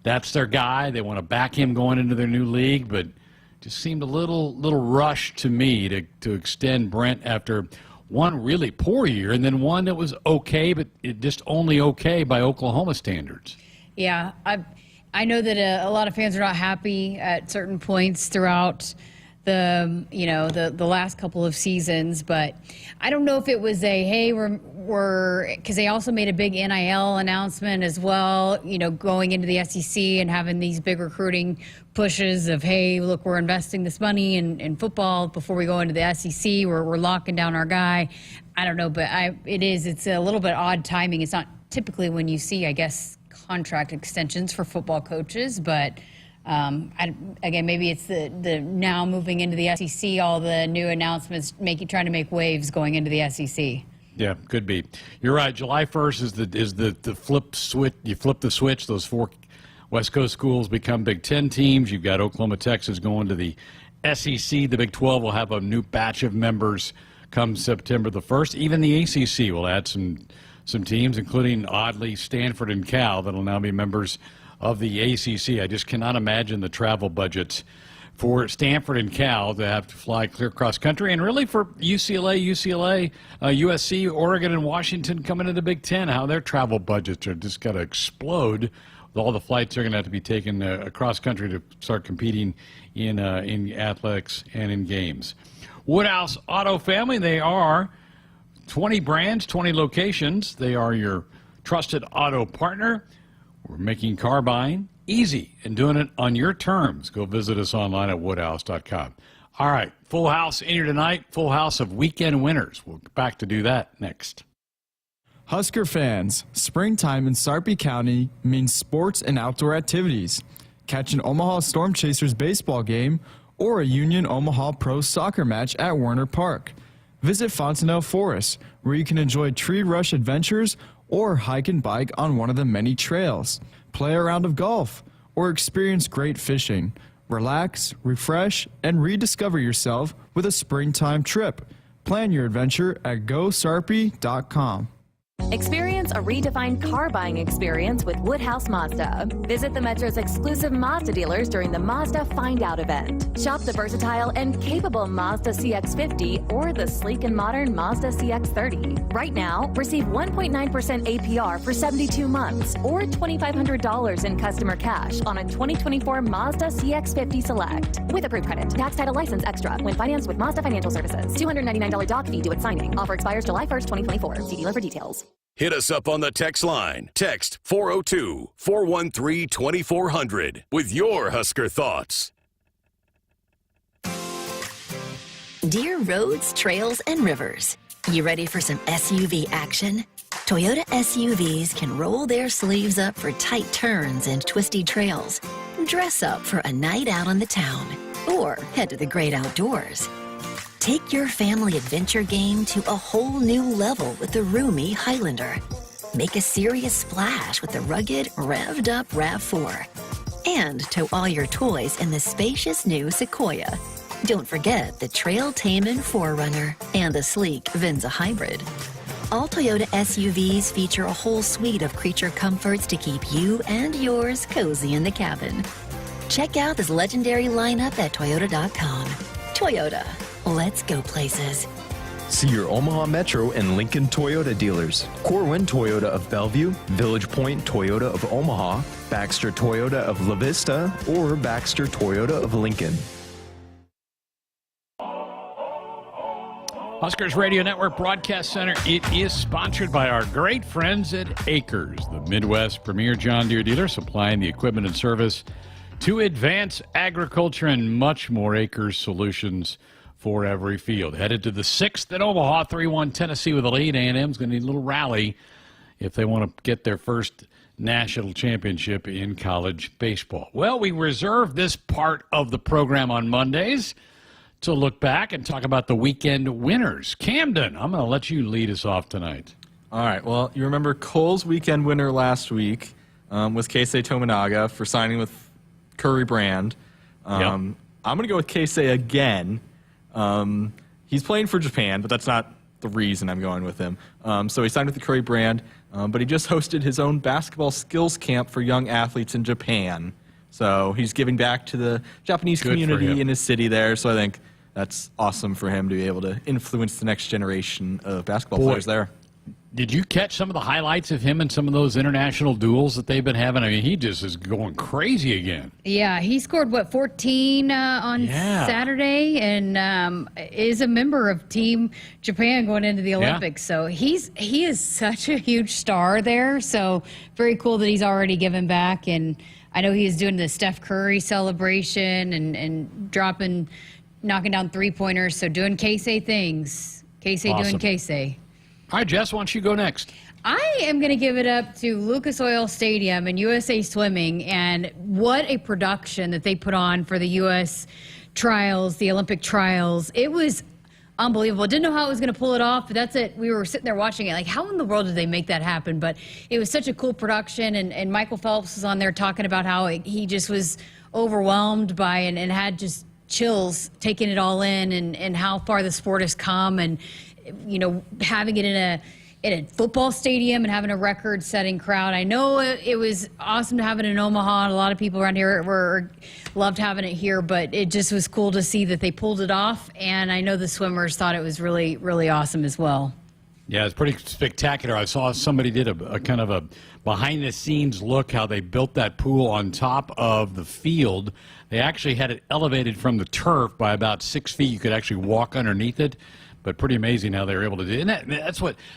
Speaker 4: that's their guy. They want to back him going into their new league, but just seemed a little rushed to me to extend Brent after one really poor year and then one that was okay, but it just only okay by Oklahoma standards.
Speaker 13: Yeah, I know that a lot of fans are not happy at certain points throughout the last couple of seasons, but I don't know if it was we're because they also made a big NIL announcement as well, going into the SEC and having these big recruiting pushes of, hey, look, we're investing this money in football before we go into the SEC. We're locking down our guy. I don't know, but it's a little bit odd timing. It's not typically when you see, I guess, contract extensions for football coaches, but again, maybe it's the now moving into the SEC, all the new announcements trying to make waves going into the SEC.
Speaker 4: Yeah, could be. You're right. July 1st is the flip switch. You flip the switch. Those 4 West Coast schools become Big Ten teams. You've got Oklahoma, Texas going to the SEC. The Big 12 will have a new batch of members come September the 1st. Even the ACC will add some teams, including, oddly, Stanford and Cal, that will now be members of the ACC. I just cannot imagine the travel budgets for Stanford and Cal to have to fly clear cross country, and really for UCLA, USC, Oregon, and Washington coming into the Big Ten, how their travel budgets are just going to explode with all the flights they're going to have to be taken across country to start competing in athletics and in games. Woodhouse Auto Family, they are 20 brands, 20 locations. They are your trusted auto partner. We're making car buying easy and doing it on your terms. Go visit us online at woodhouse.com. All right, full house in here tonight, full house of weekend winners. We'll get back to do that next.
Speaker 6: Husker fans, springtime in Sharpe County means sports and outdoor activities. Catch an Omaha Storm Chasers baseball game or a Union Omaha Pro soccer match at Werner Park. Visit Fontenelle Forest, where you can enjoy tree rush adventures or hike and bike on one of the many trails. Play a round of golf or experience great fishing. Relax, refresh, and rediscover yourself with a springtime trip. Plan your adventure at GoSarpy.com.
Speaker 9: Experience a redefined car buying experience with Woodhouse Mazda. Visit the Metro's exclusive Mazda dealers during the Mazda Find Out event. Shop the versatile and capable Mazda CX-50 or the sleek and modern Mazda CX-30. Right now, receive 1.9% APR for 72 months or $2,500 in customer cash on a 2024 Mazda CX-50 Select. With approved credit. Tax title license extra when financed with Mazda Financial Services. $299 doc fee due at signing. Offer expires July 1st, 2024. See dealer for details.
Speaker 2: Hit us up on the text line. Text 402-413-2400 with your Husker thoughts.
Speaker 21: Dear roads, trails, and rivers, you ready for some SUV action? Toyota SUVs can roll their sleeves up for tight turns and twisty trails. Dress up for a night out on the town or head to the great outdoors. Take your family adventure game to a whole new level with the roomy Highlander. Make a serious splash with the rugged, revved-up RAV4. And tow all your toys in the spacious new Sequoia. Don't forget the Trail-Tamin 4Runner and the sleek Venza Hybrid. All Toyota SUVs feature a whole suite of creature comforts to keep you and yours cozy in the cabin. Check out this legendary lineup at Toyota.com. Toyota. Let's go places.
Speaker 22: See your Omaha Metro and Lincoln Toyota dealers. Corwin Toyota of Bellevue, Village Point Toyota of Omaha, Baxter Toyota of La Vista, or Baxter Toyota of Lincoln.
Speaker 4: Huskers Radio Network Broadcast Center. It is sponsored by our great friends at Akrs, the Midwest premier John Deere dealer, supplying the equipment and service to advance agriculture and much more. Akrs solutions for every field. Headed to the 6th at Omaha, 3-1 Tennessee with a lead. A&M's going to need a little rally if they want to get their first national championship in college baseball. Well, we reserve this part of the program on Mondays to look back and talk about the weekend winners. Camden, I'm going to let you lead us off tonight.
Speaker 14: All right. Well, you remember Cole's weekend winner last week was Keisei Tominaga for signing with Curry Brand. I'm going to go with Keisei again. He's playing for Japan, but that's not the reason I'm going with him. So he signed with the Curry brand, but he just hosted his own basketball skills camp for young athletes in Japan. So he's giving back to the Japanese community in his city there. So I think that's awesome for him to be able to influence the next generation of basketball players there.
Speaker 4: Did you catch some of the highlights of him in some of those international duels that they've been having? I mean, he just is going crazy again.
Speaker 10: Yeah, he scored, 14 on Saturday, and is a member of Team Japan going into the Olympics. So he is such a huge star there. So very cool that he's already given back. And I know he is doing the Steph Curry celebration and knocking down three-pointers. So doing K-Say things. K-Say doing K-Say.
Speaker 4: All right, Jess, why don't you go next?
Speaker 10: I am going to give it up to Lucas Oil Stadium and USA Swimming, and what a production that they put on for the U.S. trials, the Olympic trials. It was unbelievable. Didn't know how it was going to pull it off, but that's it. We were sitting there watching it like, how in the world did they make that happen? But it was such a cool production, and Michael Phelps was on there talking about how he just was overwhelmed by and had just chills taking it all in, and how far the sport has come, and having it in a football stadium and having a record-setting crowd. I know it was awesome to have it in Omaha, and a lot of people around here loved having it here, but it just was cool to see that they pulled it off, and I know the swimmers thought it was really, really awesome as well.
Speaker 4: Yeah, it's pretty spectacular. I saw somebody did a kind of a behind-the-scenes look how they built that pool on top of the field. They actually had it elevated from the turf by about 6 feet. You could actually walk underneath it. But pretty amazing how they were able to do it. And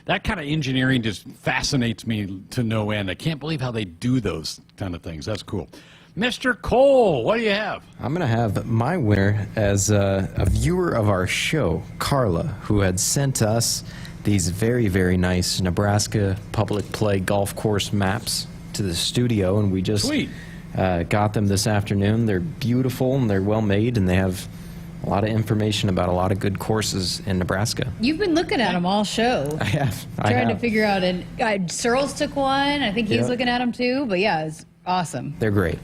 Speaker 4: that kind of engineering just fascinates me to no end. I can't believe how they do those kind of things. That's cool. Mr. Cole, what do you have?
Speaker 22: I'm going to have my winner as a viewer of our show, Carla, who had sent us these very, very nice Nebraska public play golf course maps to the studio, and we just got them this afternoon. They're beautiful, and they're well made, and they have a lot of information about a lot of good courses in Nebraska.
Speaker 10: You've been looking at them all show.
Speaker 22: I have.
Speaker 10: Trying to figure out. And Sirles took one. I think he's looking at them too. But yeah, it's awesome.
Speaker 22: They're great.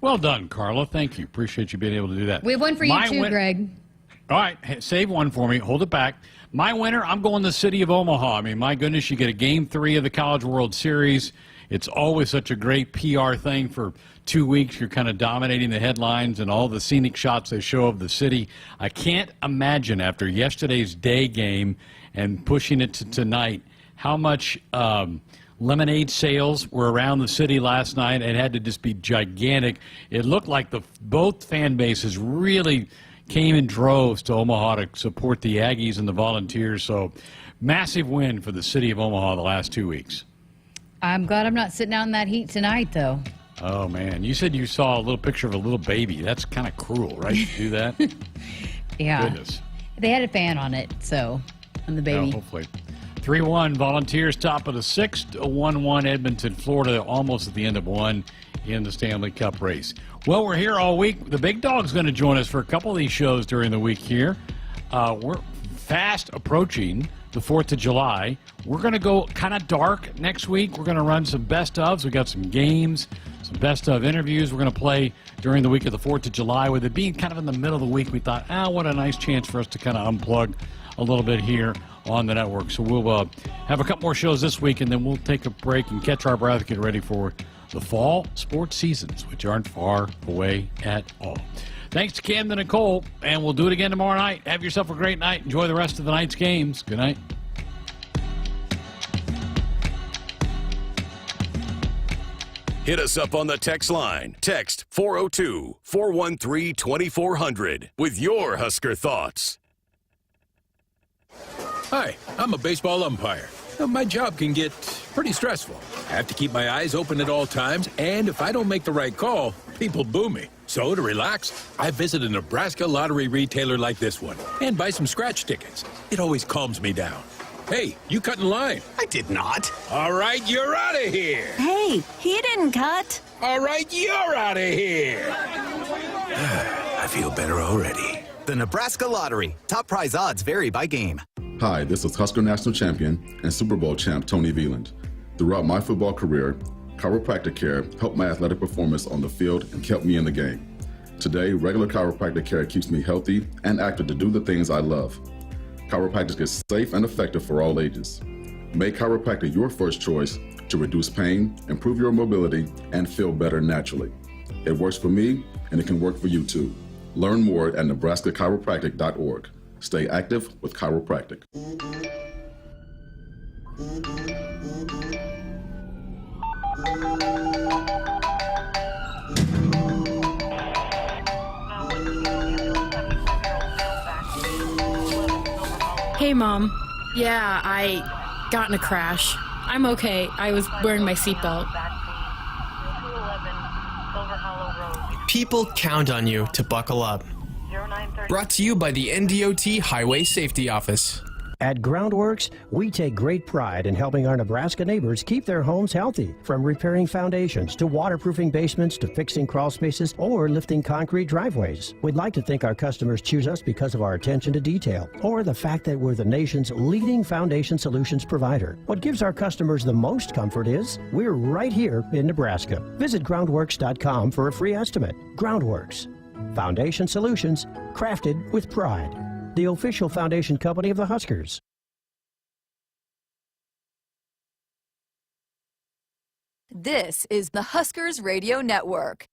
Speaker 4: Well done, Carla. Thank you. Appreciate you being able to do that.
Speaker 10: We have one for you too, Greg.
Speaker 4: All right. Save one for me. Hold it back. My winner, I'm going to the city of Omaha. I mean, my goodness, you get a Game 3 of the College World Series. It's always such a great PR thing for 2 weeks. You're kind of dominating the headlines and all the scenic shots they show of the city. I can't imagine after yesterday's day game and pushing it to tonight how much lemonade sales were around the city last night. It had to just be gigantic. It looked like both fan bases really came in droves to Omaha to support the Aggies and the Volunteers. So massive win for the city of Omaha the last 2 weeks.
Speaker 10: I'm glad I'm not sitting out in that heat tonight, though.
Speaker 4: Oh, man. You said you saw a little picture of a little baby. That's kind of cruel, right, to do that?
Speaker 10: Yeah.
Speaker 4: Goodness.
Speaker 10: They had a fan on it, so, on the baby.
Speaker 4: Oh, hopefully. 3-1 Volunteers, top of the sixth. 1-1 Edmonton, Florida, almost at the end of one in the Stanley Cup race. Well, we're here all week. The Big Dog's going to join us for a couple of these shows during the week here. We're fast approaching the 4th of July. We're going to go kind of dark next week. We're going to run some best ofs. We got some games, some best of interviews we're going to play during the week of the 4th of July. With it being kind of in the middle of the week, we thought, what a nice chance for us to kind of unplug a little bit here on the network. So we'll have a couple more shows this week, and then we'll take a break and catch our breath, get ready for the fall sports seasons, which aren't far away at all. Thanks to Camden and Cole, and we'll do it again tomorrow night. Have yourself a great night. Enjoy the rest of the night's games. Good night.
Speaker 2: Hit us up on the text line. Text 402-413-2400 with your Husker thoughts.
Speaker 8: Hi, I'm a baseball umpire. My job can get pretty stressful. I have to keep my eyes open at all times, and if I don't make the right call, people boo me. So to relax, I visit a Nebraska lottery retailer like this one and buy some scratch tickets. It always calms me down. Hey, you cut in line.
Speaker 11: I did not.
Speaker 8: All right, you're out of here.
Speaker 12: Hey, he didn't cut.
Speaker 8: All right, you're out of here. I feel better already.
Speaker 11: The Nebraska Lottery. Top prize odds vary by game.
Speaker 1: Hi, this is Husker National Champion and Super Bowl champ Tony Veland. Throughout my football career, chiropractic care helped my athletic performance on the field and kept me in the game. Today, regular chiropractic care keeps me healthy and active to do the things I love. Chiropractic is safe and effective for all ages. Make chiropractic your first choice to reduce pain, improve your mobility, and feel better naturally. It works for me, and it can work for you too. Learn more at nebraska-chiropractic.org. Stay active with chiropractic.
Speaker 3: Hey, Mom. Yeah, I got in a crash. I'm okay. I was wearing my seatbelt.
Speaker 19: People count on you to buckle up. Brought to you by the NDOT Highway Safety Office.
Speaker 20: At Groundworks, we take great pride in helping our Nebraska neighbors keep their homes healthy. From repairing foundations to waterproofing basements to fixing crawl spaces or lifting concrete driveways. We'd like to think our customers choose us because of our attention to detail or the fact that we're the nation's leading foundation solutions provider. What gives our customers the most comfort is we're right here in Nebraska. Visit groundworks.com for a free estimate. Groundworks. Foundation solutions crafted with pride. The official foundation company of the Huskers.
Speaker 23: This is the Huskers Radio Network.